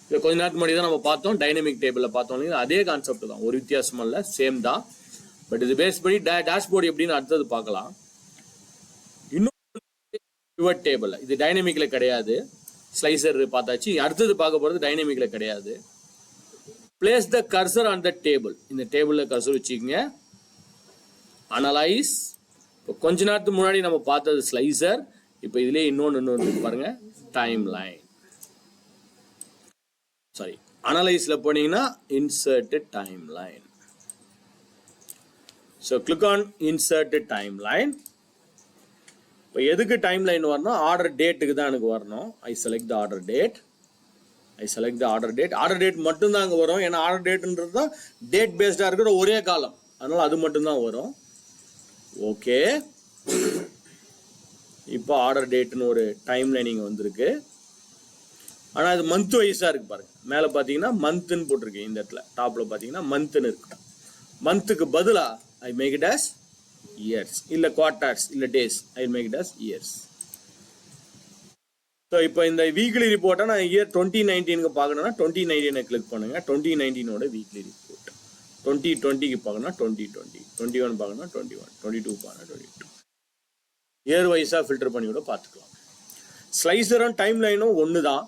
இப்போ கொஞ்ச நேரத்துக்கு முன்னாடி தான் நம்ம பார்த்தோம், டைனமிக் டேபிளில் பார்த்தோம் இல்லைங்களா? அதே கான்செப்ட் தான், ஒரு வித்தியாசமும் இல்லை, சேம் தான். பட் இது பேஸ் பண்ணி டேஷ்போர்டு எப்படின்னு அடுத்தது பார்க்கலாம். இன்னும் பிவட் டேபிள், இது டைனமிக்கில் கிடையாது. ஸ்லைசர் பார்த்தாச்சு. அடுத்தது பார்க்க போகிறது டைனமிக்கில் கிடையாது. Place the cursor on the table. இந்த டேபிளில் கர்சர் வச்சுக்கோங்க. அனலைஸ். இப்போ கொஞ்ச நேரத்துக்கு முன்னாடி நம்ம பார்த்தது ஸ்லைசர். இப்போ இதுலேயே இன்னொன்று பாருங்க, டைம் லைன். சாரி, அனலைஸில் போனீங்கன்னா insert time line. So click on insert time line. இப்போ எதுக்கு டைம் லைன் வரணும்? ஆர்டர் டேட்டுக்கு தான் எனக்கு வரணும். I select the order date. Order date மட்டும்தான் அங்கே வரும். ஏன்னா ஆர்டர் டேட்ன்றது தான் டேட் பேஸ்டாக இருக்கிற ஒரே காலம், அதனால அது மட்டும்தான் வரும். ஓகே, இப்போ ஆர்டர் டேட்னு ஒரு டைம் லைனிங் வந்திருக்கு. ஆனால் அது மந்த் வைஸாக இருக்கு பாருங்க. மேலே பார்த்தீங்கன்னா மந்த்னு போட்டிருக்கு. இந்த இடத்துல டாப்பில் பார்த்தீங்கன்னா மந்த்னு இருக்கு. மந்த்துக்கு பதிலாக I make it as years, இல்லை குவார்ட்டர்ஸ், இல்லை days. I make it as years. So இப்போ இந்த வீக்லி ரிப்போர்ட்டை நான் இயர் 2019க்கு பார்க்கணும்னா 2019 கிளிக் பண்ணுங்க. 2019ஓட வீக்லி ரிப்போர்ட். 2020க்கு பார்க்கணும்னா 2020, 21 பார்க்கணும்னா 21, 22 பார்க்கணும் 22. இயர் வைஸாக ஃபில்டர் பண்ணி கூட பார்த்துக்கலாம். ஸ்லைசரும் டைம் லைனும் ஒன்று தான்.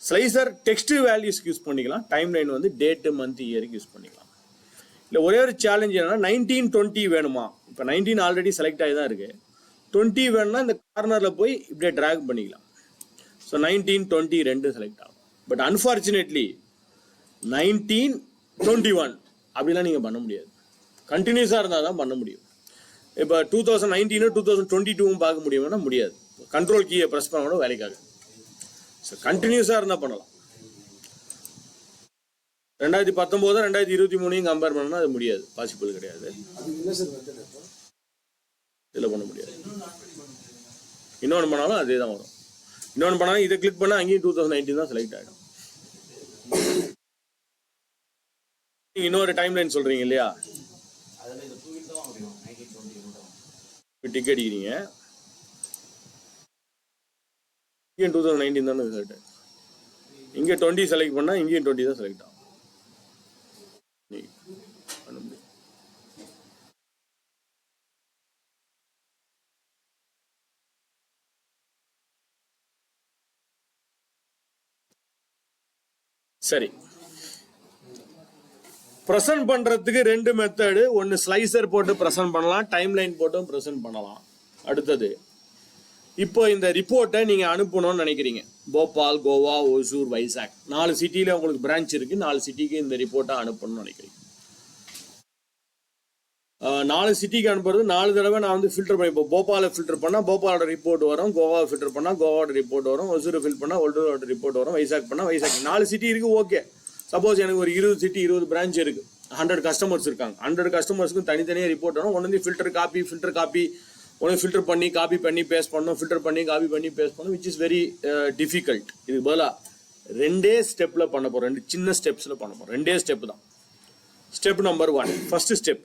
ஸ்லைசர் டெக்ஸ்ட் வேல்யூஸ்க்கு யூஸ் பண்ணிக்கலாம். டைம் லைன் வந்து டேட்டு, மந்த், இயருக்கு யூஸ் பண்ணிக்கலாம். இல்லை ஒரே ஒரு சேலஞ்ச் என்னன்னா 1920 வேணுமா? இப்போ 19 ஆல்ரெடி செலக்ட் ஆகி தான் இருக்கு. 20 வேணும்னா இந்த கார்னரில் போய் இப்படியே ட்ராக் பண்ணிக்கலாம். ஸோ 1920 ரெண்டு செலக்ட் ஆகும். பட் அன்ஃபார்ச்சுனேட்லி 1921 அப்படிலாம் நீங்கள் பண்ண முடியாது. கண்டினியூஸாக இருந்தால் தான் பண்ண முடியும். இப்போ 2019 2022 பார்க்க முடியும்னா முடியாது. கண்ட்ரோல் கீயை ப்ரெஸ் பண்ண கூட வேலைக்காக. ஸோ கண்டினியூஸாக இருந்தால் பண்ணலாம். 2019 2023 கம்பேர் பண்ணணும்னா அது முடியாது, பாசிபிள் கிடையாது. இதில் பண்ண முடியாது. இன்னொன்று பண்ணாலும் அதே தான் வரும். இன்னொன்று பண்ணாலும் இதை கிளிக் பண்ணால் அங்கேயும் 2019 தான் செலக்ட் ஆகிடும். இன்னொரு டைம் லைன் சொல்றீங்க இல்லையா? டிக்கெட் அடிக்கிறீங்க, 2019 தானே செலக்ட் ஆகும். இங்கே 20 செலக்ட் பண்ணால் இங்கேயும் 20 தான் செலக்ட் ஆகும். சரி, ப்ரெசென்ட் பண்றதுக்கு ரெண்டு மெத்தடு. ஒன்று ஸ்லைசர் போட்டு ப்ரெசென்ட் பண்ணலாம், டைம் லைன் போட்டும் ப்ரெசென்ட் பண்ணலாம். அடுத்தது இப்போ இந்த ரிப்போர்ட்டை நீங்கள் அனுப்பணும்னு நினைக்கிறீங்க. போபால், கோவா, ஒசூர், வைசாக் 4 சிட்டியில் உங்களுக்கு பிரான்ச் இருக்குது. 4 சிட்டிக்கு இந்த ரிப்போர்ட்டை அனுப்பணும்னு நினைக்கிறீங்க. 4 சிட்டிக்கு அனுப்புறது 4 தடவை நான் வந்து ஃபில்டர் பண்ணி, இப்போ போபாலை ஃபில்டர் பண்ணால் போபாலோட ரிப்போர்ட் வரும், கோவாவை ஃபில்டர் பண்ணால் கோவாவோட ரிப்போர்ட் வரும், ஒசூரை ஃபில் பண்ணால் ஒசூரோட ரிப்போர்ட் வரும், வைசாக் பண்ணால் வைசாக். 4 சிட்டி இருக்குது. ஓகே, சப்போஸ் எனக்கு ஒரு 20 சிட்டி 20 பிரான்ச் இருக்குது, 100 கஸ்டமர்ஸ் இருக்காங்க. 100 கஸ்டமர்ஸ்க்கும் தனித்தனியாக ரிப்போர்ட் வரும். ஒன்று ஃபில்டர் காப்பி ஒன்று ஃபில்டர் பண்ணி காப்பி பண்ணி பேஸ்ட் பண்ணணும், ஃபில்டர் பண்ணி காப்பி பண்ணி பேஸ்ட் பண்ணணும், விச் இஸ் வெரி டிஃபிகல்ட். இதுக்கு பதிலாக ரெண்டே ஸ்டெப்பில் பண்ண போகிறோம், 2 சின்ன ஸ்டெப்ஸில் பண்ண போகிறோம், 2 ஸ்டெப் தான். ஸ்டெப் நம்பர் 1, ஃபர்ஸ்ட் ஸ்டெப்,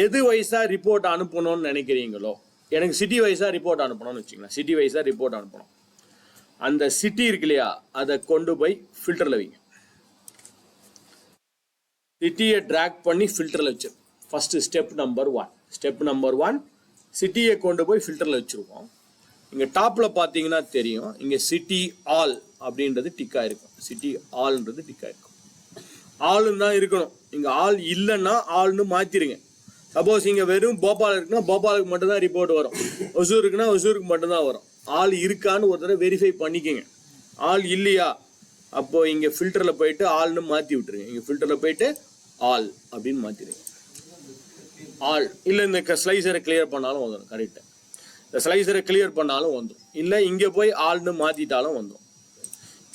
எது வைஸாக ரிப்போர்ட் அனுப்பணும்னு நினைக்கிறீங்களோ, எனக்கு சிட்டி வைஸாக ரிப்போர்ட் அனுப்பணும்னு வச்சுக்கலாம், சிட்டி வைஸாக ரிப்போர்ட் அனுப்பணும். அந்த சிட்டி இருக்கு இல்லையா, அதை கொண்டு போய் ஃபில்டரில் வைங்க. சிட்டியை ட்ராக் பண்ணி ஃபில்டரில் வச்சிரு. First step number 1. Step number 1, சிட்டியை கொண்டு போய் ஃபில்டரில் வச்சுருவோம். இங்கே டாப்பில் பார்த்தீங்கன்னா தெரியும், இங்கே சிட்டி ஆல் அப்படின்றது டிக்காக இருக்கும், சிட்டி ஆல்ன்றது டிக்காக இருக்கும். ஆளுன்னு தான் இருக்கணும். இங்கே ஆள் இல்லைன்னா ஆள்னு மாற்றிடுங்க. சப்போஸ் இங்கே வெறும் போபால் இருக்குன்னா போபாலுக்கு மட்டும்தான் ரிப்போர்ட் வரும், ஒசூர் இருக்குன்னா ஒசூருக்கு மட்டும்தான் வரும். ஆள் இருக்கான்னு ஒரு தடவை வெரிஃபை பண்ணிக்கோங்க. ஆள் இல்லையா, அப்போ இங்கே ஃபில்டரில் போயிட்டு ஆள்னு மாற்றி விட்டுருங்க. இங்கே ஃபில்டரில் போயிட்டு ஆல் அப்படின்னு மாற்றிடுங்க. ஆல் இல்லை, இந்த ஸ்லைசரை கிளியர் பண்ணாலும் வந்துடும். கரெக்டாக இந்த ஸ்லைசரை கிளியர் பண்ணாலும் வந்துடும். இல்லை இங்கே போய் ஆள்னு மாற்றிட்டாலும் வந்துடும்.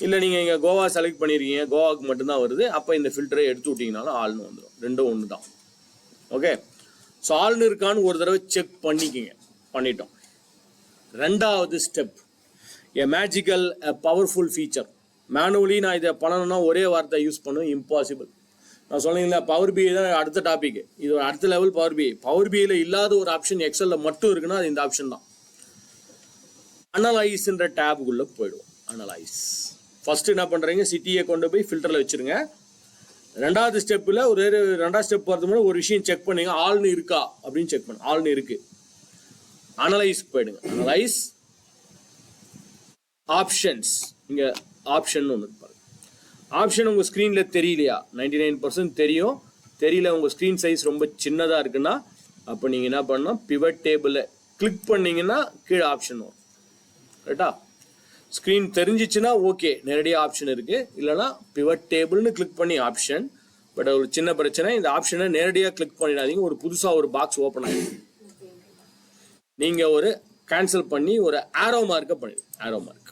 இல்லை நீங்கள் இங்கே கோவா செலக்ட் பண்ணியிருக்கீங்க, கோவாவுக்கு மட்டும்தான் வருது, அப்போ இந்த ஃபில்டரை எடுத்து விட்டிங்கனாலும் ஆள்னு வந்துடும். ரெண்டும் ஒன்று தான். ஓகே, ஸோ ஆள்னு இருக்கான்னு ஒரு தடவை செக் பண்ணிக்கிங்க. பண்ணிட்டோம். ரெண்டாவது ஸ்டெப், எ மேஜிக்கல் எ பவர்ஃபுல் ஃபீச்சர். மேனுவலி நான் இதை பண்ணணும்னா ஒரே வார்த்தை யூஸ் பண்ணும், இம்பாசிபிள். நான் சொன்னீங்களா, பவர் பிஐ தான் அடுத்த டாபிக். இது ஒரு அடுத்த லெவல் பவர் பிஐ. பவர் பிஐல இல்லாத ஒரு ஆப்ஷன் எக்ஸல்ல மட்டும் இருக்குன்னா அது இந்த ஆப்ஷன் தான். அனலைஸ்ன்ற டேபுக்குள்ள போயிடுவோம். அனலைஸ் ஃபர்ஸ்ட் என்ன பண்றீங்க, சிட்டியை கொண்டு போய் ஃபில்டர்ல வச்சிருங்க. ரெண்டாவது ஸ்டெப்பில் ரெண்டாவது ஸ்டெப் போகிறது முன்னாடி ஒரு விஷயம் செக் பண்ணுங்க, ஆள்னு இருக்கா அப்படின்னு செக் பண்ணுங்க. ஆள்னு இருக்கு, அனலைஸ்க்கு போயிடுங்க. அனலைஸ் ஆப்ஷன்ஸ், இங்க ஆப்ஷன் ஒன்று இருப்பாரு. ஆப்ஷன் உங்கள் ஸ்க்ரீனில் தெரியலையா, 99% தெரியும். தெரியல, உங்கள் ஸ்க்ரீன் சைஸ் ரொம்ப சின்னதாக இருக்குன்னா அப்போ நீங்கள் என்ன பண்ணணும், பிவட் டேபிளை கிளிக் பண்ணிங்கன்னா கீழே ஆப்ஷன் வரும். ரைட்டா, ஸ்க்ரீன் தெரிஞ்சிச்சுன்னா ஓகே, நேரடியாக ஆப்ஷன் இருக்குது. இல்லைனா பிவட் டேபிள்னு கிளிக் பண்ணி ஆப்ஷன். பட் ஒரு சின்ன பிரச்சனை, இந்த ஆப்ஷனை நேரடியாக கிளிக் பண்ணிடாதீங்க, ஒரு புதுசாக ஒரு பாக்ஸ் ஓப்பன் ஆகிடும். நீங்கள் ஒரு கேன்சல் பண்ணி ஒரு ஆரோ மார்க்கை பண்ணிடுங்க. ஆரோ மார்க்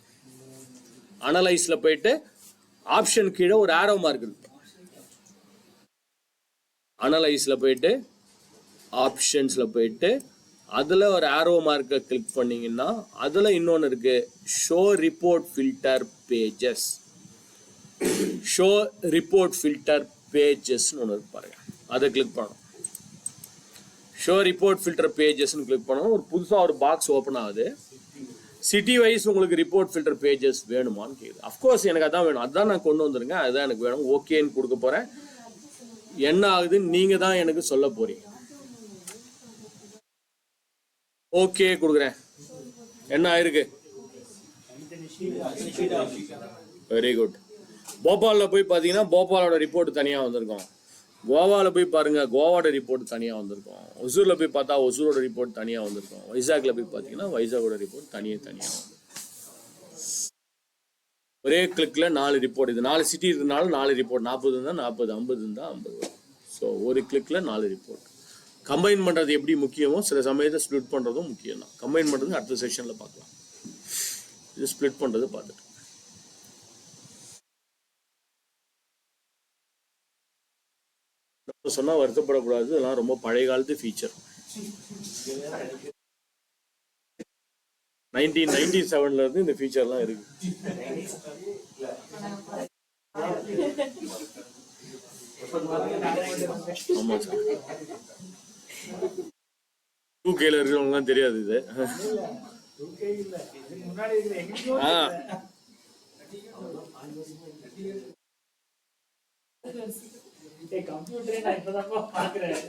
அனலைஸில் போயிட்டு ஆப்ஷன் கீழே ஒரு ஆரோ மார்க் இருக்கு. அனலைஸ்ல போயிட்டு ஆப்ஷன்ஸ்ல போயிட்டு அதுல ஒரு ஆரோ மார்க்கை கிளிக் பண்ணீங்கன்னா அதுல இன்னொன்னு இருக்கு, show report filter pages. Show report filter பேஜஸ்ன்னு ஒன்று இருக்கு பாருங்க, அதை கிளிக் பண்ணணும். ஷோ ரிப்போர்ட் ஃபில்டர் பேஜஸ்ன்னு கிளிக் பண்ணணும். ஒரு புதுசாக ஒரு பாக்ஸ் ஓப்பன் ஆகுது. சிட்டி வைஸ் உங்களுக்கு ரிப்போர்ட் ஃபில்டர் பேஜஸ் வேணுமான்னு கேட்குது. அஃப்கோர்ஸ் எனக்கு அதான் வேணும், அதுதான் நான் கொண்டு வந்துருங்க, அதுதான் எனக்கு வேணும், ஓகேன்னு கொடுக்க போகிறேன். என்ன ஆகுதுன்னு நீங்கள் தான் எனக்கு சொல்ல போறீங்க. ஓகே கொடுக்குறேன். என்ன ஆயிருக்கு? Very good. போபாலில் போய் பார்த்தீங்கன்னா போபாலோட ரிப்போர்ட் தனியாக வந்திருக்கும். கோவாவில் போய் பாருங்கள், கோவாவோட ரிப்போர்ட் தனியாக வந்திருக்கும். ஒசூரில் போய் பார்த்தா ஒசூரோட ரிப்போர்ட் தனியாக வந்திருக்கும். வைசாக்ல போய் பார்த்தீங்கன்னா வைசாகோட ரிப்போர்ட் தனியாக ஒரே கிளிக்கில் 4 ரிப்போர்ட். இது 4 சிட்டி இருக்கிறதுனால 4 ரிப்போர்ட். 40 இருந்தால் 40, 50 இருந்தால் 50. ஸோ ஒரு கிளிக்கில் 4 ரிப்போர்ட். கம்பைன் பண்ணுறது எப்படி முக்கியமோ சில சமயத்தை ஸ்ப்ளிட் பண்ணுறதும் முக்கியம் தான். கம்பைன் பண்ணுறது அடுத்த செக்ஷனில் பார்க்கலாம். இது ஸ்ப்ளிட் பண்ணுறது பார்த்துட்டு சொன்னா வருத்தப்படக்கூடாது. இதெல்லாம் ரொம்ப பழைய காலத்து ஃபீச்சர். 1997 இருந்து இந்த ஃபீச்சர்லாம் இருக்கு. ஆமா சார், 2Kல இருக்கிறவங்கலாம் தெரியாது இது. கம்ப்யூட்டரே நான் இப்பதான் பாக்குறேன்.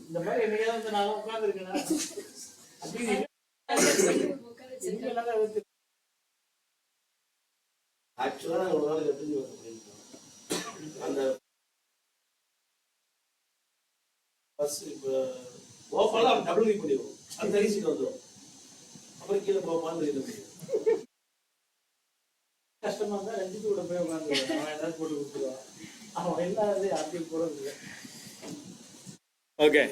இந்த மாதிரி என்னையாவது நான் உட்கார்ந்து இருக்கேன். கஷ்டமா இருந்தா ரஞ்சித்து கூட போய் உட்காந்து அவன் ஏதாவது போட்டு கொடுத்துருவான். அவன் எல்லாரும் அப்படி போடுறது. ஓகே,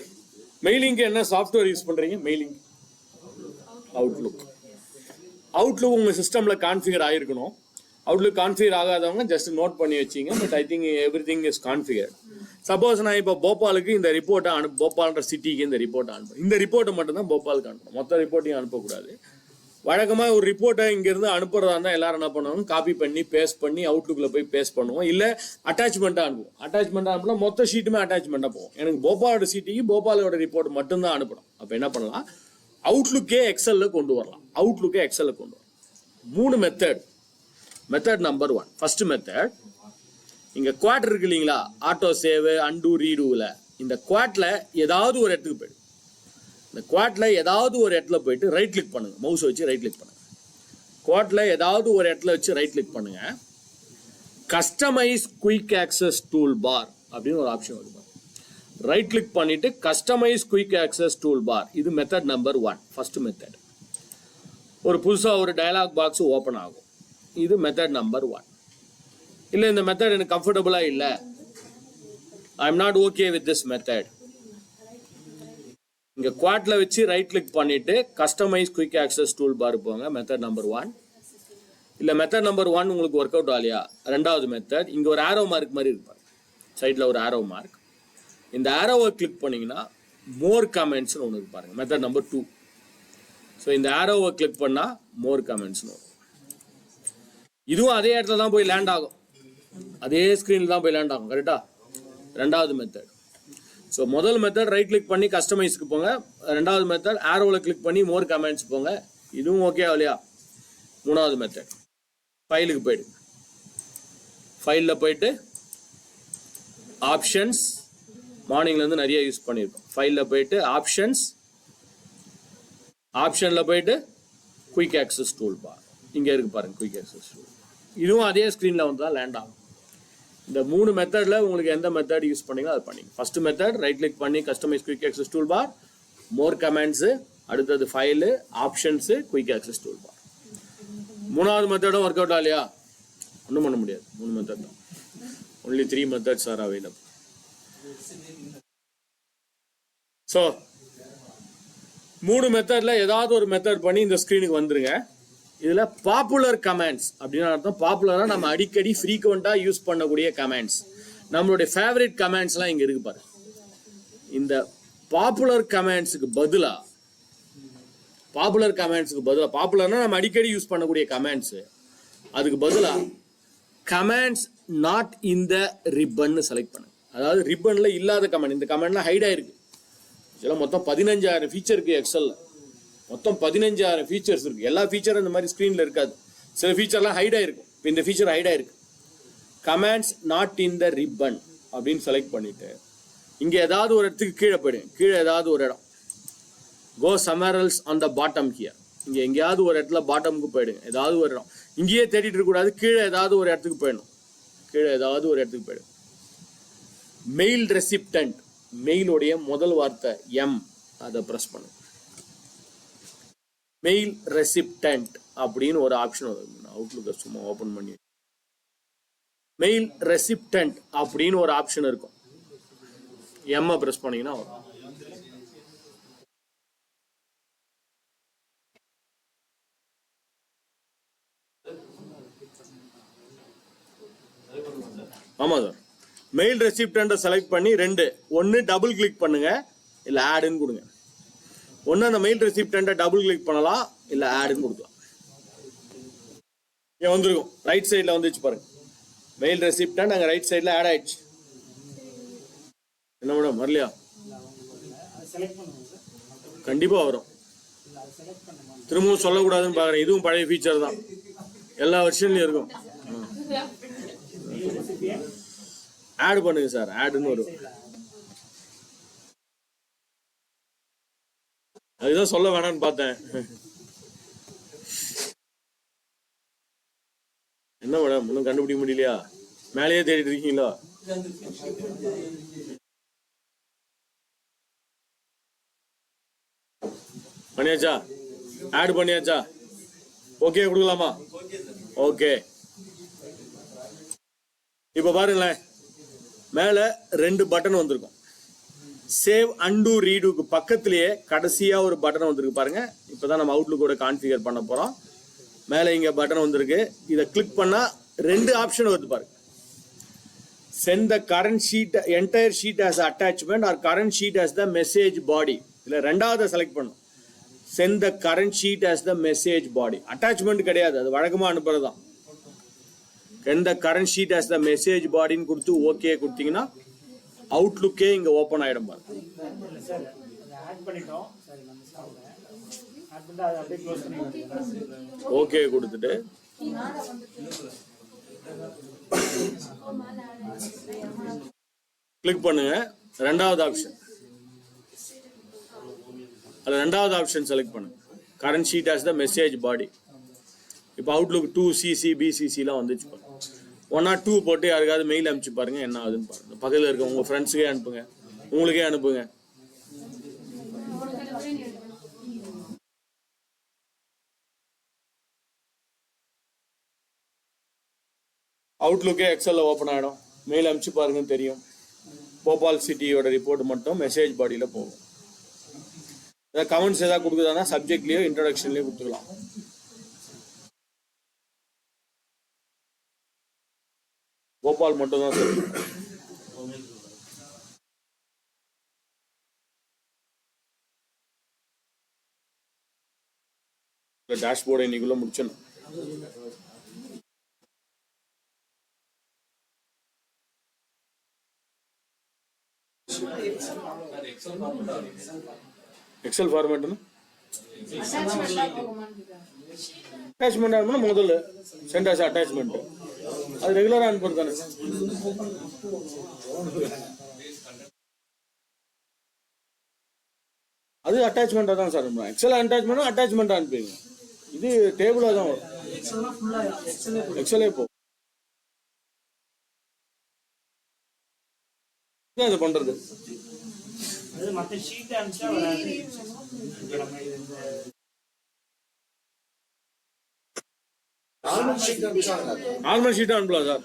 மெயிலிங்க்கு என்ன சாஃப்ட்வேர் யூஸ் பண்றீங்க? Mailing Outlook. அவுட்லுக் உங்க சிஸ்டம்ல கான்ஃபிகர் ஆயிருக்கணும். அவுட்லுக் கான்ஃபிகர் ஆகாதவங்க ஜஸ்ட் நோட் பண்ணி வச்சிங்க. But I think everything is configure. Suppose நான் இப்போ போபாலுக்கு இந்த ரிப்போர்ட்டை போபால்ன்ற சிட்டிக்கு இந்த ரிப்போர்ட்டை அனுப்புறேன். இந்த ரிப்போர்ட்டை மட்டும்தான் போபாலுக்கு அனுப்பணும், மொத்த ரிப்போர்ட்டையும் அனுப்பக்கூடாது. வழக்கமாக ஒரு ரிப்போர்ட்டை இங்கேருந்து அனுப்புறதா இருந்தால் எல்லாரும் என்ன பண்ணுவாங்க, காப்பி பண்ணி பேஸ்ட் பண்ணி அவுட்லுக்கில் போய் பேஸ்ட் பண்ணுவோம், இல்லை அட்டாச்மெண்ட்டாக அனுப்புவோம். அட்டாச்மெண்ட்டாக அனுப்புனா மொத்த ஷீட்டுமே அட்டாச்மெண்ட்டாக போகும். எனக்கு போபாலோட சிட்டிக்கு போபாலோட ரிப்போர்ட் மட்டும்தான் அனுப்பணும். அப்போ என்ன பண்ணலாம், அவுட்லுக்கே எக்ஸலில் கொண்டு வரலாம். அவுட்லுக்கே எக்ஸலில் கொண்டு வரலாம். 3 method. Method number 1, first method, இங்கே குவாட் இருக்கு இல்லைங்களா, ஆட்டோ சேவ் அண்டு ரீடூவில், இந்த குவாட்டில் ஏதாவது ஒரு இடத்துக்கு போய்டு. இந்த குவாட்டில் ஏதாவது ஒரு இடத்துல போயிட்டு ரைட் கிளிக் பண்ணுங்க, மவுஸை வச்சு ரைட் கிளிக் பண்ணுங்க. குவாட்டில் ஏதாவது ஒரு இடத்துல வச்சு ரைட் கிளிக் பண்ணுங்க. Customize quick access tool bar அப்படின்னு ஒரு ஆப்ஷன் வருது. ரைட் கிளிக் பண்ணிட்டு customize quick access tool bar, இது மெத்தட் நம்பர் 1, ஃபர்ஸ்ட் மெத்தட். ஒரு புதுசாக ஒரு டயலாக் பாக்ஸ் ஓப்பன் ஆகும். இது மெத்தட் நம்பர் 1. இல்லை இந்த மெத்தட் எனக்கு கம்ஃபர்டபுளாக இல்லை, I am not okay with this method. இங்கே குவாட்டில் வச்சு ரைட் கிளிக் பண்ணிட்டு customize quick access tool bar போங்க, மெத்தட் நம்பர் 1. இல்லை மெத்தட் நம்பர் 1 உங்களுக்கு ஒர்க் அவுட் ஆகலையா, ரெண்டாவது மெத்தட், இங்கே ஒரு ஆரோ மார்க் மாதிரி இருப்பார், சைடில் ஒரு ஆரோ மார்க். இந்த ஆரோவை கிளிக் பண்ணிங்கன்னா மோர் கமெண்ட்ஸ்னு ஒன்று இருப்பாருங்க, மெத்தட் நம்பர் 2. ஸோ இந்த ஆரோவை கிளிக் பண்ணால் மோர் கமெண்ட்ஸ்னு வரும். இதுவும் அதே இடத்துல தான் போய் லேண்ட் ஆகும், அதே ஸ்க்ரீனில் தான் போய் லேண்ட் ஆகும், கரெக்டா? ரெண்டாவது மெத்தட். ஸோ முதல் மெத்தட் ரைட் கிளிக் பண்ணி கஸ்டமைஸ்க்கு போங்க, ரெண்டாவது மெத்தட் ஆரோவில் கிளிக் பண்ணி மோர் கமெண்ட்ஸ் போங்க. இதுவும் ஓகே ஆகலையா, மூணாவது மெத்தட் ஃபைலுக்கு போயிடு. ஃபைலில் போயிட்டு ஆப்ஷன்ஸ், மார்னிங்லேருந்து நிறைய யூஸ் பண்ணியிருக்கோம். ஃபைலில் போயிட்டு ஆப்ஷன்ஸ், ஆப்ஷனில் போயிட்டு குயிக் ஆக்சஸ் டூல் பார், இங்கே இருக்கு பாருங்க குயிக் ஆக்சஸ் டூல். இதுவும் அதே ஸ்க்ரீனில் வந்து தான் லேண்ட் ஆகும். இந்த 3 மெத்தடில் உங்களுக்கு எந்த மெத்தட் யூஸ் பண்ணீங்களோ அது பண்ணிங்க. ஃபர்ஸ்ட் மெத்தட் ரைட் கிளிக் பண்ணி customize quick access tool bar, more commands, அடுத்தது file, options, quick access tool bar. மூணாவது மெத்தடும் ஒர்க் அவுட் ஆகலையா, ஒன்றும் பண்ண முடியாது. 3 மெத்தட் தான், only 3 methods are available. So 3 மெத்தடில் ஏதாவது ஒரு மெத்தட் பண்ணி இந்த ஸ்க்ரீனுக்கு வந்துருங்க. இதில் பாப்புலர் கமெண்ட்ஸ் அப்படின்னு அர்த்தம். பாப்புலராக நம்ம அடிக்கடி ஃப்ரீக்வெண்ட்டாக யூஸ் பண்ணக்கூடிய கமெண்ட்ஸ், நம்மளுடைய ஃபேவரட் கமெண்ட்ஸ்லாம் இங்கே இருக்கு பாரு. இந்த பாப்புலர் கமெண்ட்ஸுக்கு பதிலாக, பாப்புலர்னா நம்ம அடிக்கடி யூஸ் பண்ணக்கூடிய கமெண்ட்ஸு, அதுக்கு பதிலாக comments not in the ribbon select பண்ணுங்க. அதாவது ரிப்பனில் இல்லாத கமெண்ட், இந்த கமெண்ட்லாம் ஹைட் ஆயிருக்கு. இதெல்லாம் மொத்தம் 15,000 ஃபீச்சர் இருக்குது எக்ஸலில். மொத்தம் 15,000 ஃபீச்சர்ஸ் இருக்குது. எல்லா ஃபீச்சரும் இந்த மாதிரி ஸ்க்ரீனில் இருக்காது, சில ஃபீச்சர்லாம் ஹைட் ஆகிருக்கும். இப்போ இந்த ஃபீச்சர் ஹைட் ஆகிருக்கு. Comments not in the ribbon அப்படின்னு செலக்ட் பண்ணிவிட்டு இங்கே ஏதாவது ஒரு இடத்துக்கு கீழே போயிடுங்க. கீழே ஏதாவது ஒரு இடம், go somewhere else on the bottom here. இங்கே எங்கேயாவது ஒரு இடத்துல பாட்டமுக்கு போயிடுங்க. ஏதாவது ஒரு இடம், இங்கேயே தேடிட்டு இருக்கக்கூடாது, கீழே ஏதாவது ஒரு இடத்துக்கு போயிடணும். கீழே ஏதாவது ஒரு இடத்துக்கு போயிடும். மெயில் ரெசிப்டன்ட், மெயிலுடைய முதல் வார்த்தை எம், அதை ப்ரெஸ் பண்ணு. மெயில் ரெசிப்டன்ட் அப்படின்னு ஒரு ஆப்ஷன் வரும். அவுட்லுக்கை சும்மா ஓப்பன் பண்ணி, மெயில் ரெசிப்டன்ட் அப்படின்னு ஒரு ஆப்ஷன் இருக்கும். எம்மை ப்ரெஸ் பண்ணீங்கன்னா வரும். ஆமா சார், மெயில் ரெசிப்டன்ட்டை செலக்ட் பண்ணி 2, ஒன்று டபுள் கிளிக் பண்ணுங்க, இல்லை ஆடுன்னு கொடுங்க. ஒன்று அந்த மெயில் ரெசிப்டன்ட்டை டபுள் கிளிக் பண்ணலாம், இல்லை ஆடுன்னு கொடுக்கலாம். இங்கே வந்துருக்கும், ரைட் சைடில் வந்துச்சு பாருங்க, மெயில் ரெசிப்டன்ட் அங்கே ரைட் சைடில் ஆட் ஆயிடுச்சு. என்ன மேடம் வரலையா? கண்டிப்பாக வரும். திரும்பவும் சொல்லக்கூடாதுன்னு பார்க்குறேன். இதுவும் பழைய ஃபீச்சர் தான், எல்லா வருஷன்லையும் இருக்கும். ஆட் பண்ணுங்க சார், ஆடுன்னு வரும். அதுதான் சொல்ல வேணாம்னு பார்த்தேன். என்ன மேடம் இன்னும் கண்டுபிடிக்க முடியலையா? மேலேயே தேடிட்டு இருக்கீங்களா? பண்ணியாச்சா? ஆட் பண்ணியாச்சா? ஓகே கொடுக்கலாமா? ஓகே. இப்போ பாருங்களேன், மேலே 2 பட்டன் வந்திருக்கும். சேவ் அண்டு ரீடுக்கு பக்கத்திலேயே கடைசியாக ஒரு பட்டன் வந்திருக்கு பாருங்க. இப்போ தான் நம்ம அவுட்லுக்கோட கான்ஃபிகர் பண்ண போகிறோம். மேலே இங்கே பட்டன் வந்திருக்கு. இதை கிளிக் பண்ணால் 2 ஆப்ஷன் வருது பாருங்க. Send the current sheet entire sheet as attachment or current sheet as the message body. இல்லை ரெண்டாவது செலக்ட் பண்ணும். Send the current sheet as the message body. Attachment கிடையாது, அது வழக்கமாக அனுப்புறது தான். Send the current sheet as the message பாடின்னு கொடுத்து ஓகே கொடுத்தீங்கன்னா அவுட்லுக்கே இங்கே ஓப்பன் ஆகிடும் பாருங்க. சார் ஆட் பண்ணிட்டோம். சரி நம்ம சாப்பிடுறேன். ஆட் பண்ணிட்டு அதை அப்படியே க்ளோஸ் பண்ணி ஓகே கொடுத்துட்டு கிளிக் பண்ணுங்க. ரெண்டாவது ஆப்ஷன், அதில் ரெண்டாவது ஆப்ஷன் செலக்ட் பண்ணுங்க. Current sheet as the message body. இப்போ அவுட்லுக் 2CC BCCலாம் வந்துச்சு பாருங்க. 1 or 2 போட்டு யாருக்காவது மெயில் அனுப்பிச்சு பாருங்க என்ன ஆகுதுன்னு பாருங்க. பக்கத்தில் இருக்க உங்கள் ஃப்ரெண்ட்ஸுக்கே அனுப்புங்க, உங்களுக்கே அனுப்புங்க. அவுட்லுக்கே எக்ஸலில் ஓப்பன் ஆகிடும். மெயில் அனுப்பிச்சு பாருங்கன்னு தெரியும். போபால் சிட்டியோட ரிப்போர்ட் மட்டும் மெசேஜ் பாடியில் போகும். ஏதாவது கமெண்ட்ஸ் ஏதாவது கொடுக்குதானா சப்ஜெக்ட்லேயோ இன்ட்ரடக்ஷன்லேயோ கொடுத்துக்கலாம். போபால் மட்டும் தான் சார். டேஷ்போர்டு இன்னைக்குள்ள முடிச்சணும். எக்ஸல் ஃபார்மேட்னா அட்டாச்மெண்ட் முதல்ல சென்ட் ஆஸ் அட்டாச்மெண்ட். அது ரெகுலரா அனுப்புறது தானே. அது அட்டாச்மெண்டா தான் சார் அனுப்புறேன். எக்ஸல் அட்டாச்மெண்ட் அனுப்புவீங்க. இது டேபிளா தான் வரும். எக்ஸலே போ இது பண்றது. அது மத்த ஷீட் அனுப்பிச்சா வராது. நம்ம இந்த நார்மல் ஷீட் அனுப்பலாம் சார்.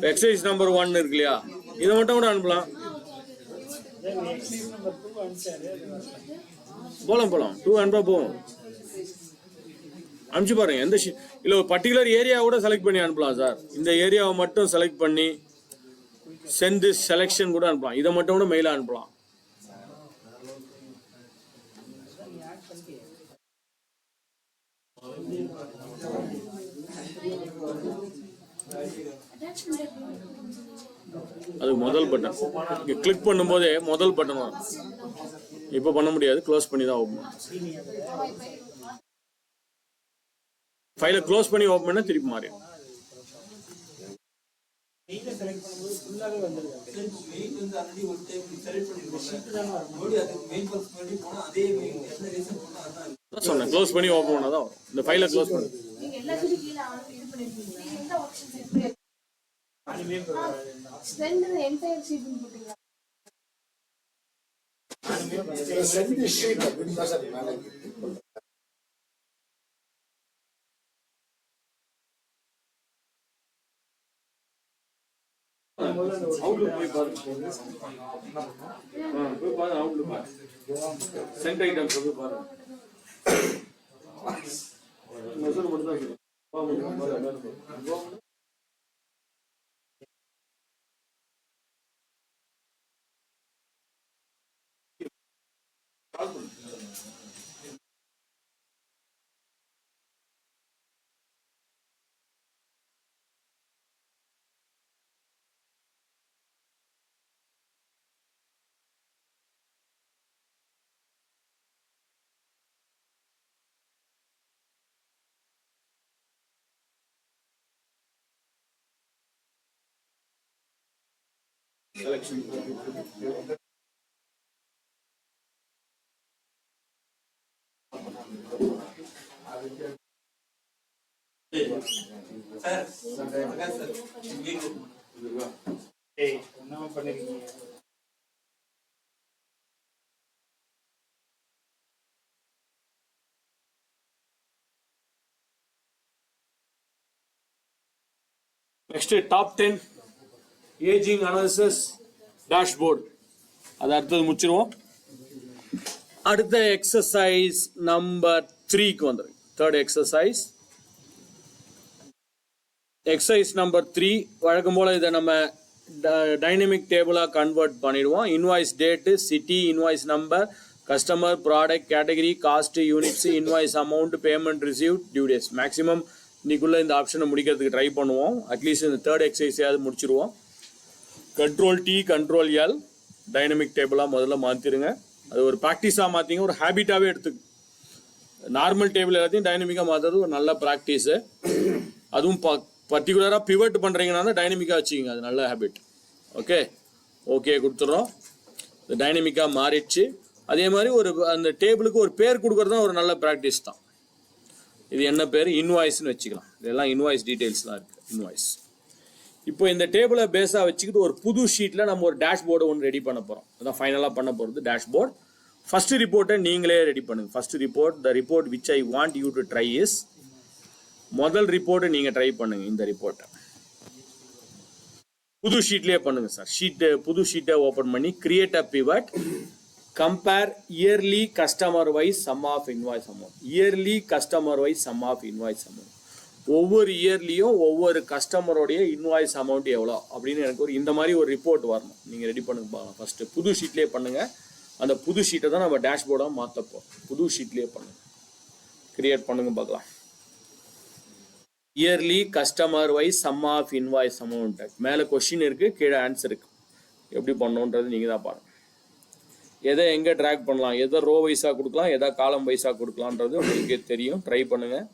எக்ஸசைஸ் நம்பர் 1 இருக்கு இல்லையா, இதை மட்டும் கூட அனுப்பலாம். போலாம் 2 அனுப்பா போகும். அனுப்பிச்சு பாருங்க. எந்த இல்லை ஒரு பர்டிகுலர் ஏரியா கூட செலக்ட் பண்ணி அனுப்பலாம் சார். இந்த ஏரியாவை மட்டும் செலக்ட் பண்ணி சென்ட் செலெக்ஷன் கூட அனுப்பலாம். இதை மட்டும் கூட மெயில அனுப்பலாம். அது முதல் பட்டன். இங்க கிளிக் பண்ணும்போதே முதல் பட்டன் வரும். இப்போ பண்ண முடியாது, க்ளோஸ் பண்ணி தான் ஓப்பன் பண்ணணும். ஃபைலை க்ளோஸ் பண்ணி ஓப்பன் பண்ணா திருப்பி மாறிடும். செலக்ட் பண்ணும்போது ஃபுல்லாவே வந்துருது. மெயின் வந்து ஆல்ரெடி ஒரு டைம் செலக்ட் பண்ணிருக்கோம். நோடி அது மெயின் பர்ஸ் பண்ணி போனா அதே மெயின் என்ன ரீசன் பண்ணா அதான் சொன்னேன். க்ளோஸ் பண்ணி ஓப்பன் பண்ணா தான் வரும். இந்த ஃபைலை க்ளோஸ் பண்ணு. நீங்க எல்லாத்துக்கும் கீழ இது பண்ணிருக்கீங்க. எந்த ஆப்ஷன்ஸ் இருக்கு? அதுவே ஸ்பெண்ட் தி என்டையர் ஷீட் போட்டுங்க. சென்ட் ஷீட் அப்படின்னு தான் சார் மேலே அவுட்லுக் போய் பாருங்க. போய் பாருங்க அவுட்லுக். சென்ட் ஐட்டம்ஸ் போய் பாருங்க. மெசேஜ் மட்டும் தான் இருக்கு. Selection. என்ன பண்ணிருக்கீங்க? Next top 10 aging analysis dashboard. அது அடுத்தது முடிச்சிருவோம். அடுத்த எக்ஸசைஸ் நம்பர் 3க்கு வந்துருக்கு. third exercise. Exercise number 3 வழக்கம் போல இதை நம்ம டைனமிக் டேபிளாக கன்வெர்ட் பண்ணிடுவோம். Invoice date, city, invoice number, customer, product, category, cost, units, invoice amount, payment receive, due days. Maximum இன்னைக்குள்ளே இந்த ஆப்ஷனை முடிக்கிறதுக்கு ட்ரை பண்ணுவோம். அட்லீஸ்ட் இந்த தேர்ட் எக்ஸசைஸையாவது முடிச்சிருவோம். Control D, control L dynamic டேபிளாக முதல்ல மாற்றிடுங்க. அது ஒரு ப்ராக்டிஸாக மாற்றிங்க, ஒரு ஹேபிட்டாகவே எடுத்துக்கு. நார்மல் டேபிள் எல்லாத்தையும் டைனமிக்காக மாற்றுறது ஒரு நல்ல ப்ராக்டிஸு. அதுவும் பர்டிகுலராக பிவட் பண்ணுறீங்கன்னா டைனமிக்காக வச்சுக்கிங்க, அது நல்ல ஹேபிட். ஓகே கொடுத்துட்றோம். இது டைனமிக்காக மாறிடுச்சு. அதே மாதிரி ஒரு அந்த டேபிளுக்கு ஒரு பேர் கொடுக்குறது தான் ஒரு நல்ல ப்ராக்டிஸ் தான். இது என்ன பேர்? இன்வாய்ஸ்னு வச்சுக்கலாம். இதெல்லாம் இன்வாய்ஸ் டீட்டெயில்ஸ்லாம் இருக்குது. இன்வாய்ஸ். இப்போ இந்த டேபிளை பேஸாக வச்சுக்கிட்டு ஒரு புது ஷீட்டில் நம்ம ஒரு டேஷ்போர்டு ஒன்று ரெடி பண்ண போகிறோம். அதான் ஃபைனலாக பண்ண போகிறது டேஷ்போர்ட். ஃபஸ்ட்டு ரிப்போர்ட்டை நீங்களே ரெடி பண்ணுங்கள். First report, the report which I want you to try is, முதல் ரிப்போர்ட்டை நீங்கள் ட்ரை பண்ணுங்கள். இந்த ரிப்போர்ட்டை புது ஷீட்லேயே பண்ணுங்கள் சார். புது ஷீட்டை ஓப்பன் பண்ணி create a pivot, compare yearly customer wise sum of invoice amount. Yearly customer wise sum of invoice amount. ஒவ்வொரு இயர்லியும் ஒவ்வொரு கஸ்டமரோடைய இன்வாய்ஸ் அமௌண்ட் எவ்வளோ அப்படின்னு எனக்கு இந்த மாதிரி ஒரு ரிப்போர்ட் வரணும். நீங்கள் ரெடி பண்ணுங்க பார்க்கலாம். ஃபஸ்ட்டு புது ஷீட்லேயே பண்ணுங்கள். அந்த புது ஷீட்டை தான் நம்ம டேஷ்போர்டாக மாற்றப்போம். புது ஷீட்லேயே பண்ணுங்கள். கிரியேட் பண்ணுங்க பார்க்கலாம். Yearly customer wise sum of invoice amount. மேலே கொஸ்டின் இருக்குது, கீழே ஆன்சர் இருக்குது. எப்படி பண்ணணுன்றது நீங்கள் தான் பாருங்கள். எதை எங்கே ட்ராக் பண்ணலாம், எதை ரோ வைஸாக கொடுக்கலாம், எதை காலம் வைஸாக கொடுக்கலான்றது உங்களுக்கே தெரியும். ட்ரை பண்ணுங்கள்.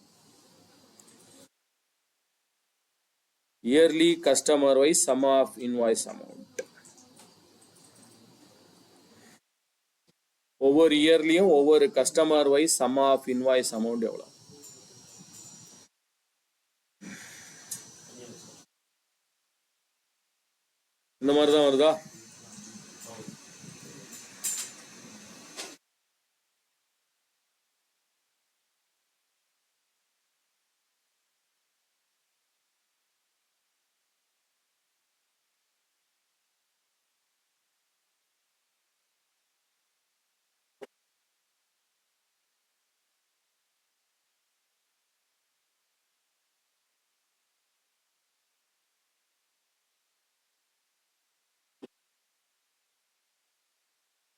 Yearly customer wise sum of invoice amount. ஒவ்வொரு இயர்லியும் ஒவ்வொரு customer wise sum of invoice amount எவ்வளோ? இந்த மாதிரி தான் வருதா?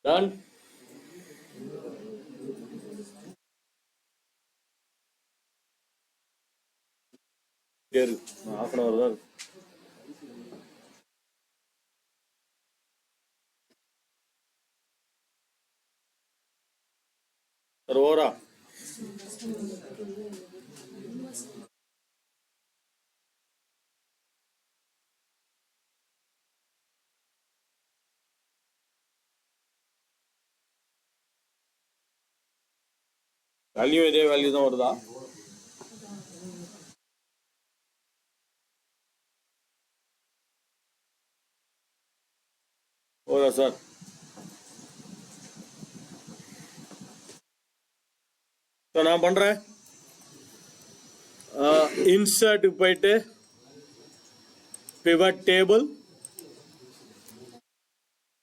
Done. Half an hour தான். ஓரா வேல்யூ இதே வேல்யூ தான் வருதா? Okay sir. நான் பண்றேன். இன்சர்ட் போயிட்டு பிவட் டேபிள்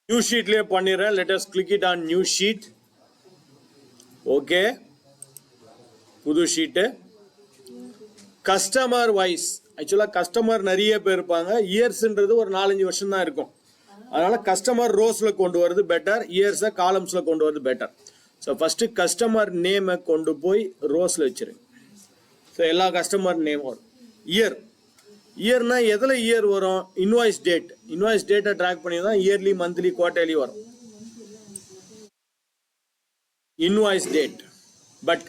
நியூ ஷீட்லயே பண்ணிடுறேன். Let us click it on new sheet. Okay, புது ஷீட்டு. கஸ்டமர் வைஸ், ஆக்சுவலாக கஸ்டமர் நிறைய பேர் இருப்பாங்க. இயர்ஸ்ன்றது ஒரு 4-5 வருஷம் தான் இருக்கும். அதனால கஸ்டமர் ரோஸ்ல கொண்டு வரது பெட்டர், இயர்ஸை காலம்ஸ்ல கொண்டு வரது பெட்டர். ஸோ ஃபர்ஸ்ட் கஸ்டமர் நேமை கொண்டு போய் ரோஸ்ல வச்சிருங்க. ஸோ எல்லா கஸ்டமர் நேம் வரும். இயர்னா எதில் இயர் வரும்? Invoice date. இன்வாய்ஸ் டேட்டை ட்ராக் பண்ணி தான் இயர்லி, மந்த்லி, குவார்டர்லி வரும். Invoice date. பட்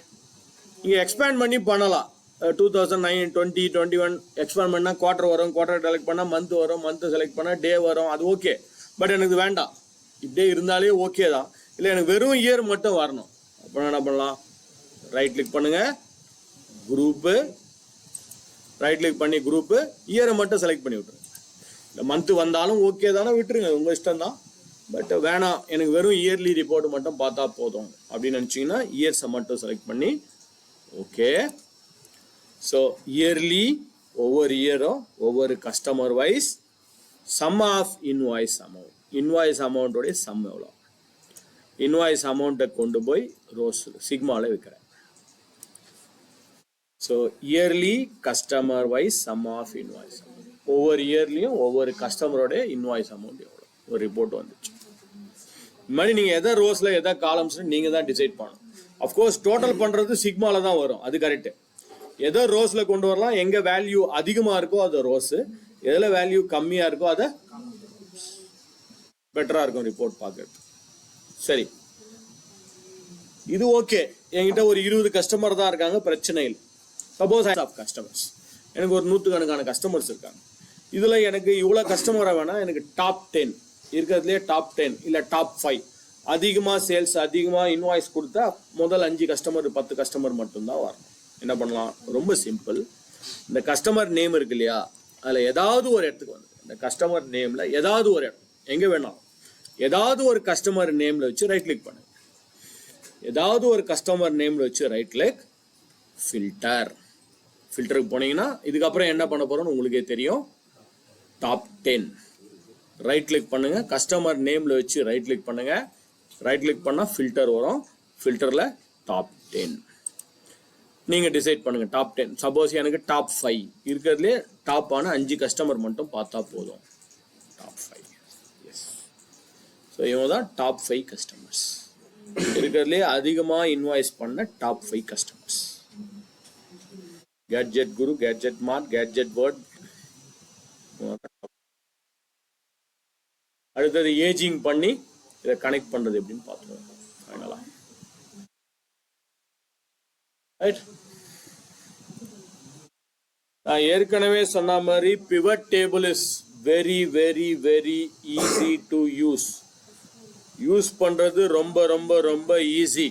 இங்கே எக்ஸ்பேண்ட் பண்ணி பண்ணலாம். 2009, 20, 21 எக்ஸ்பேண்ட் பண்ணால் குவார்டர் வரும், குவார்டர் செலக்ட் பண்ணால் மந்த் வரும், மந்த் செலக்ட் பண்ணால் டே வரும். அது ஓகே. பட் எனக்கு வேண்டாம், இப்படியே இருந்தாலே ஓகே தான். இல்லை எனக்கு வெறும் இயர் மட்டும் வரணும். அப்போ என்ன பண்ணலாம்? ரைட் கிளிக் பண்ணுங்கள், குரூப்பு, ரைட் கிளிக் பண்ணி குரூப்பு, இயரை மட்டும் செலக்ட் பண்ணி விட்டுருங்க. இல்லை மந்த்து வந்தாலும் ஓகே தானே, விட்டுருங்க, உங்கள் இஷ்டம் தான். பட் வேணாம், எனக்கு வெறும் இயர்லி ரிப்போர்ட் மட்டும் பார்த்தா போதும் அப்படின்னு நினச்சிங்கன்னா இயர்ஸை மட்டும் செலக்ட் பண்ணி ஓகே. ஸோ இயர்லி, ஒவ்வொரு இயரும் ஒவ்வொரு customer wise sum of invoice amount. Invoice அமௌண்ட்டோடைய சம் எவ்வளோ? இன்வாய்ஸ் அமௌண்ட்டை கொண்டு போய் ரோஸ் சிக்மாவில் வைக்கிறேன். So yearly customer wise sum of invoice. ஒவ்வொரு இயர்லையும் ஒவ்வொரு கஸ்டமரோட இன்வாய்ஸ் அமௌண்ட் எவ்வளோ ஒரு ரிப்போர்ட் வந்துச்சு. இந்த மாதிரி நீங்கள் எதை ரோஸில் எதை காலம்ஸ்னு நீங்கள் தான் டிசைட் பண்ணணும். அஃப்கோர்ஸ் டோட்டல் பண்ணுறது சிக்மாவில் தான் வரும், அது கரெக்டு. எதோ ரோஸில் கொண்டு வரலாம், எங்கே வேல்யூ அதிகமாக இருக்கோ அது ரோஸு, எதில் வேல்யூ கம்மியாக இருக்கோ அதை பெட்டராக இருக்கும் ரிப்போர்ட் பார்க்கறது. சரி, இது ஓகே. என்கிட்ட ஒரு 20 கஸ்டமர் தான் இருக்காங்க, பிரச்சனை இல்லை. சப்போஸ் ஆஃப் கஸ்டமர்ஸ், எனக்கு ஒரு 100கணக்கான கஸ்டமர்ஸ் இருக்காங்க. இதில் எனக்கு இவ்வளோ கஸ்டமரை வேணால் எனக்கு டாப் 10 இருக்கிறதுலே டாப் 10 இல்லை டாப் 5 அதிகமாக சேல்ஸ் அதிகமாக இன்வாய்ஸ் கொடுத்தா முதல் 5 கஸ்டமர் 10 கஸ்டமர் மட்டும்தான் வரணும். என்ன பண்ணலாம்? ரொம்ப சிம்பிள். இந்த கஸ்டமர் நேம் இருக்கு இல்லையா, அதில் ஏதாவது ஒரு இடத்துக்கு வந்து இந்த கஸ்டமர் நேமில் ஏதாவது ஒரு இடம் எங்கே வேணாலும் ஏதாவது ஒரு கஸ்டமர் நேமில் வச்சு ரைட் கிளிக் பண்ணுங்க. ஏதாவது ஒரு கஸ்டமர் நேமில் வச்சு ரைட் கிளிக் ஃபில்டருக்கு போனீங்கன்னா இதுக்கப்புறம் என்ன பண்ண போகிறோம்னு உங்களுக்கே தெரியும். டாப் 10 ரைட் கிளிக் பண்ணுங்க, கஸ்டமர் நேமில் வச்சு ரைட் கிளிக் பண்ணுங்க. ரைட் கிளிக் பண்ணால் ஃபில்டர் வரும். ஃபில்டரில் டாப் 10 நீங்கள் டிசைட் பண்ணுங்க. டாப் 10 சப்போஸ் எனக்கு டாப் 5 இருக்கிறதுலே டாப்பான 5 கஸ்டமர் மட்டும் பார்த்தா போதும். Top 5, S. ஸோ இவங்க தான் டாப் 5 கஸ்டமர்ஸ் இருக்கிறதுலே அதிகமாக இன்வாய்ஸ் பண்ண டாப் 5 கஸ்டமர்ஸ். கேட்ஜெட் குரு, கேட்ஜெட் மார்ட், கேட்ஜெட் வேர்ட். அடுத்தது ஏஜிங் பண்ணி இதை கனெக்ட் பண்றது எப்படின்னு பார்த்துருவோம். ஃபைனலா ரைட். நான் ஏற்கனவே சொன்ன மாதிரி pivot table is very very very easy to use பண்றது ரொம்ப ரொம்ப ரொம்ப ஈஸி.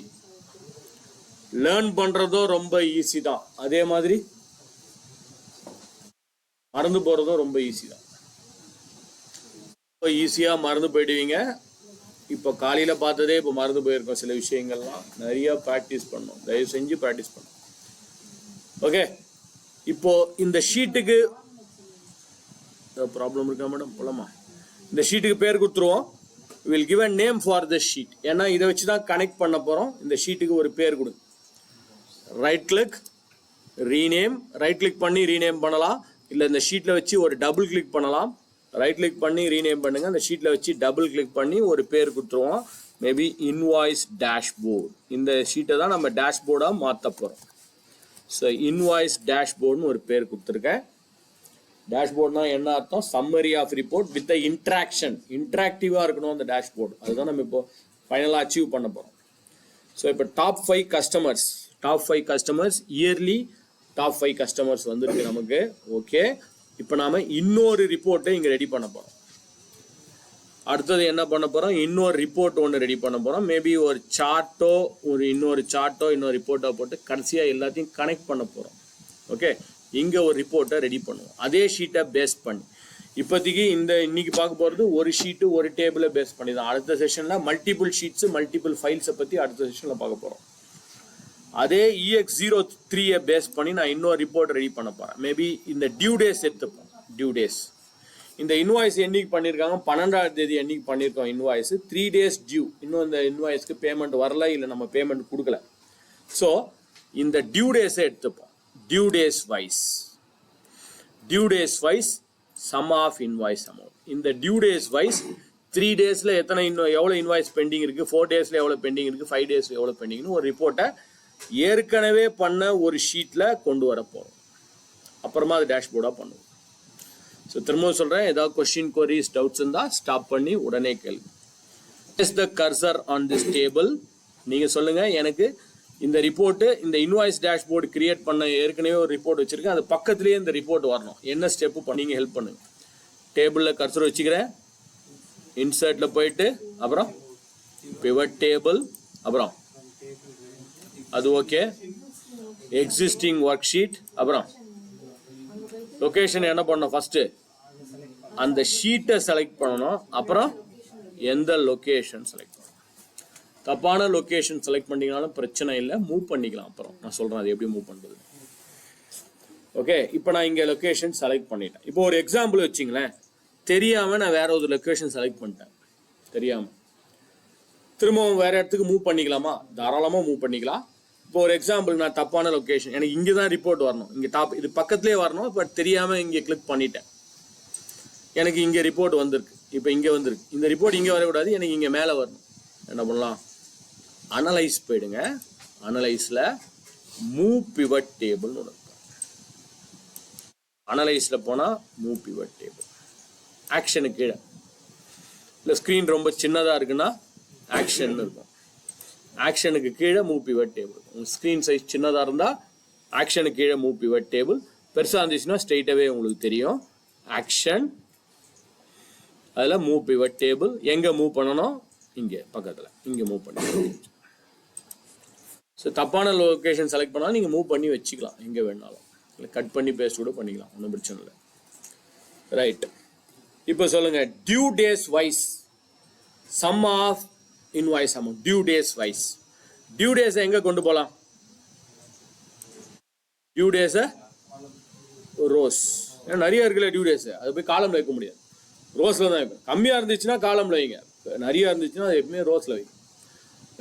லேர்ன் பண்றதும் ரொம்ப ஈஸி தான். அதே மாதிரி மறந்து போறதும் ரொம்ப ஈஸி தான். இப்போ ஈஸியா மறந்து போயிடுவீங்க. இப்போ காலையில பார்த்ததே இப்போ மறந்து போயிருக்கோம். சில விஷயங்கள்லாம் நிறைய ப்ராக்டிஸ் பண்ணோம். தயவு செஞ்சு ப்ராக்டிஸ் பண்ணோம். ஓகே, இப்போ இந்த ஷீட்டுக்கு ப்ராப்ளம் இருக்கா மேடம்? போலாமா? இந்த ஷீட்டுக்கு பேர் கொடுத்துருவோம். Will give a name for the sheet. ஏன்னா இதை வச்சு தான் கனெக்ட் பண்ண போறோம். இந்த ஷீட்டுக்கு ஒரு பேர் கொடுங்க. Right click rename. Right click பண்ணி ரீநேம் பண்ணலாம். இல்லை இந்த ஷீட்டில் வச்சு ஒரு டபுள் கிளிக் பண்ணலாம். ரைட் கிளிக் பண்ணி ரீநேம் பண்ணுங்க. அந்த ஷீட்டில் வச்சு டபுள் கிளிக் பண்ணி ஒரு பேர் கொடுத்துருவோம். Maybe invoice dashboard. இந்த ஷீட்டை தான் நம்ம டேஷ்போர்டாக மாற்ற போகிறோம். ஸோ இன்வாய்ஸ் டேஷ்போர்ட்னு ஒரு பேர் கொடுத்துருக்கேன். டேஷ்போர்ட்னா என்ன அர்த்தம்? Summary of report with interaction. இன்ட்ராக்டிவாக இருக்கணும் அந்த டேஷ்போர்ட். அதுதான் நம்ம இப்போ ஃபைனலாக அச்சீவ் பண்ண போகிறோம். ஸோ இப்போ top 5 customers yearly top 5 customers வந்துருக்கு நமக்கு. ஓகே, இப்போ நாம இன்னொரு ரிப்போர்ட்டை இங்கே ரெடி பண்ண போகிறோம். அடுத்தது என்ன பண்ண போகிறோம்? இன்னொரு ரிப்போர்ட் ஒன்று ரெடி பண்ண போகிறோம். மேபி ஒரு சார்ட்டோ இன்னொரு ரிப்போர்ட்டோ போட்டு கடைசியாக எல்லாத்தையும் கனெக்ட் பண்ண போகிறோம். ஓகே, இங்கே ஒரு ரிப்போர்ட்டை ரெடி பண்ணுவோம். அதே ஷீட்டை பேஸ் பண்ணி. இப்போதைக்கு இன்னைக்கு பார்க்க போகிறது ஒரு ஷீட்டு ஒரு டேபிளை பேஸ் பண்ணி தான். அடுத்த செஷனில் மல்டிபிள் ஷீட்ஸு மல்டிபிள் ஃபைல்ஸை பற்றி அடுத்த செஷனில் பார்க்க போகிறோம். அதே EX03 பேஸ் பண்ணி நான் இன்னொரு ரிப்போர்ட் ரெடி பண்ண போகிறேன். மேபி இந்த டியூ டேஸ் எடுத்துப்போம். டியூ டேஸ் இந்த இன்வாய்ஸ் என்னைக்கு பண்ணியிருக்காங்க? 12ஆம் தேதி என்னைக்கு பண்ணியிருக்கோம் இன்வாய்ஸ். 3 days due. இன்னும் இந்த இன்வாய்ஸ்க்கு பேமெண்ட் வரல, இல்லை நம்ம பேமெண்ட் கொடுக்கல. ஸோ இந்த டியூ டேஸை எடுத்துப்போம். Due days wise sum of invoice amount. இந்த டியூ டேஸ் வைஸ் 3 daysல எவ்வளோ இன்வாய்ஸ் பெண்டிங் இருக்குது, 4 daysல எவ்வளோ பெண்டிங் இருக்குது, 5 daysல எவ்வளோ பெண்டிங்னு ஒரு ரிப்போர்ட்டை ஏற்கனவே பண்ண ஒரு ஷீட்டில் கொண்டு வர போகிறோம். அப்புறமா அது டேஷ்போர்டாக பண்ணுவோம். ஸோ திரும்பவும் சொல்கிறேன், ஏதாவது கொஸ்டின் கொரிஸ் டவுட்ஸ் இருந்தால் ஸ்டாப் பண்ணி உடனே கேள்வி. Is the cursor on this table. நீங்கள் சொல்லுங்கள், எனக்கு இந்த ரிப்போர்ட்டு இந்த இன்வாய்ஸ் டேஷ்போர்டு கிரியேட் பண்ண ஏற்கனவே ஒரு ரிப்போர்ட் வச்சுருக்கேன், அது பக்கத்துலேயே இந்த ரிப்போர்ட் வரணும். என்ன ஸ்டெப்பு பண்ணீங்க ஹெல்ப் பண்ணுங்க. டேபிளில் கர்சர் வச்சுக்கிறேன். இன்சர்ட்டில் போயிட்டு அப்புறம் பிவட் டேபிள், அப்புறம் அது ஓகே. எக்ஸிஸ்டிங் ஒர்க் ஷீட், அப்புறம் லொகேஷன் என்ன பண்ணணும்? ஃபர்ஸ்ட் அந்த ஷீட்டை செலக்ட் பண்ணணும். அப்புறம் எந்த லொகேஷன் செலக்ட் பண்ணணும். தப்பான லொகேஷன் செலக்ட் பண்ணிங்கனாலும் பிரச்சனை இல்லை, மூவ் பண்ணிக்கலாம். அப்புறம் நான் சொல்கிறேன் அது எப்படி மூவ் பண்ணுறது. ஓகே, இப்போ நான் இங்கே லொகேஷன் செலக்ட் பண்ணிட்டேன். இப்போ ஒரு எக்ஸாம்பிள் வச்சிங்களேன். தெரியாமல் நான் வேற ஒரு லொகேஷன் செலக்ட் பண்ணிட்டேன். தெரியாமல் திரும்பவும் வேற இடத்துக்கு மூவ் பண்ணிக்கலாமா? தாராளமாக மூவ் பண்ணிக்கலாம். இப்போ ஒரு எக்ஸாம்பிள், நான் தப்பான லொக்கேஷன், எனக்கு இங்கே தான் ரிப்போர்ட் வரணும், இங்கே டாப் இது பக்கத்துலேயே வரணும், பட் தெரியாமல் இங்கே கிளிக் பண்ணிட்டேன், எனக்கு இங்கே ரிப்போர்ட் வந்திருக்கு, இப்போ இங்கே வந்திருக்கு, இந்த ரிப்போர்ட் இங்கே வரக்கூடாது, எனக்கு இங்கே மேலே வரணும். என்ன பண்ணலாம்? அனலைஸ் போயிடுங்க. அனலைஸில் மூவ் பிவட் டேபிள்னு ஒன்று. அனலைஸில் போனால் மூவ் பிவட் டேபிள், ஆக்ஷனுக்கு கீழே இல்லை ஸ்க்ரீன் ரொம்ப சின்னதாக இருக்குன்னா ஆக்ஷன் இருக்கும், ஆக்ஷனுக்கு கீழே மூவ் பிவட் டேபிள். உங்கள் ஸ்க்ரீன் சைஸ் சின்னதாக இருந்தால் ஆக்ஷனுக்கு கீழே மூவ் பிவட் டேபிள், பெருசாக இருந்துச்சுன்னா ஸ்ட்ரெயிட்டாகவே உங்களுக்கு தெரியும் ஆக்ஷன், அதில் மூவ் பிவட் டேபிள். எங்கே மூவ் பண்ணணும்? இங்கே பக்கத்தில், இங்கே மூவ் பண்ணி. ஸோ தப்பான லொக்கேஷன் செலக்ட் பண்ணாலும் நீங்கள் மூவ் பண்ணி வச்சுக்கலாம் எங்கே வேணாலும், இல்லை கட் பண்ணி பேஸ்ட் கூட பண்ணிக்கலாம், ஒன்றும் பிரச்சனை இல்லை. ரைட், இப்போ சொல்லுங்கள், due days wise sum of invoice amount. Due days wise, due டேஸை எங்கே கொண்டு போகலாம்? டியூ டேஸை ரோஸ், ஏன்னா நிறைய இருக்குல்ல டியூ டேஸு, அது போய் காலமில் வைக்க முடியாது, ரோஸில் தான் வைக்கும். கம்மியாக இருந்துச்சுன்னா காலமில் வைங்க, நிறையா இருந்துச்சுன்னா அது எப்பவுமே ரோஸில் வைக்கும்.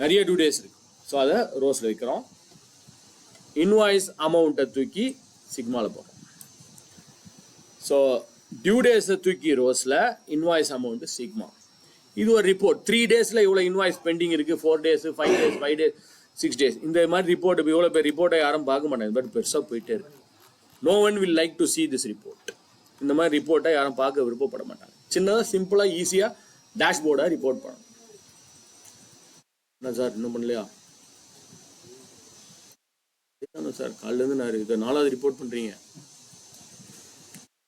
நிறைய டியூ டேஸ் இருக்குது, ஸோ அதை ரோஸில் வைக்கிறோம். இன்வாய்ஸ் அமௌண்ட்டை தூக்கி சிக்மாவில் போடுறோம். ஸோ டியூ டேஸை தூக்கி ரோஸில், இன்வாய்ஸ் அமௌண்ட்டு சிக்மா. இது ஒரு ரிப்போர்ட், 3 டேஸில் இவ்வளோ இன்வாய்ஸ் பெண்டிங் இருக்குது, 4 டேஸ், 5 டேஸ், 5 டேஸ், 6 டேஸ், இந்த மாதிரி ரிப்போர்ட். இப்போ இவ்வளோ பேர் ரிப்போர்ட்டை யாரும் பார்க்க மாட்டாங்க, பட் பெருசாக போயிட்டே இருக்கு. No one will like to see this report. இந்த மாதிரி ரிப்போர்ட்டை யாரும் பார்க்க விருப்பப்பட மாட்டாங்க. சின்னதாக சிம்பிளாக ஈஸியாக டேஷ்போர்டாக ரிப்போர்ட் பண்ணணும். என்ன சார் இன்னும் பண்ணலையா? சார் காலிலேருந்து நான் இது 4வது ரிப்போர்ட் பண்ணுறீங்க.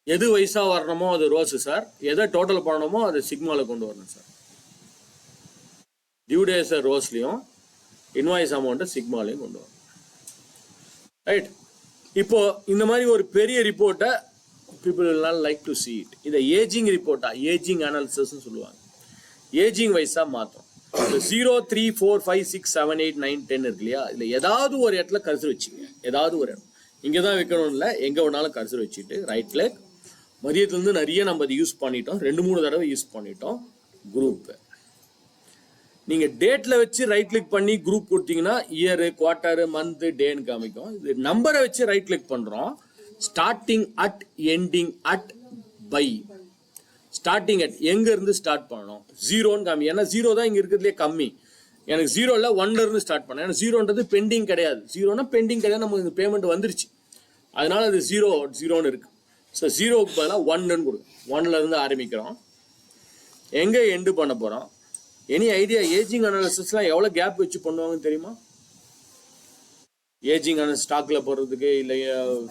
எது வயசாக வரணுமோ அது ரோஸு சார், எதை டோட்டல் பண்ணணுமோ அது சிக்மாவில் கொண்டு வரணும் சார். டியூ டேஸை ரோஸ்லையும், இன்வாய்ஸ் அமௌண்ட்டை சிக்மாலையும் கொண்டு வரணும். ரைட், இப்போ இந்த மாதிரி ஒரு பெரிய ரிப்போர்ட்டை people will not like to see it. இதை ஏஜிங் ரிப்போர்ட்டா, ஏஜிங் அனாலிசிஸ்ன்னு சொல்லுவாங்க. ஏஜிங் வைஸாக மாற்றும். 0, 3, 4, 5, 6, 7, 8, 9, 10 இருக்கு இல்லையா, இதில் ஏதாவது ஒரு இடத்துல கர்சர் வச்சுங்க. ஏதாவது ஒரு இடம், இங்கே தான் வைக்கணும் இல்லை, எங்கே வேணாலும் கர்சர் வச்சுட்டு ரைட் கிளிக். மதியத்துலேருந்து நிறைய நம்ம அதை யூஸ் பண்ணிட்டோம், 2-3 தடவை யூஸ் பண்ணிட்டோம். குரூப்பு நீங்கள் டேட்டில் வச்சு ரைட் கிளிக் பண்ணி குரூப் கொடுத்தீங்கன்னா இயரு, குவார்ட்டரு, மந்த்து, டேன்னு காமிக்கும். இது நம்பரை வச்சு ரைட் கிளிக் பண்ணுறோம். Starting at, ending at, by. Starting at எங்கேருந்து ஸ்டார்ட் பண்ணணும்? 0ன்னு காமி, ஏன்னா 0 தான் இங்கே இருக்கிறதுலே கம்மி. எனக்கு 0 இல்லை, 1ல இருந்து ஸ்டார்ட் பண்ணேன். ஏன்னா 0ன்றது பெண்டிங் கிடையாது. 0னா பெண்டிங் கிடையாது, நமக்கு பேமெண்ட் வந்துருச்சு, அதனால அது 0ன்னு இருக்கு. ஸோ 0க்கு பதிலாக 1ன்னு கொடுக்கும். 1ல இருந்து ஆரம்பிக்கிறோம், எங்கே எண்டு பண்ண போகிறோம்? Any idea? ஏஜிங் அனாலிசிஸ்லாம் எவ்வளோ கேப் வச்சு பண்ணுவாங்கன்னு தெரியுமா? ஏஜிங் அனாலிசிஸ் ஸ்டாக்ல போடுறதுக்கு இல்லை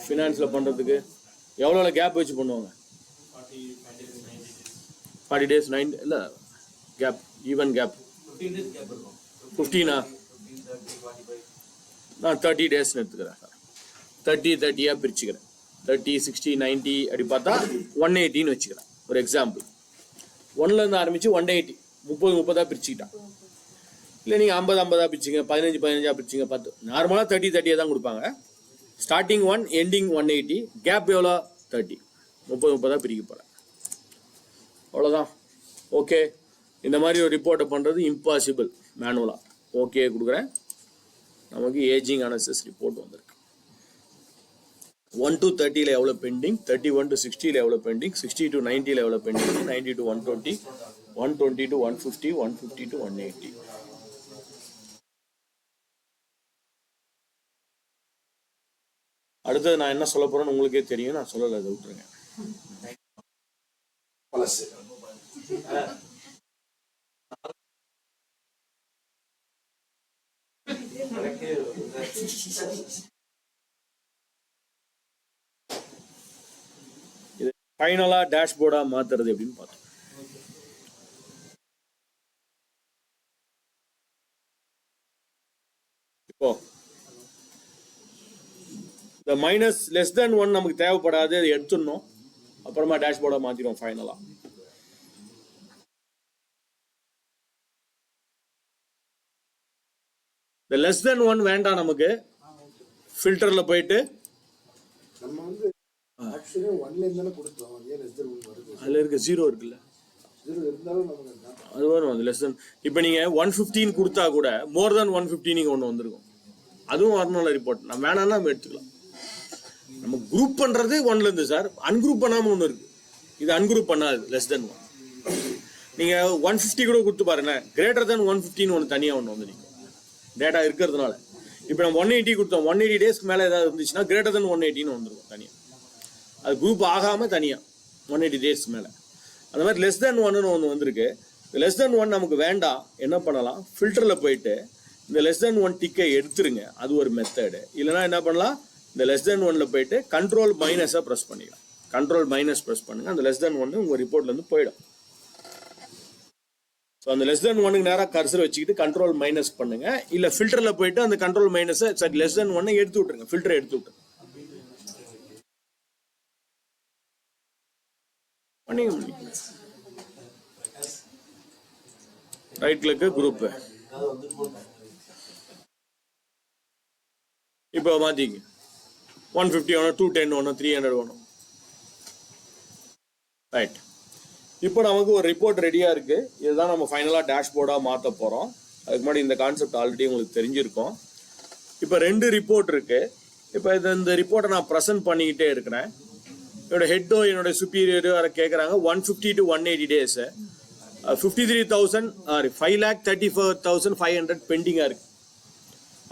ஃபினான்ஸில் பண்ணுறதுக்கு எவ்வளோ கேப் வச்சு பண்ணுவாங்க? 40 days, 9 இல்லை கேப், ஈவன் கேப் 15ஆ? நான் 30 daysன்னு எடுத்துக்கிறேன் சார். 30-30 பிரிச்சுக்கிறேன். 30, 60, 90 அப்படி பார்த்தா 180ன்னு வச்சுக்கிறேன் ஒரு எக்ஸாம்பிள். 1ல இருந்து ஆரம்பிச்சு 180, 30-30 பிரிச்சுக்கிட்டான். இல்லை நீங்கள் 50-50 பிரிச்சுங்க, 15-15 பிரிச்சுங்க, 10. நார்மலாக 30-30 தான் கொடுப்பாங்க. ஸ்டார்டிங் 1, எண்டிங் 180, கேப் எவ்வளோ? 30, 30-30 பிரிக்க போகிறேன். அவ்வளோதான். ஓகே, இந்த மாதிரி ஒரு ரிப்போர்ட்டை பண்ணுறது இம்பாசிபிள் மேனுவலாக. ஓகே கொடுக்குறேன். நமக்கு ஏஜிங் அனாலிசிஸ் ரிப்போர்ட் வந்திருக்கு. 1 to 30ல எவ்வளோ பெண்டிங், 31 to 60ல எவ்வளோ பெண்டிங், 60 to 90ல எவ்வளோ பெண்டிங், 90 to 120, 120 to 150, 150 to 180. அடுத்தது நான் என்ன சொல்ல போறேன்னு உங்களுக்கே தெரியும், நான் சொல்லலை, அதை விட்டுருங்க. இது ஃபைனலா டேஷ்போர்டா மாத்துறது எப்படின்னு பார்த்தோம். இப்போ இந்த மைனஸ் லெஸ் தென் 1 நமக்கு தேவைப்படாது, அதை எடுத்துடணும். அப்புறமா டேஷ்போர்டா மாத்திடுவோம் ஃபைனலா. இந்த லெஸ் தென் 1 வேண்டாம் நமக்கு. ஃபில்டர்ல போயிட்டு நம்ம வந்து ஆக்சுவலி 1ல இருந்தாலும் கொடுத்தோம், ஏன் லெஸ் தென் 1 வருது? அதுல இருக்க 0 இருக்குல்ல, 0 இருந்தாலும் நமக்கு அது வரும். அது லெஸ் தென், இப்போ நீங்க 115 கொடுத்தா கூட மோர் தென் 150 நீங்க ஒன்று வந்திருக்கும். அதுவும் வரணும்ல ரிப்போர்ட். நம்ம வேணாம்னா நம்ம எடுத்துக்கலாம். நம்ம குரூப் பண்றது 1ல இருந்து சார், அன்குரூப் பண்ணாம ஒன்று இருக்கு. இது அன்குரூப் பண்ணாது லெஸ் தென் 1. நீங்க 150 கூட கொடுத்து பாருங்க, கிரேட்டர் தென் 150 ஒன்று தனியா ஒன்று வந்து நிற்கும் டேட்டா இருக்கிறதுனால. இப்போ நம்ம 180 கொடுத்தோம், 180 டேஸ்க்கு மேலே ஏதாவது இருந்துச்சுன்னா கிரேட்டர் தென் 180 வந்துருக்கும் தனியாக. அது குரூப் ஆகாம தனியாக 180 டேஸ் மேலே. அந்த மாதிரி லெஸ் தென் 1ன்னு ஒன்று வந்திருக்கு. லெஸ் தென் 1 நமக்கு வேண்டாம், என்ன பண்ணலாம், ஃபில்டரில் போயிட்டு இந்த லெஸ் தென் 1 டிக்கை எடுத்துருங்க, அது ஒரு மெத்தடு. இல்லைனா என்ன பண்ணலாம், இந்த லெஸ் தென் 1ல போயிட்டு கண்ட்ரோல் மைனஸை ப்ரெஸ் பண்ணிக்கலாம். கண்ட்ரோல் மைனஸ் ப்ரெஸ் பண்ணுங்க, அந்த லெஸ் தென் 1 உங்கள் ரிப்போர்ட்லேருந்து போயிடும். ஸோ அந்த லெஸ் தென் 1க்கு நேராக கர்சர் வச்சுக்கிட்டு கண்ட்ரோல் மைனஸ் பண்ணுங்க. இல்லை ஃபில்டரில் போயிட்டு அந்த கண்ட்ரோல் மைனஸை சரி லெஸ் தென் 1 எடுத்து விட்டுருங்க, ஃபில்டரை எடுத்து விட்டுருங்க. பண்ணிக்க ரைட் கிளிக்கு குரூப். இப்போ மாத்திங்க 150 வேணும், 210 வேணும், 300 வேணும். ரைட். இப்போ நமக்கு ஒரு ரிப்போர்ட் ரெடியாக இருக்குது. இதுதான் நம்ம ஃபைனலாக டேஷ்போர்டாக மாற்ற போகிறோம். அதுக்கு முன்னாடி இந்த கான்செப்ட் ஆல்ரெடி உங்களுக்கு தெரிஞ்சிருக்கும். இப்போ 2 ரிப்போர்ட் இருக்குது. இப்போ இந்த ரிப்போர்ட்டை நான் ப்ரெசென்ட் பண்ணிக்கிட்டே இருக்கிறேன். என்னோட ஹெட்டோ என்னோட சுப்பீரியரோ யாரை கேட்குறாங்க 150 to 180 டேஸு 53,000 5,34,500 பெண்டிங்காக இருக்குது.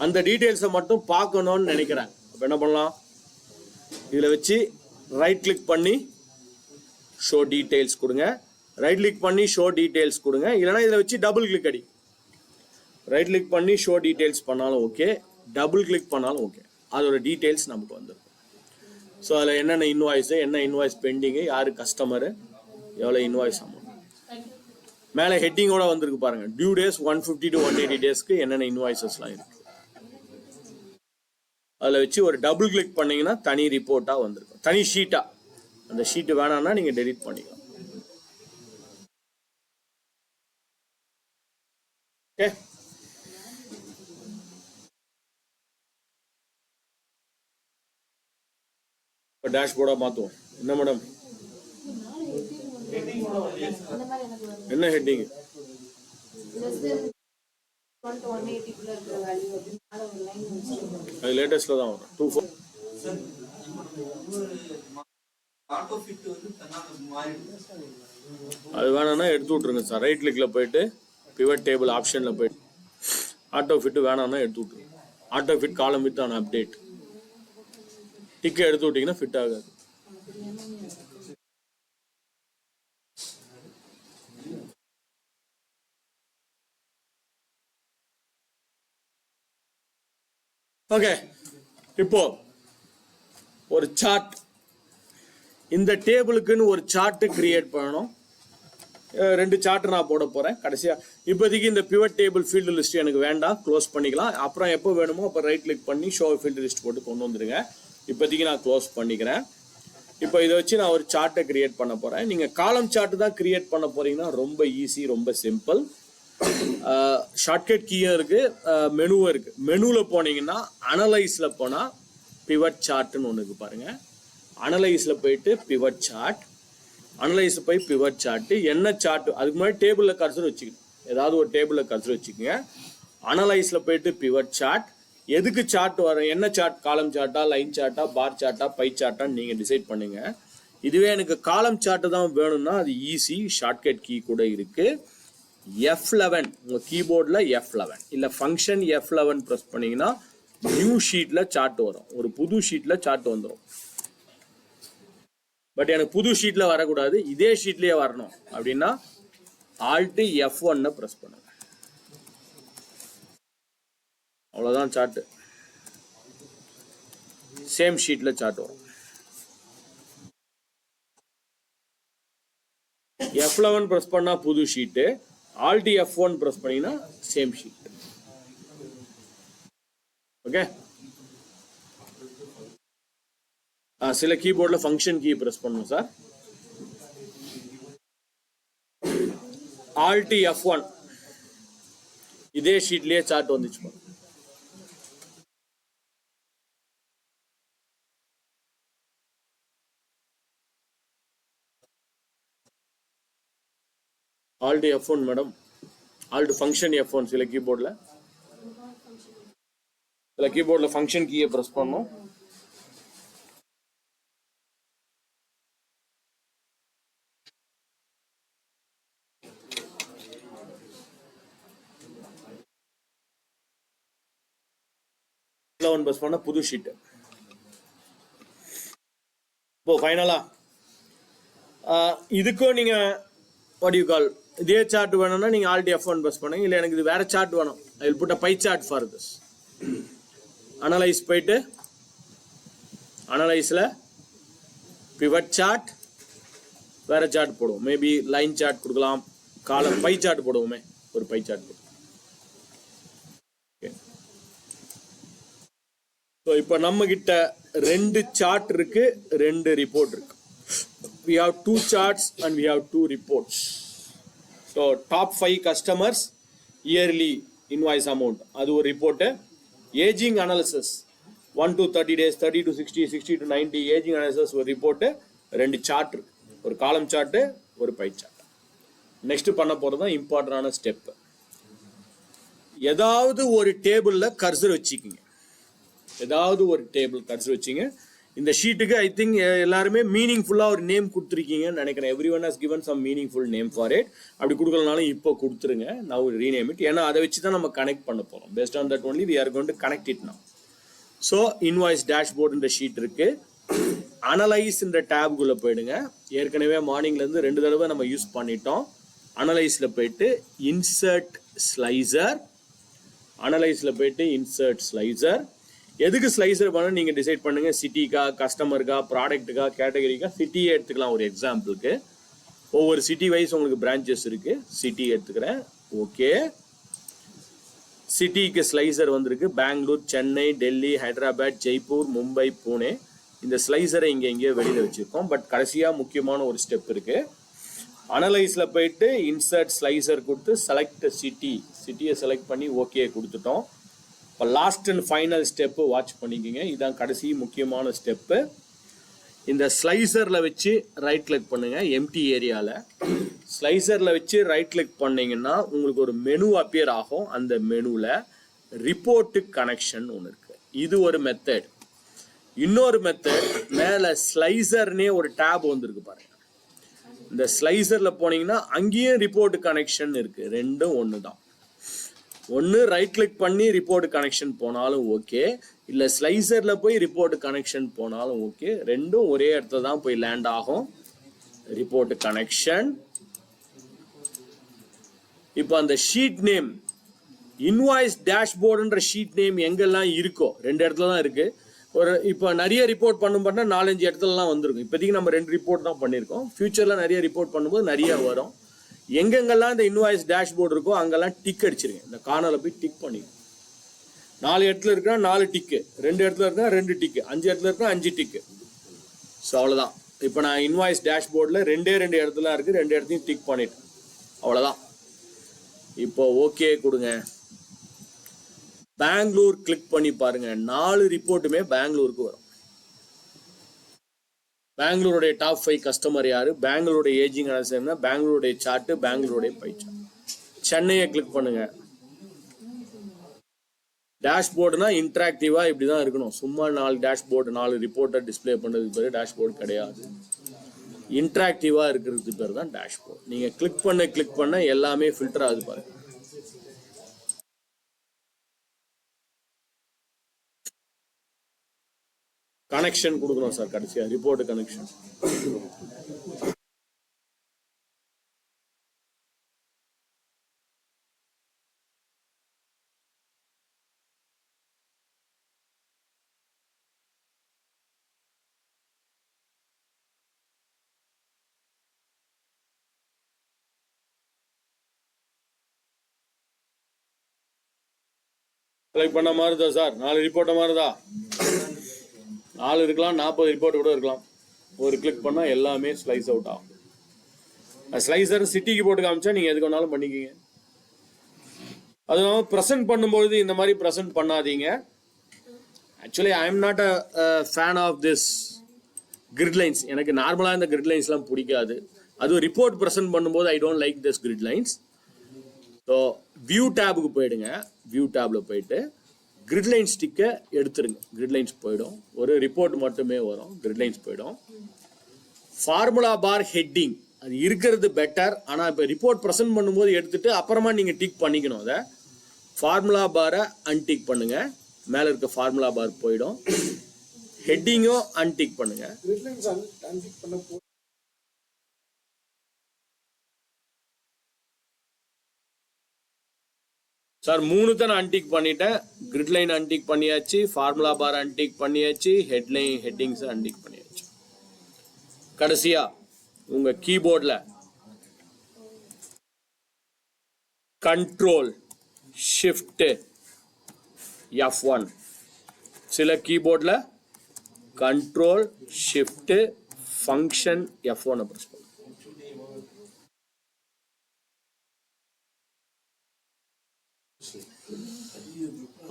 அந்த டீட்டெயில்ஸை மட்டும் பார்க்கணும்னு நினைக்கிறேன். அப்போ என்ன பண்ணலாம், இதில் வச்சு ரைட் கிளிக் பண்ணி ஷோ டீட்டெயில்ஸ் கொடுங்க, ரைட் கிளிக் பண்ணி ஷோ டீட்டெயில்ஸ் கொடுங்க. இல்லைனா இதில் வச்சு டபுள் கிளிக் அடி. ரைட் கிளிக் பண்ணி ஷோ டீட்டெயில்ஸ் பண்ணாலும் ஓகே, டபுள் கிளிக் பண்ணாலும் ஓகே. அதோட டீட்டெயில்ஸ் நமக்கு வந்துடும். ஸோ அதில் என்னென்ன இன்வாய்ஸு, என்ன இன்வாய்ஸ் பெண்டிங்கு, யார் கஸ்டமரு, எவ்வளோ இன்வாய்ஸ் அமௌண்ட். மேலே ஹெட்டிங்கோட வந்திருக்கு பாருங்கள், டியூ டேஸ் 150 to 180 டேஸ்க்கு என்னென்ன இன்வாய்ஸஸ்லாம் இருக்குது. அதில் வச்சு ஒரு டபுள் கிளிக் பண்ணிங்கன்னா தனி ரிப்போர்ட்டாக வந்திருக்கும், தனி ஷீட்டாக. அந்த ஷீட்டு வேணாம்னா நீங்கள் டெலிட் பண்ணிக்கலாம். ஓகே. இப்போ டேஷ்போர்டாக மாற்றுவோம். என்ன மேடம், என்ன ஹெட்டிங்? அது லேட்டஸ்ட்ல தான் வரும். 24 அது வேணாம்னா எடுத்து விட்ருங்க சார். ரைட் கிளிக்ல போயிட்டு பிவட் டேபிள் ஆப்ஷன்ல போயிட்டு ஆட்டோ ஃபிட் வேணாம்னா எடுத்து விட்ருங்க. Auto fit column width on update டிக்கை எடுத்து விட்டீங்கன்னா ஃபிட் ஆகாது. ஓகே. இப்போ ஒரு சார்ட், இந்த டேபிளுக்குன்னு ஒரு சார்ட் கிரியேட் பண்ணணும். 2 சார்ட் நான் போட போறேன் கடைசியா. இப்போதைக்கு இந்த பிவட் டேபிள் ஃபீல்டு லிஸ்ட் எனக்கு வேண்டாம், க்ளோஸ் பண்ணிக்கலாம். அப்புறம் எப்போ வேணுமோ அப்போ ரைட் கிளிக் பண்ணி ஷோ ஃபீல்டு லிஸ்ட் போட்டு கொண்டு வந்துருங்க. இப்போதைக்கு நான் க்ளோஸ் பண்ணிக்கிறேன். இப்போ இதை வச்சு நான் ஒரு சார்ட்டை கிரியேட் பண்ண போறேன். நீங்க காலம் சார்ட் தான் கிரியேட் பண்ண போறீங்கன்னா ரொம்ப ஈஸி, ரொம்ப சிம்பிள். ஷார்ட்கட் கீயும் இருக்கு, மெனுவும் இருக்கு. மெனுவில் போனீங்கன்னா அனலைஸ்ல போனா பிவட் சார்ட்னு ஒன்று இருக்கு பாருங்க. அனலைஸ்ல போயிட்டு பிவட் சார்ட், அனலைஸ் போய் பிவட் சார்ட். என்ன சார்ட், அதுக்கு முன்னாடி டேபிளில் கர்சர் வச்சுக்கணும், ஏதாவது ஒரு டேபிளில் கர்சர் வச்சுக்கோங்க. அனலைஸ்ல போயிட்டு பிவட் சார்ட். எதுக்கு சார்ட் வரும், என்ன சார்ட், காலம் சார்ட்டா, லைன் சார்ட்டா, பார் சார்ட்டா, பை சார்ட்டான்னு நீங்கள் டிசைட் பண்ணுங்க. இதுவே எனக்கு காலம் சார்ட்டு தான் வேணும்னா அது ஈஸி, ஷார்ட்கட் கீ கூட இருக்கு. F11 உங்க கீபோர்டில் F11 இல்லை ஃபங்க்ஷன் F11 ப்ரெஸ் பண்ணீங்கன்னா நியூ ஷீட்ல சார்ட் வரும், ஒரு புது ஷீட்ல சார்ட் வந்துடும். பட் எனக்கு புது ஷீட்ல வரக்கூடாது, இதே ஷீட்லயே வரணும் அப்படின்னா Alt F1 ப்ரெஸ் பண்ணுங்க. அவ்வளோதான், சார்ட் சேம் ஷீட்ல சார்ட் வரும். F11 ப்ரெஸ் பண்ணா புது ஷீட்டு, Alt F1 ப்ரெஸ் பண்ணீங்கன்னா சேம் ஷீட். ஓகே. சில கீபோர்டில் ஃபங்க்ஷன் கீ ப்ரெஸ் பண்ணணும் சார். Alt F1 இதே ஷீட்லயே சார்ட் வந்துச்சு. Alt F1 madam, Alt function F1 சில கீபோர்டில். இதில் கீபோர்டில் ஃபங்க்ஷன் கீயை ப்ரெஸ் பண்ணணும். ப்ரெஸ் பண்ண புது ஷீட்டு. இப்போ ஃபைனலா இதுக்கும் நீங்க வாட் யூ கால் இதே சார்ட் வேணும்னா நீங்க ஆல்ரெடி F1 ப்ரெஸ் பண்ணுங்க. இல்லை எனக்கு இது வேற சார்ட் வேணும், I will put a pie chart for this. Analyse போயிட்டு அனலைஸ்ல பிவட் சார்ட் வேற சார்ட் போடுவோம். மேபி லைன் சார்ட் கொடுக்கலாம், காலம் பை சார்ட் போடுவோமே, ஒரு பை சார்ட் போடுவோம். ஸோ இப்போ நம்ம கிட்ட 2 சார்ட் இருக்கு, 2 ரிப்போர்ட் இருக்கு. We have 2 charts and we have 2 reports. So top 5 customers yearly invoice amount அது ஒரு report. Ageing analysis 1 to 30 days, 30 to 60, 60 to 90 ageing analysis ஒரு ரிப்போர்ட். 2 சார்ட் இருக்கு, ஒரு காலம் சார்ட், ஒரு பை சார்ட். நெக்ஸ்ட் பண்ண போறது தான் இம்பார்ட்டன்டான ஸ்டெப். ஏதாவது ஒரு டேபிள்ல கர்சர் வச்சுக்கிங்க, ஏதாவது ஒரு டேபிள் கர்சர் வச்சிங்க. இந்த ஷீட்டுக்கு ஐ திங்க் எல்லாருமே மீனிங்ஃபுல்லாக ஒரு நேம் கொடுத்துருக்கீங்கன்னு நினைக்கிறேன். Everyone has given some meaningful name for it. அப்படி கொடுக்கலனாலும் இப்போ கொடுத்துருங்க, நவ் ரீநேம் இட். ஏன்னா அதை வச்சு தான் நம்ம கனெக்ட் பண்ண போகிறோம். Paste on that only we are going to connect it now. So invoice டேஷ்போர்டுன்ற ஷீட் இருக்கு. அனலைஸ்ன்ற டேப்குள்ளே போயிடுங்க. ஏற்கனவே மார்னிங்லேருந்து 2 தடவை நம்ம யூஸ் பண்ணிட்டோம். அனலைஸில் போயிட்டு இன்சர்ட் ஸ்லைசர், அனலைஸில் போயிட்டு இன்சர்ட் ஸ்லைசர். எதுக்கு ஸ்லைசர் பண்ண நீங்க டிசைட் பண்ணுங்க. சிட்டிக்கா, கஸ்டமருக்கா, ப்ராடக்ட்டுக்கா, கேட்டகரிக்கா. சிட்டியே எடுத்துக்கலாம் ஒரு எக்ஸாம்பிளுக்கு. ஒவ்வொரு சிட்டி வைஸ் உங்களுக்கு பிரான்ச்சஸ் இருக்கு. சிட்டி எடுத்துக்கிறேன். ஓகே, சிட்டிக்கு ஸ்லைசர் வந்திருக்கு. பெங்களூர், சென்னை, டெல்லி, ஹைதராபாத், ஜெய்ப்பூர், மும்பை, பூனே. இந்த ஸ்லைசரை இங்கே எங்கேயோ வெளியில் வச்சிருக்கோம். பட் கடைசியாக முக்கியமான ஒரு ஸ்டெப் இருக்கு. அனலைஸில் போயிட்டு இன்சர்ட் ஸ்லைசர் கொடுத்து செலக்ட் சிட்டி, சிட்டியை செலக்ட் பண்ணி ஓகே கொடுத்துட்டோம். இப்போ last and final step watch பண்ணிக்கிங்க. இதுதான் கடைசி முக்கியமான ஸ்டெப்பு. இந்த ஸ்லைசரில் வச்சு ரைட் கிளிக் பண்ணுங்க. எம்டி ஏரியாவில் ஸ்லைசரில் வச்சு ரைட் கிளிக் பண்ணிங்கன்னா உங்களுக்கு ஒரு மெனு அப்பியர் ஆகும். அந்த மெனுவில் ரிப்போர்ட்டு கனெக்ஷன் ஒன்று இருக்குது. இது ஒரு மெத்தட். இன்னொரு மெத்தட், மேலே ஸ்லைசர்னே ஒரு டேப் வந்துருக்கு பாருங்க. இந்த ஸ்லைசரில் போனீங்கன்னா அங்கேயும் ரிப்போர்ட் கனெக்ஷன் இருக்குது. ரெண்டும் ஒன்று தான். ஒன்று ரைட் கிளிக் பண்ணி ரிப்போர்ட் கனெக்ஷன் போனாலும் ஓகே, இல்லை ஸ்லைசரில் போய் ரிப்போர்ட் கனெக்ஷன் போனாலும் ஓகே. ரெண்டும் ஒரே இடத்துல தான் போய் லேண்ட் ஆகும். Report connection. இப்போ அந்த ஷீட் நேம் இன்வாய்ஸ் டேஷ்போர்டுன்ற ஷீட் நேம் எங்கெல்லாம் இருக்கோ 2 இடத்துல தான் இருக்கு. ஒரு இப்போ நிறைய ரிப்போர்ட் பண்ணா 4-5 இடத்துலலாம் வந்துருக்கும். இப்போதைக்கு நம்ம 2 ரிப்போர்ட் தான் பண்ணியிருக்கோம். ஃபியூச்சரில் நிறைய ரிப்போர்ட் பண்ணும்போது நிறைய வரும். எங்கெங்கெல்லாம் இந்த இன்வாய்ஸ் டேஷ்போர்டு இருக்கோ அங்கெல்லாம் டிக் அடிச்சிருங்க. இந்த கார்னரில் போய் டிக் பண்ணிடுங்க. 4 இடத்துல இருக்கா 4 டிக்கு, 2 இடத்துல இருக்கா 2 டிக்கு, 5 இடத்துல இருக்கா 5 டிக்கு. ஸோ அவ்வளோதான். இப்போ நான் இன்வாய்ஸ் டேஷ்போர்டில் 2 இடத்துல இருக்குது, 2 இடத்தையும் டிக் பண்ணிட்டேன். அவ்வளோதான். இப்போ ஓகே கொடுங்க. பெங்களூர் கிளிக் பண்ணி பாருங்க. 4 ரிப்போர்ட்டுமே பெங்களூருக்கு வரும். பெங்களூருடைய டாப் 5 கஸ்டமர் யாரு, பெங்களூருடைய ஏஜிங் அனாலிசிஸ் என்ன, பெங்களூருடைய சார்ட், பெங்களூருடைய பை சார்ட். சென்னையை கிளிக் பண்ணுங்க. டேஷ்போர்டுனா இன்டராக்டிவா இப்படிதான் இருக்கணும். சும்மா 4 டேஷ்போர்டு 4 ரிப்போர்ட்டை டிஸ்பிளே பண்ணுறதுக்கு பேர் டேஷ்போர்டு கிடையாது. இன்டராக்டிவா இருக்கிறதுக்கு பேர் தான் டேஷ்போர்டு. நீங்க கிளிக் பண்ண எல்லாமே ஃபில்டர் ஆகுது பாருங்க. கனெக்ஷன் கொடுக்கணும் சார் கடைசியா, ரிப்போர்ட் கனெக்ஷன். செலக்ட் பண்ண மாதிரிதா சார்? 4 ரிப்போர்ட்டை மாதிரிதா? 4 இருக்கலாம், 40 ரிப்போர்ட் கூட இருக்கலாம். ஒரு கிளிக் பண்ணா எல்லாமே ஸ்லைஸ் அவுட் ஆகும். ஸ்லைசர் சிட்டிக்கு போட்டு காமிச்சா நீங்க எதுக்கு வேணாலும் பண்ணிக்கிங்க. அதுவும் ப்ரெசென்ட் பண்ணும்போது இந்த மாதிரி ப்ரெசென்ட் பண்ணாதீங்க. Actually I am not a fan of this grid lines. எனக்கு நார்மலாக இந்த கிரிட் லைன்ஸ்லாம் பிடிக்காது. அதுவும் ரிப்போர்ட் ப்ரெசென்ட் பண்ணும்போது I don't like this grid lines. So view டேபுக்கு போயிடுங்க. வியூ டேப்ல போயிட்டு கிரிட் லைன் ஸ்டிக்கை எடுத்துருங்க. கிரிட் லைன்ஸ் போயிடும். ஒரு ரிப்போர்ட் மட்டுமே வரும். கிரிட் லைன்ஸ் போயிடும். ஃபார்முலா பார் ஹெட்டிங் அது இருக்கிறது பெட்டர். ஆனால் இப்போ ரிப்போர்ட் ப்ரெசென்ட் பண்ணும்போது எடுத்துட்டு அப்புறமா நீங்கள் டிக் பண்ணிக்கணும். அதை ஃபார்முலா பாரை அன்டிக் பண்ணுங்க. மேலே இருக்க ஃபார்முலா பார் போயிடும். ஹெட்டிங்கும் அன்டிக் பண்ணுங்க. கிரிட்லைன்ஸ் அன்டிக் பண்ண சார் 3 தான் நான் அன்டிக் பண்ணிட்டேன். கிரிட் லைன் அன்டிக் பண்ணியாச்சு, ஃபார்முலா பார் அன்டிக் பண்ணியாச்சு, ஹெட்டிங்ஸ் அன்டிக் பண்ணியாச்சு. கடைசியா உங்க கீபோர்ட்ல கண்ட்ரோல் ஷிஃப்ட் F1, சில கீபோர்ட்ல control shift function F1 press பண்ணுங்க.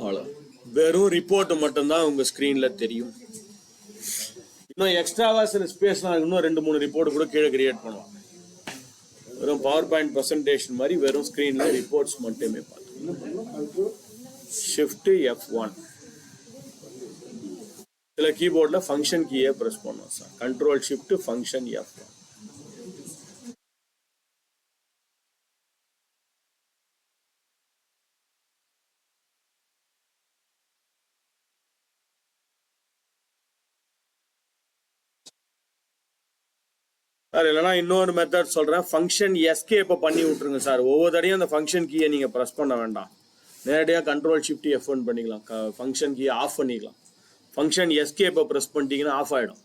அவ்வளோ, வெறும் ரிப்போர்ட் மட்டும்தான் உங்க ஸ்கிரீன்ல தெரியும். இன்னும் எக்ஸ்ட்ராவா சில ஸ்பேஸ்லாம் இன்னும் 2-3 ரிப்போர்ட் கூட கீழே கிரியேட் பண்ணலாம். வெறும் பவர் பாயிண்ட் ப்ரெசன்டேஷன் மாதிரி வெறும் ஸ்கிரீன்ல ரிப்போர்ட்ஸ் மட்டுமே பார்த்து ஷிஃப்ட் F1. சில கீபோர்ட்ல ஃபங்க்ஷன் கீயை பிரஸ் பண்ணுவோம் sir. Control shift function F1. Sir இல்லைனா இன்னொரு மெத்தட் சொல்கிறேன். ஃபங்க்ஷன் எஸ்கேப்பை பண்ணி விட்ருங்க சார். ஒவ்வொரு தடையும் அந்த ஃபங்க்ஷன் கீயை நீங்கள் ப்ரெஸ் பண்ண வேண்டாம். நேரடியாக கண்ட்ரோல் ஷிஃப்ட் F1 பண்ணிக்கலாம். ஃபங்க்ஷன் கீயை ஆஃப் பண்ணிக்கலாம். ஃபங்க்ஷன் எஸ்கேப்பை ப்ரெஸ் பண்ணிட்டீங்கன்னா ஆஃப் ஆகிடும்.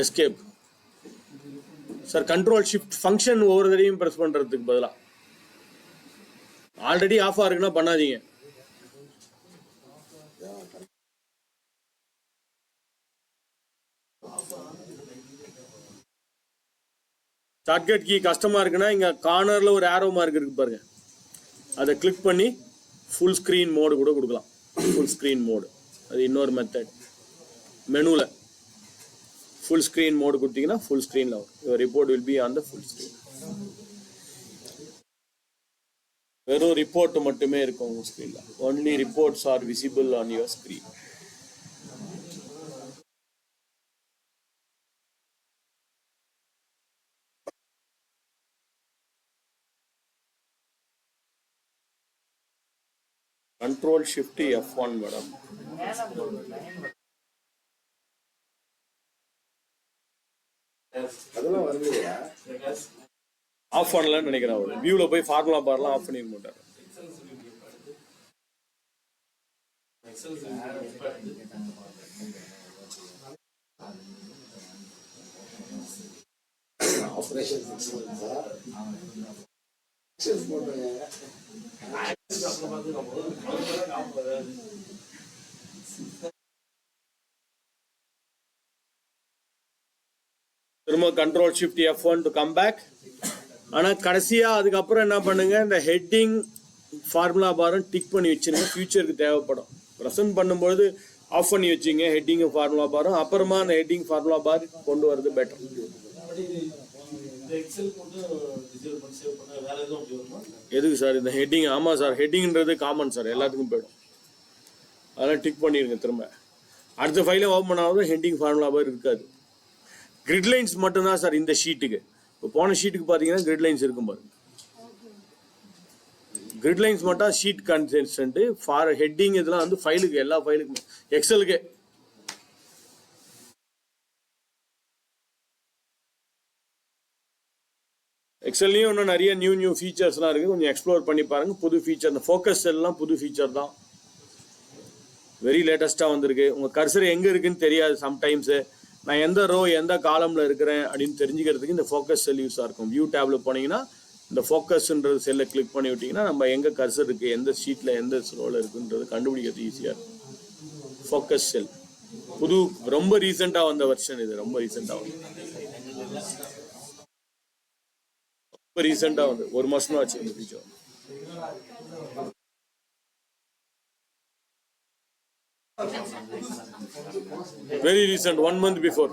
Escape sir. Control shift function ஒவ்வொரு தடையும் ப்ரெஸ் பண்ணுறதுக்கு பதிலாக ஆல்ரெடி ஆஃபாக இருக்குன்னா பண்ணாதீங்க. ஷார்ட்கட் கீ கஷ்டமா இருக்குன்னா இங்க கார்னர்ல ஒரு ஆரோ மார்க் இருக்கு பாருங்க, அதை கிளிக் பண்ணி ஃபுல் ஸ்கிரீன் மோடு கூட கொடுக்கலாம். ஃபுல் ஸ்கிரீன் மோடு அது இன்னொரு மெத்தட். மெனுல ஃபுல் ஸ்கிரீன் மோடு கொடுத்தீங்கன்னா ஃபுல் ஸ்கிரீன்ல வரும். Your report will be on the full screen. வெறும் ரிப்போர்ட் மட்டுமே இருக்கும் உங்க ஸ்கிரீன்ல. Only reports are visible on your screen. Control Shift F1 madam. அதெல்லாம் வரலையா? ஆஃப் பண்ணலன்னு நினைக்கிறேன். அவரு வியூல போய் ஃபார்முலா பார்லாம் ஆஃப் பண்ணிட மாட்டாரு. ஆபரேஷன் போடுங்க. திரும்ப control shift F1 to come back. ஆனால் கடைசியாக அதுக்கப்புறம் என்ன பண்ணுங்க, இந்த ஹெட்டிங் ஃபார்முலா பாரும் டிக் பண்ணி வச்சுருங்க. ஃபியூச்சருக்கு தேவைப்படும். ப்ரெசென்ட் பண்ணும்போது ஆஃப் பண்ணி வச்சுங்க ஹெட்டிங் ஃபார்முலா பாரும். அப்புறமா அந்த ஹெட்டிங் ஃபார்முலா பார் கொண்டு வரது பெட்டர். எதுக்கு சார் இந்த ஹெட்டிங்? ஆமாம் சார், ஹெட்டிங்ன்றது காமன் சார், எல்லாத்துக்கும் போயிடும். அதெல்லாம் டிக் பண்ணிடுங்க. திரும்ப அடுத்த ஃபைலை ஓப்பன் பண்ணாலும் ஹெட்டிங் ஃபார்முலா பார் இருக்காது. கிரிட் லைன்ஸ் மட்டும்தான் சார் இந்த ஷீட்டுக்கு. இப்போ போன ஷீட்டுக்கு பார்த்தீங்கன்னா கிரிட் லைன்ஸ் இருக்கும் பாருங்க. கிரிட் லைன்ஸ் மட்டும் ஷீட் கன்சென்ட். ஃபார் ஹெட்டிங் இதெல்லாம் வந்து ஃபைலுக்கு, எல்லா ஃபைலுக்குமே, எக்ஸலுக்கு. எக்ஸல்லையும் இன்னும் நிறைய நியூ ஃபீச்சர்ஸ்லாம் இருக்குது. கொஞ்சம் எக்ஸ்ப்ளோர் பண்ணி பாருங்கள். புது ஃபீச்சர், இந்த ஃபோக்கஸ் செல்லாம் புது ஃபீச்சர் தான், வெரி லேட்டஸ்ட்டாக வந்திருக்கு. உங்கள் கர்சர் எங்கே இருக்குன்னு தெரியாது சம்டைம்ஸு. நான் எந்த ரோ எந்த காலமில் இருக்கிறேன் அப்படின்னு தெரிஞ்சுக்கிறதுக்கு இந்த ஃபோக்கஸ் செல் யூஸாக இருக்கும். வியூ டேபில் போனீங்கன்னா இந்த ஃபோக்கஸ்ன்றது செல்லை கிளிக் பண்ணி விட்டிங்கன்னா நம்ம எங்கே கர்சர் இருக்குது, எந்த ஷீட்டில் எந்த ரோவில் இருக்குன்றது கண்டுபிடிக்கிறது ஈஸியாக இருக்கும். ஃபோக்கஸ் செல் புது, ரொம்ப ரீசெண்டாக வந்த வெர்ஷன் இது. ரொம்ப ரீசெண்டாக வந்து ஒரு மாசம் தான் ஆச்சு இந்த feature. Very recent, 1 month before.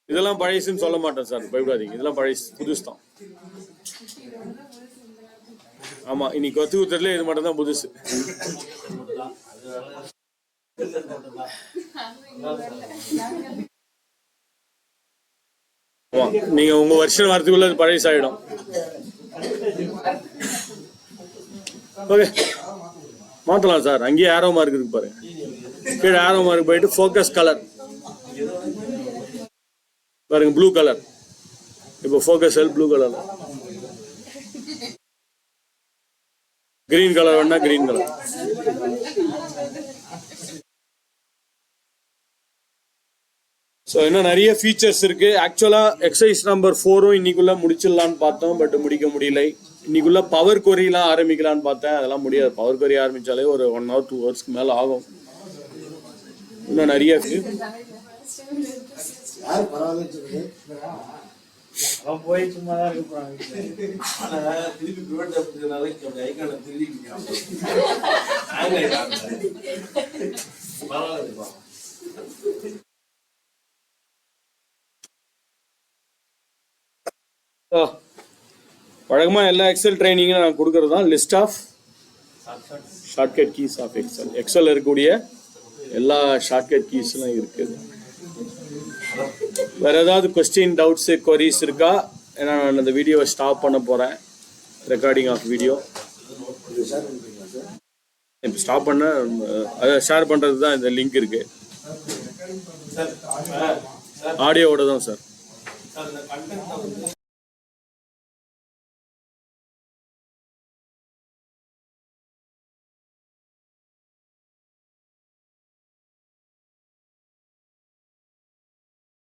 இதெல்லாம் பழசுன்னு சொல்ல மாட்டேன் சார், பயப்படாதீங்க. இதெல்லாம் பழசு, புதுசு தான். ஆமா, இன்னைக்கு கத்து கொடுத்ததுல இது மட்டும் தான் புதுசு. ஆமா, நீங்க உங்க வருஷம் வரதுக்குள்ள அது பழசாயிடும். ஓகே, மாத்தலாம் சார். அங்கேயே ஆரோ மார்க் இருக்கு பாருங்க, கீழே ஆரோ மார்க் போயிட்டு ஃபோக்கஸ் கலர் பாருங்க, ப்ளூ கலர். இப்போ ஃபோக்கஸ் செல் ப்ளூ கலர், கிரீன் கலர் வேணா கிரீன் கலர். ஸோ இன்னும் நிறைய ஃபீச்சர்ஸ் இருக்கு. ஆக்சுவலாக எக்ஸசைஸ் நம்பர் 4 இன்னைக்குள்ள முடிச்சிடலான்னு பார்த்தோம், பட் முடிக்க முடியல. இன்னைக்குள்ள பவர் கொரியெல்லாம் ஆரம்பிக்கலான்னு பார்த்தேன், அதெல்லாம் முடியாது. பவர் கொரி ஆரம்பிச்சாலே ஒரு 1 hour 2 hours மேலே ஆகும். இன்னும் நிறைய இருக்கு. யார் பரவாயில்ல அவன் போய் சும்மா தான் இருக்க போறான். திருப்பி பிரிவெண்ட் அப்படினால ஐகான திருப்பி பரவாயில்ல. வழக்கமாக எல்லா எக்ஸல் ட்ரைனிங்கும் நான் கொடுக்கறது தான் list of shortcut keys of Excel. Excel இருக்கக்கூடிய எல்லா ஷார்ட்கட் கீஸ்லாம் இருக்குது. வேற ஏதாவது கொஸ்டின், டவுட்ஸ், கொரிஸ் இருக்கா? ஏன்னா நான் இந்த வீடியோவை ஸ்டாப் பண்ண போகிறேன், ரெக்கார்டிங் ஆஃப் வீடியோ. இப்போ ஸ்டாப் பண்ண அதை ஷேர் பண்ணுறது தான் இந்த லிங்க் இருக்கு. ஆடியோவோட தான் சார்.